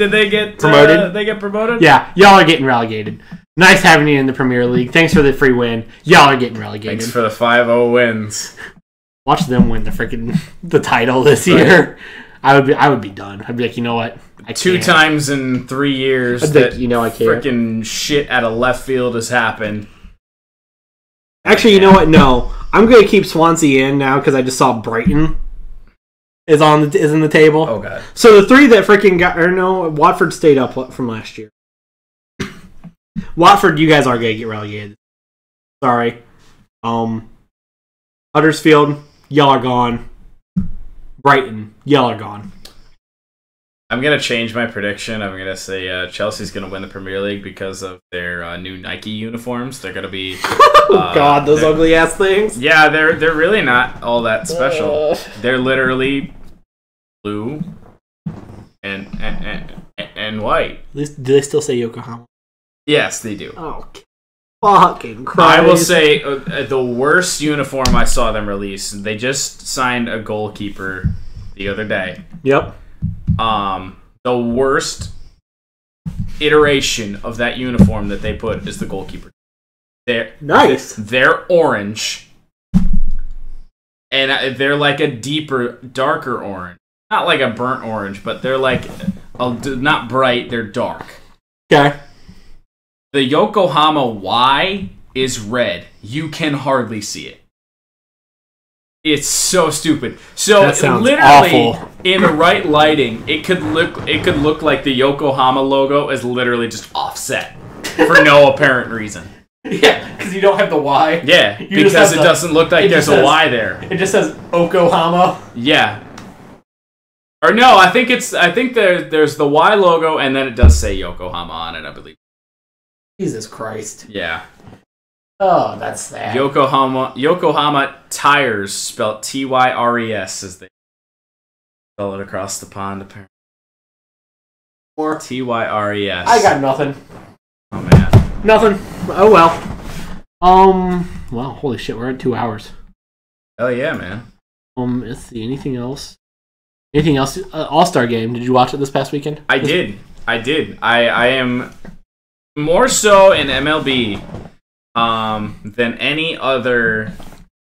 promoted? They get promoted? Yeah, y'all are getting relegated. Nice having you in the Premier League. Thanks for the free win. Y'all are getting relegated. Thanks for the 5-0 wins. Watch them win the title this year. I would be done. I'd be like, you know what? Two times in 3 years that you know I can't. Freaking shit out of left field has happened. Actually, you know what? No, I'm gonna keep Swansea in now because I just saw Brighton is in the table. Oh god. So the 3 that freaking Watford stayed up from last year. Watford, you guys are gonna get relegated. Sorry. Huddersfield, y'all are gone. Brighton, y'all are gone. I'm going to change my prediction. I'm going to say Chelsea's going to win the Premier League because of their new Nike uniforms. They're going to be... oh, God, those ugly-ass things. Yeah, they're really not all that special. They're literally blue and white. Do they still say Yokohama? Yes, they do. Oh, fucking Christ. I will say the worst uniform I saw them release, they just signed a goalkeeper the other day. Yep. The worst iteration of that uniform that they put is the goalkeeper. Nice. They're orange, and they're like a darker orange. Not like a burnt orange, but they're like not bright. They're dark. Okay. The Yokohama Y is red. You can hardly see it. It's so stupid. So literally, awful. In the right lighting, it could look like the Yokohama logo is literally just offset for no apparent reason. Yeah, because you don't have the Y. Yeah, because it doesn't look like there's a Y there. It just says Yokohama. Yeah. Or no, I think there's the Y logo and then it does say Yokohama on it, I believe. Jesus Christ. Yeah. Oh, that's sad. Yokohama Tires, spelled Tyres, as they spell it across the pond, apparently. Or Tyres. I got nothing. Oh man. Nothing. Oh well. Well, holy shit, we're at 2 hours. Oh yeah, man. Let's see. Anything else? Anything else? All-Star Game. Did you watch it this past weekend? I did. I am more so in MLB than any other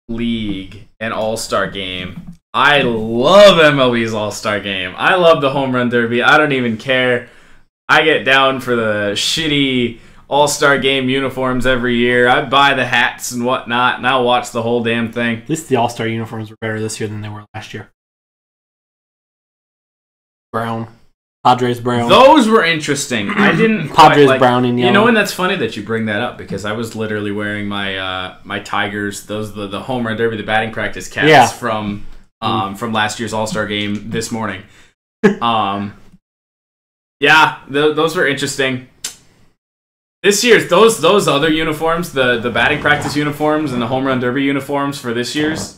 league and All-Star Game. I love MLB's All-Star Game. I love the Home Run Derby. I don't even care. I get down for the shitty All-Star Game uniforms every year. I buy the hats and whatnot, and I'll watch the whole damn thing. At least the All-Star uniforms were better this year than they were last year. Brown. Padres brown. Those were interesting. I didn't Padres brown and yellow. You know, and that's funny that you bring that up because I was literally wearing my my Tigers, the Home Run Derby, the batting practice caps from last year's All-Star Game this morning. Yeah, those were interesting. This year's those other uniforms, the batting practice uniforms and the Home Run Derby uniforms for this year's,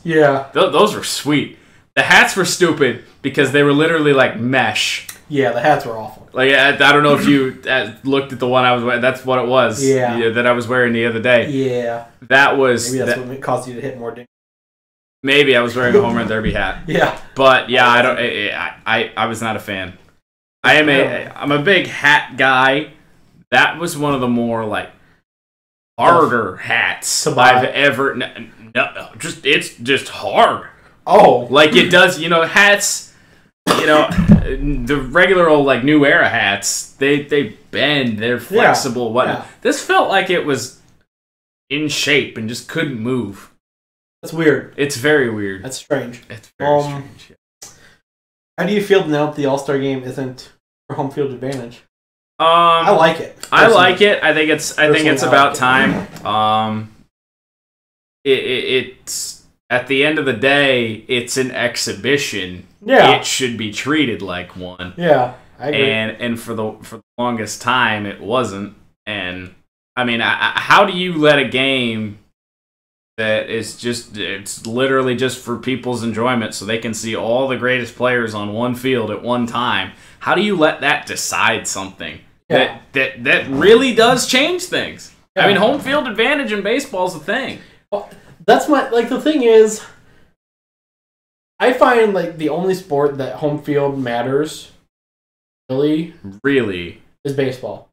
those were sweet. The hats were stupid because they were literally like mesh. Yeah, the hats were awful. Like I don't know if you looked at the one I was wearing. That's what it was. Yeah, that I was wearing the other day. Yeah, that was. Maybe that's what caused you to hit more dingers. Maybe I was wearing a Home Run Derby hat. Yeah, but yeah, I was not a fan. I'm a big hat guy. That was one of the more like harder hats I've ever. No, it's just hard. Oh, like it does. You know, hats. You know, the regular old like New Era hats. They bend. They're flexible. Whatnot. Yeah. This felt like it was in shape and just couldn't move. That's weird. It's very weird. That's strange. It's very strange. Yeah. How do you feel now that the All-Star Game isn't for home field advantage? I like it. Personally. I like it. I think it's about time. It's at the end of the day, it's an exhibition. Yeah. It should be treated like one. Yeah, I agree. And for the longest time, it wasn't. And I mean, how do you let a game that is it's literally just for people's enjoyment, so they can see all the greatest players on one field at one time? How do you let that decide something that really does change things? Yeah. I mean, home field advantage in baseball is a thing. Well, that's the thing is, I find like the only sport that home field matters really is baseball.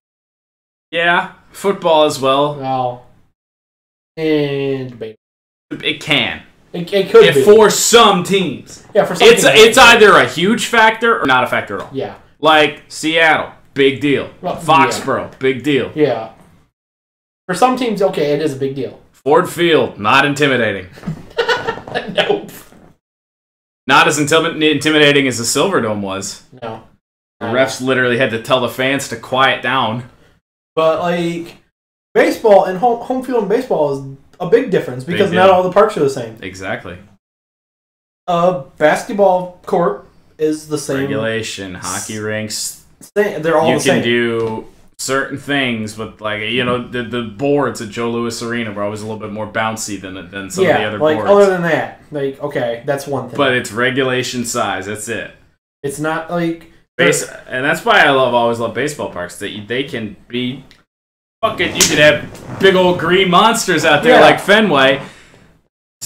Yeah, football as well. Well, and debatable. It can. It could be. For some teams. Yeah, for some teams. It's either a huge factor or not a factor at all. Yeah. Like Seattle, big deal. Well, Foxborough, big deal. Yeah. For some teams, okay, it is a big deal. Ford Field, not intimidating. Nope. Not as intimidating as the Silverdome was. No. The refs literally had to tell the fans to quiet down. But, like, baseball and home field in baseball is a big difference because not all the parks are the same. Exactly. Basketball court is the same. Regulation, hockey rinks. They're all the same. You can do certain things, but, like, you know, the boards at Joe Louis Arena were always a little bit more bouncy than some of the other boards. Other than that, like, okay, that's one thing. But it's regulation size, that's it. It's not, like... And that's why I always love baseball parks. They can be fucking. You could have big old green monsters out there like Fenway.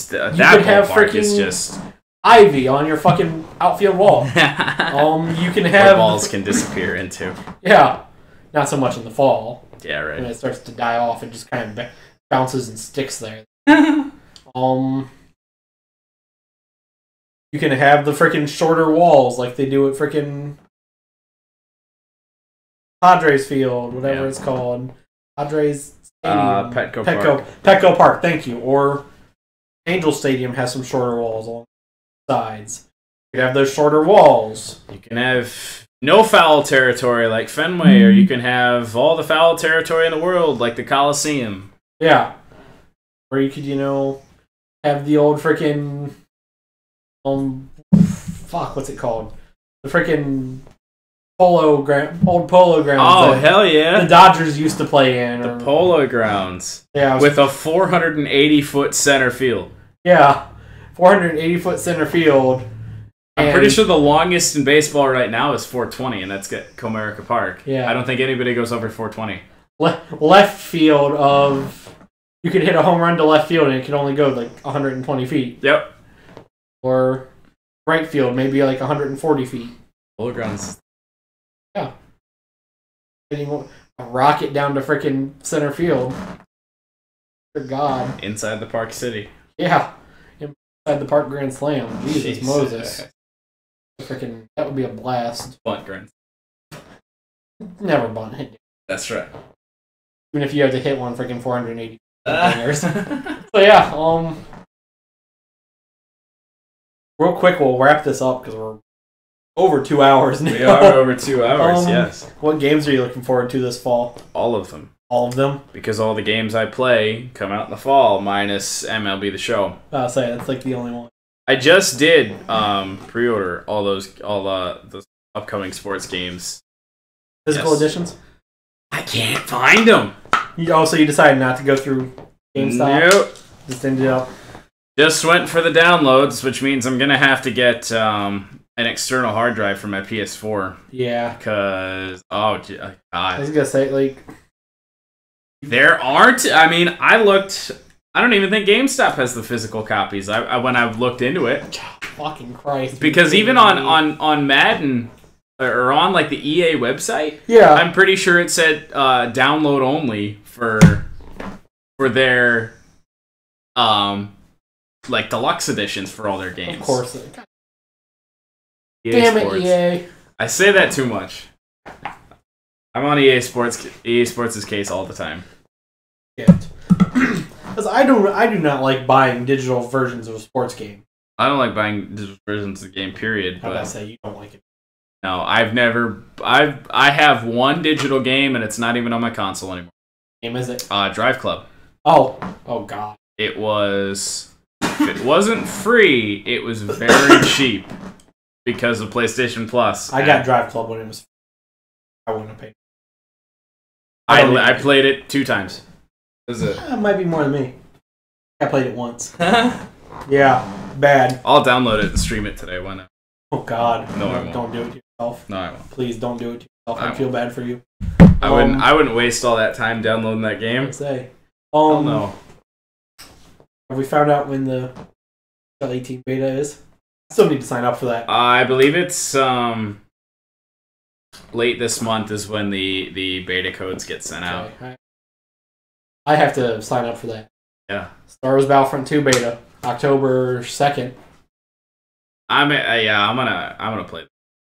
That ballpark is just ivy on your fucking outfield wall. You can have balls can disappear into. Yeah, not so much in the fall. Yeah, right. When it starts to die off, it just kind of bounces and sticks there. You can have the freaking shorter walls like they do at freaking Padres Field, whatever it's called. Padres Stadium. Petco Park, thank you. Or Angel Stadium has some shorter walls along the sides. You can have those shorter walls. You can have no foul territory like Fenway, or you can have all the foul territory in the world like the Coliseum. Yeah. Or you could, have the old freaking... what's it called? The freaking... old polo grounds. Oh, hell yeah. The Dodgers used to play in. The polo grounds. Yeah. With a 480-foot center field. Yeah. 480-foot center field. I'm pretty sure the longest in baseball right now is 420, and that's at Comerica Park. Yeah. I don't think anybody goes over 420. Left field of... You could hit a home run to left field, and it could only go like 120 feet. Yep. Or right field, maybe like 140 feet. Polo grounds. Yeah. Hitting a rocket down to freaking center field. For God. Inside the Park City. Yeah. Inside the Park Grand Slam. Jesus Moses. Freaking, that would be a blast. Bunt Grand. Never bunt hit. That's right. Even if you have to hit one freaking 480 bangers. So yeah, real quick, we'll wrap this up because we're over 2 hours now. We are over 2 hours, yes. What games are you looking forward to this fall? All of them. All of them? Because all the games I play come out in the fall, minus MLB The Show. I'll say that's like the only one. I just did pre-order all those upcoming sports games. Physical editions? I can't find them. So you decided not to go through GameStop? Nope. Just ended up... Just went for the downloads, which means I'm going to have to get an external hard drive for my PS4. Yeah. Because, God. I was going to say, like... There aren't... I mean, I looked... I don't even think GameStop has the physical copies when I looked into it. Fucking Christ. Because even on Madden... Or on, like, the EA website, yeah, I'm pretty sure it said download only for their like deluxe editions for all their games. Of course. EA Damn Sports. it, EA. I say that too much. I'm on EA Sports' case all the time. Because I do not like buying digital versions of a sports game. I don't like buying digital versions of the game, period. How about I say you don't like it? No, I have one digital game, and it's not even on my console anymore. What game is it? Drive Club. Oh God. If it wasn't free, it was very cheap because of PlayStation Plus. I got Drive Club when it was free. I wouldn't have paid. I played it 2 times. Is it? It might be more than me. I played it once. Yeah, bad. I'll download it and stream it today. Why not? Oh God! No, I won't. Don't do it to yourself. No, I won't. Please don't do it to yourself. I feel bad for you. I wouldn't waste all that time downloading that game. I'd say. No. Have we found out when the 18 beta is? I still need to sign up for that. I believe it's late this month is when the beta codes get sent out. I have to sign up for that. Yeah. Star Wars Battlefront 2 beta, October 2nd. I'm gonna play.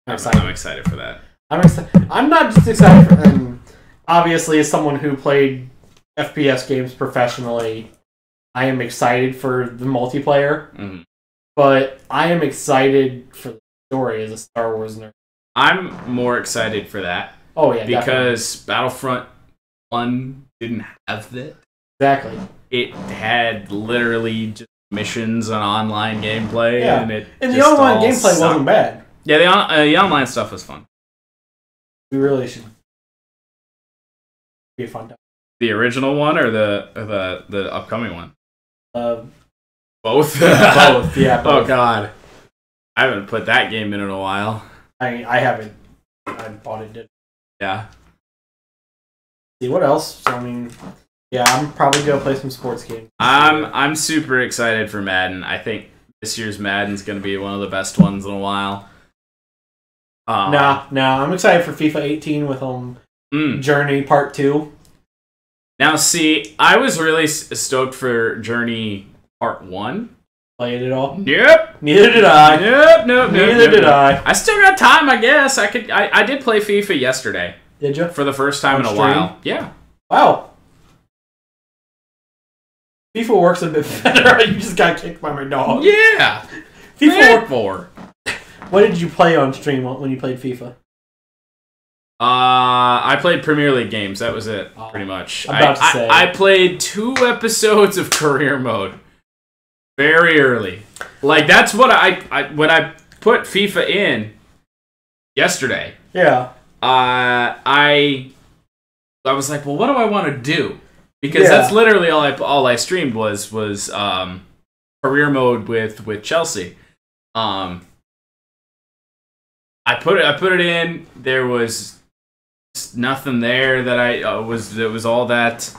I'm excited for that. I'm not just excited for, and obviously as someone who played FPS games professionally, I am excited for the multiplayer. Mm-hmm. But I am excited for the story as a Star Wars nerd. I'm more excited for that. Oh yeah, because definitely. Battlefront 1 didn't have that. Exactly. It had literally just missions and online gameplay, yeah. and the online gameplay wasn't bad. Yeah, the online stuff was fun. We really should be a fun time. The original one or the upcoming one? Both. Both. Yeah. Both. Oh God, I haven't put that game in a while. I haven't. I bought it. Yeah. See what else? I mean, yeah, I'm probably gonna play some sports games. I'm super excited for Madden. I think this year's Madden's gonna be one of the best ones in a while. Nah. I'm excited for FIFA 18 with Journey Part 2. Now, see, I was really stoked for Journey Part 1. Played it all? Yep. Neither did I. Nope. Neither did I. I still got time, I guess. I did play FIFA yesterday. Did you? For the first time in a while. Yeah. Wow. FIFA works a bit better. You just got kicked by my dog. Yeah. FIFA. What did you play on stream when you played FIFA? I played Premier League games. That was it, pretty much. I played 2 episodes of career mode very early. Like that's what when I put FIFA in yesterday. Yeah. I was like, well, what do I want to do? Because that's literally all I streamed was career mode with Chelsea. I put it in. There was nothing there that was all that,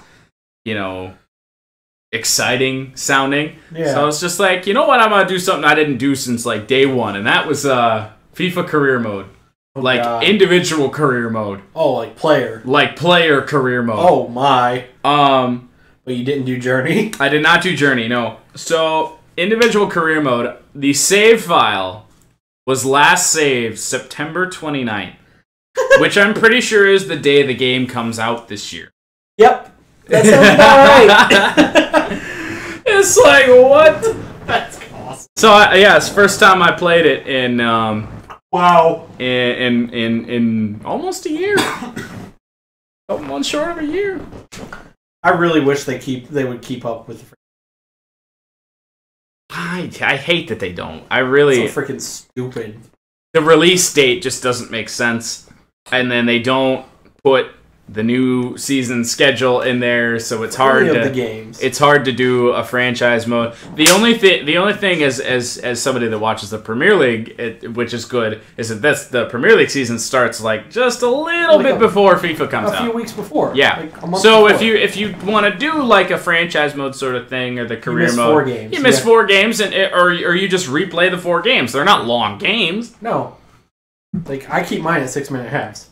exciting sounding. Yeah. So I was just like, you know what, I'm gonna do something I didn't do since like day one, and that was FIFA career mode. God. Individual career mode. Oh, like player. Like player career mode. Oh my. But you didn't do Journey? I did not do Journey, no. So individual career mode, the save file was last saved September 29th. Which I'm pretty sure is the day the game comes out this year. Yep. That sounds about right. It's like, what? That's awesome. So, it's the first time I played it in... wow. In almost a year. Couple months short of a year. I really wish they would keep up with the... I hate that they don't. I really... It's so freaking stupid. The release date just doesn't make sense. And then they don't put the new season schedule in there, so it's hard it's hard to do a franchise mode. The only thing as somebody that watches the Premier League, which is good, is that the Premier League season starts like just a little bit before FIFA comes out. A few weeks before. Yeah. Like a month so before. if you want to do like a franchise mode sort of thing or the career mode, 4 games. You miss 4 games or you just replay the 4 games. They're not long games. No. Like I keep mine at 6-minute halves.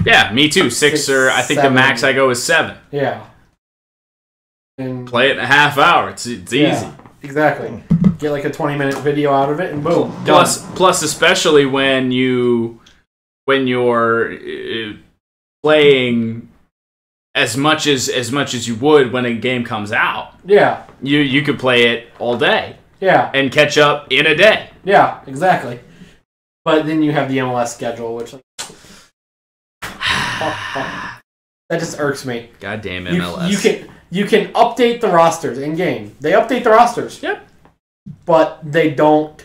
Yeah, me too. 6 or I think 7. The max I go is 7. Yeah. And play it in a half hour. It's easy. Exactly. Get like a 20-minute video out of it and boom. Plus, especially when you're playing as much as you would when a game comes out. Yeah. You could play it all day. Yeah. And catch up in a day. Yeah, exactly. But then you have the MLS schedule, which that just irks me. Goddamn MLS. You can update the rosters in game. They update the rosters. Yep. But they don't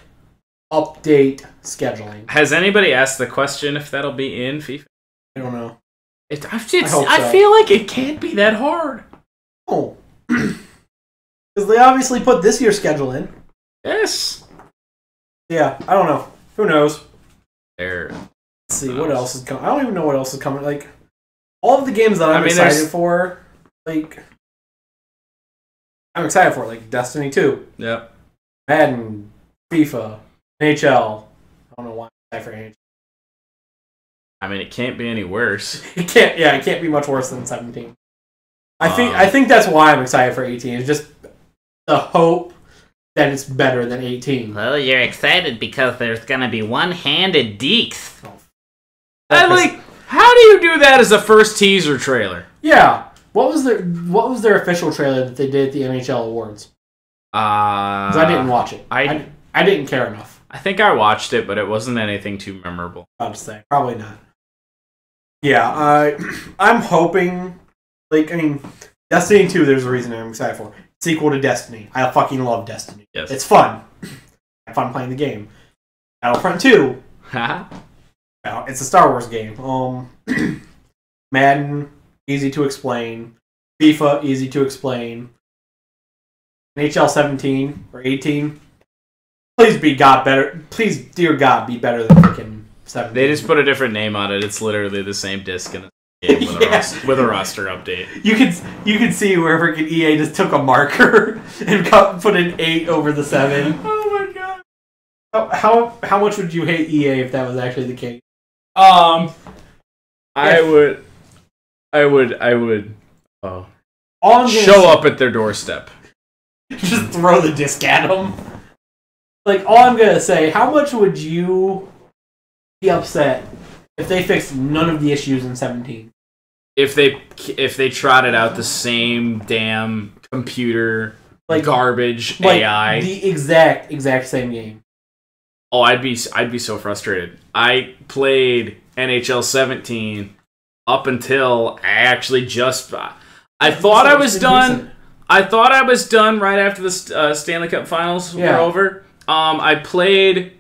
update scheduling. Has anybody asked the question if that'll be in FIFA? I don't know. I feel like it can't be that hard. Oh. Because they obviously put this year's schedule in. Yes. Yeah, I don't know. Who knows? Let's see what else is coming. I don't even know what else is coming. Like all of the games that I'm excited for, like Destiny 2. Yep. Madden, FIFA, NHL. I don't know why I for NHL. I mean, it can't be any worse. It can't be much worse than 17. I think that's why I'm excited for 18. It's just the hope that it's better than 18. Well, you're excited because there's gonna be one-handed deeks. How do you do that as a first teaser trailer? Yeah. What was their official trailer that they did at the NHL Awards? 'Cause I didn't watch it. I didn't care enough. I think I watched it, but it wasn't anything too memorable. I'd say probably not. Yeah, I'm hoping. Destiny 2. There's a reason I'm excited for. Sequel to Destiny. I fucking love Destiny. Yes, it's fun. I have fun playing the game. Battlefront 2. It's a Star Wars game. Madden, easy to explain. FIFA, easy to explain. NHL 17 or 18. Please be God better. Please, dear God, be better than freaking 17. They just put a different name on it. It's literally the same disc in the game with a roster update. You can see where freaking EA just took a marker and put an 8 over the 7. Oh my god! How much would you hate EA if that was actually the case? I would. Oh, show up at their doorstep. Just throw the disc at them. All I'm gonna say, how much would you be upset if they fixed none of the issues in 17? If they trotted out the same damn computer garbage AI, the exact same game. Oh, I'd be so frustrated. I played NHL 17 up until I actually just. I thought I was done. Recent. I thought I was done right after the Stanley Cup Finals were over. I played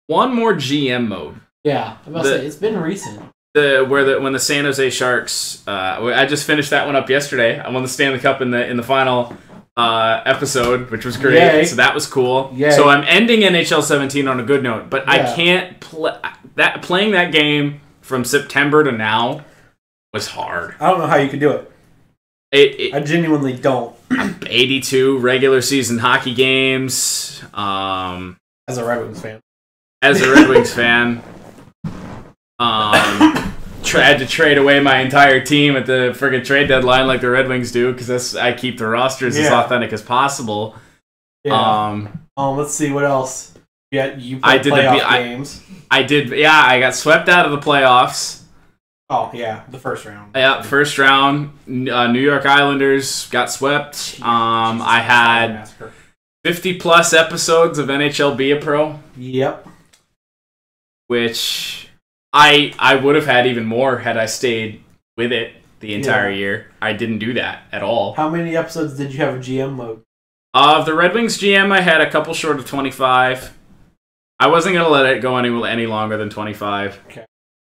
one more GM mode. Yeah, I'm about to say it's been recent. When the San Jose Sharks, I just finished that one up yesterday. I won the Stanley Cup in the final episode, which was great. Yay. So that was cool. Yay. So I'm ending NHL 17 on a good note, but I can't playing that game from September to now was hard. I don't know how you could do it. I genuinely don't. 82 regular season hockey games. As a Red Wings fan. Tried to trade away my entire team at the friggin' trade deadline like the Red Wings do because I keep the rosters as authentic as possible. Yeah. Let's see what else. Yeah, you played playoff games. I did. Yeah, I got swept out of the playoffs. Oh yeah, the first round. Yeah, first round. New York Islanders got swept. I had 50+ episodes of NHL Be a Pro. Yep. Which I would have had even more had I stayed with it the entire year. I didn't do that at all. How many episodes did you have of GM mode? Of the Red Wings GM, I had a couple short of 25. I wasn't going to let it go any longer than 25. Okay.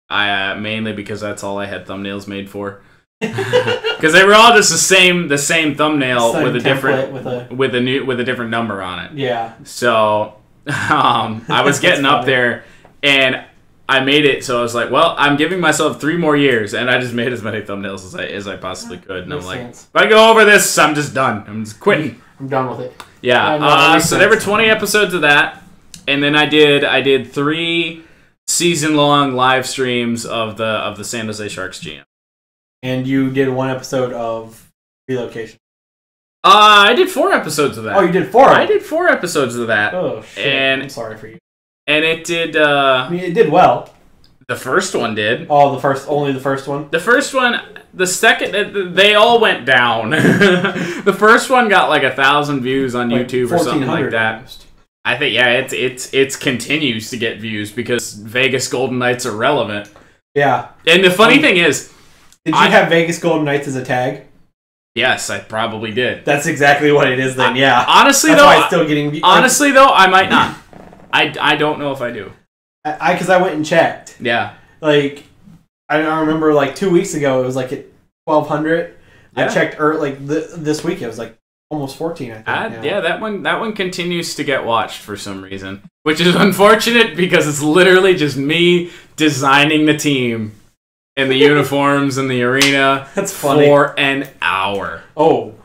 Mainly because that's all I had thumbnails made for. Because they were all just the same thumbnail with a different number on it. Yeah. So I was getting up there, and I made it. So I was like, well, I'm giving myself 3 more years, and I just made as many thumbnails as I possibly could. And I'm like, if I go over this, I'm just done. I'm just quitting. I'm done with it. Yeah. So there were 20 episodes of that, and then I did 3 season-long live streams of the San Jose Sharks GM. And you did 1 episode of Relocation. I did 4 episodes of that. Oh, you did 4? I did 4 episodes of that. Oh, shit. And I'm sorry for you. And it did... I mean, it did well. The first one did. Oh, only the first one? The first one... The second... They all went down. The first one got 1,000 views on YouTube or something like that. Almost. I think, it's continues to get views because Vegas Golden Knights are relevant. Yeah. And the funny thing is... Did you have Vegas Golden Knights as a tag? Yes, I probably did. That's exactly what it is then, yeah. Honestly, That's though... why it's still getting... Honestly, though, I might not. I don't know if I do. Because I went and checked. Yeah. I remember 2 weeks ago, it was at 1,200. Yeah. I checked this week, it was almost 14, I think. Yeah, that one continues to get watched for some reason, which is unfortunate because it's literally just me designing the team and the uniforms and the arena. That's funny. For an hour. Oh,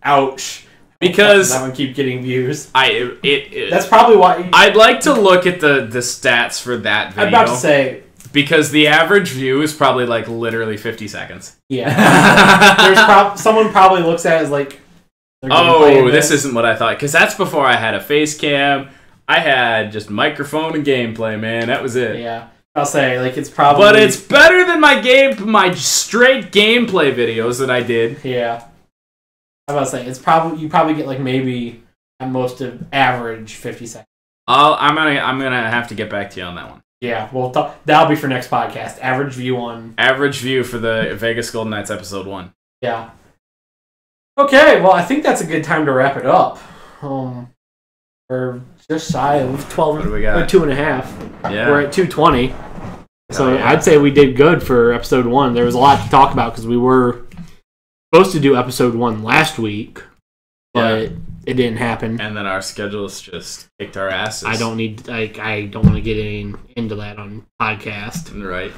ouch! Because that one keep getting views. That's probably why. I'd like to look at the stats for that video. I'm about to say Because the average view is probably like literally 50 seconds. Yeah. Someone probably looks at it as like, oh, this isn't what I thought. Because that's before I had a face cam. I had just microphone and gameplay, man. That was it. Yeah. I'll say, like, it's probably... But it's better than my straight gameplay videos that I did. Yeah. I'm about to say, it's probably... You probably get, like, maybe at most of average 50 seconds. I'm gonna have to get back to you on that one. Yeah, well, that'll be for next podcast. Average view for the Vegas Golden Knights episode 1. Yeah. Okay, well, I think that's a good time to wrap it up. We're just shy of 12. What do we got? 2.5. Yeah. We're at 2:20. So yeah. I'd say we did good for episode 1. There was a lot to talk about because we were supposed to do episode 1 last week, but it didn't happen. And then our schedules just kicked our asses. I don't want to get into that on podcast. Right.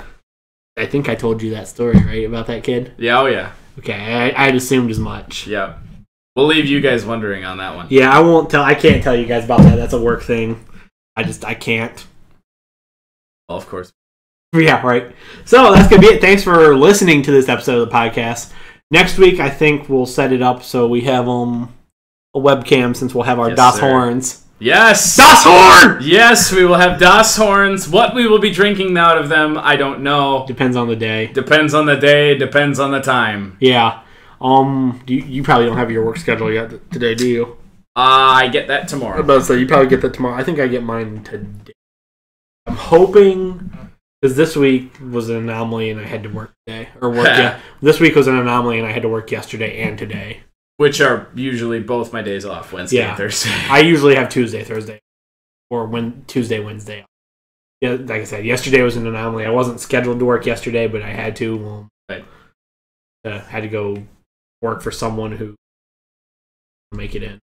I think I told you that story, right, about that kid? Yeah, oh yeah. Okay, I had assumed as much. Yeah. We'll leave you guys wondering on that one. Yeah, I can't tell you guys about that. That's a work thing. I can't. Well, of course. Yeah, right. So that's going to be it. Thanks for listening to this episode of the podcast. Next week, I think we'll set it up so we have a webcam since we'll have our Das Horns. Yes! Das Horn! Yes, we will have Das Horns. What we will be drinking out of them, I don't know. Depends on the day. Depends on the day, depends on the time. Yeah. You probably don't have your work schedule yet today, do you? I get that tomorrow. I'm about to say, you probably get that tomorrow. I think I get mine today. I'm hoping, because this week was an anomaly and I had to work today. This week was an anomaly and I had to work yesterday and today. Which are usually both my days off, Wednesday and Thursday. I usually have Tuesday, Thursday, or Tuesday, Wednesday. Yeah, like I said, yesterday was an anomaly. I wasn't scheduled to work yesterday, but I had to. Right. Had to go work for someone who make it in.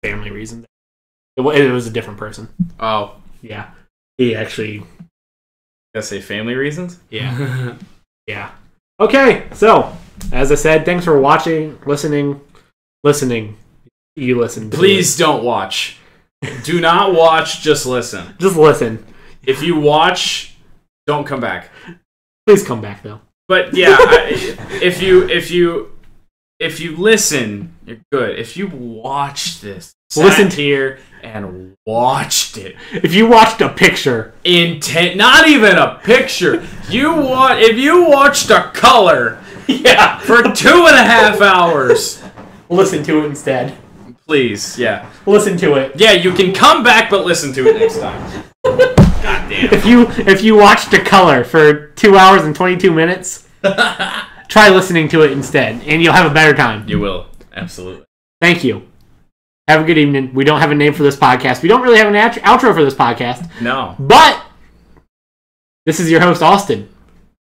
Family reasons. It was a different person. Oh. Yeah. He actually... Gotta say family reasons? Yeah. Yeah. Okay, so, as I said, thanks for watching, listening. You listen. Please don't watch. Do not watch, just listen. Just listen. If you watch, don't come back. Please come back, though. But yeah, if you listen, you're good. If you watch this, listen here and watched it. If you watched a picture, not even a picture. If you watched a color, for 2.5 hours, listen to it instead. Please, yeah. Listen to it. Yeah, you can come back, but listen to it next time. God damn. If you watched a color for 2 hours and 22 minutes, try listening to it instead, and you'll have a better time. You will. Absolutely. Thank you. Have a good evening. We don't have a name for this podcast. We don't really have an outro for this podcast. No. But this is your host, Austin.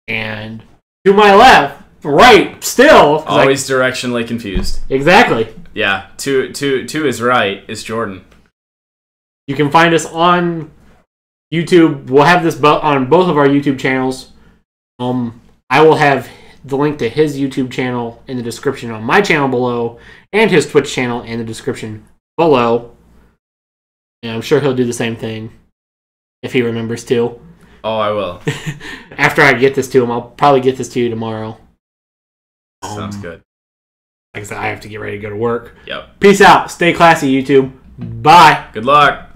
And to my left, right, still. Always directionally confused. Exactly. Yeah. To his right is Jordan. You can find us on YouTube. We'll have this on both of our YouTube channels. I will have the link to his YouTube channel in the description on my channel below, and his Twitch channel in the description below. And I'm sure he'll do the same thing if he remembers to. Oh, I will. After I get this to him, I'll probably get this to you tomorrow. Sounds good. Like I said, I have to get ready to go to work. Yep. Peace out. Stay classy, YouTube. Bye. Good luck.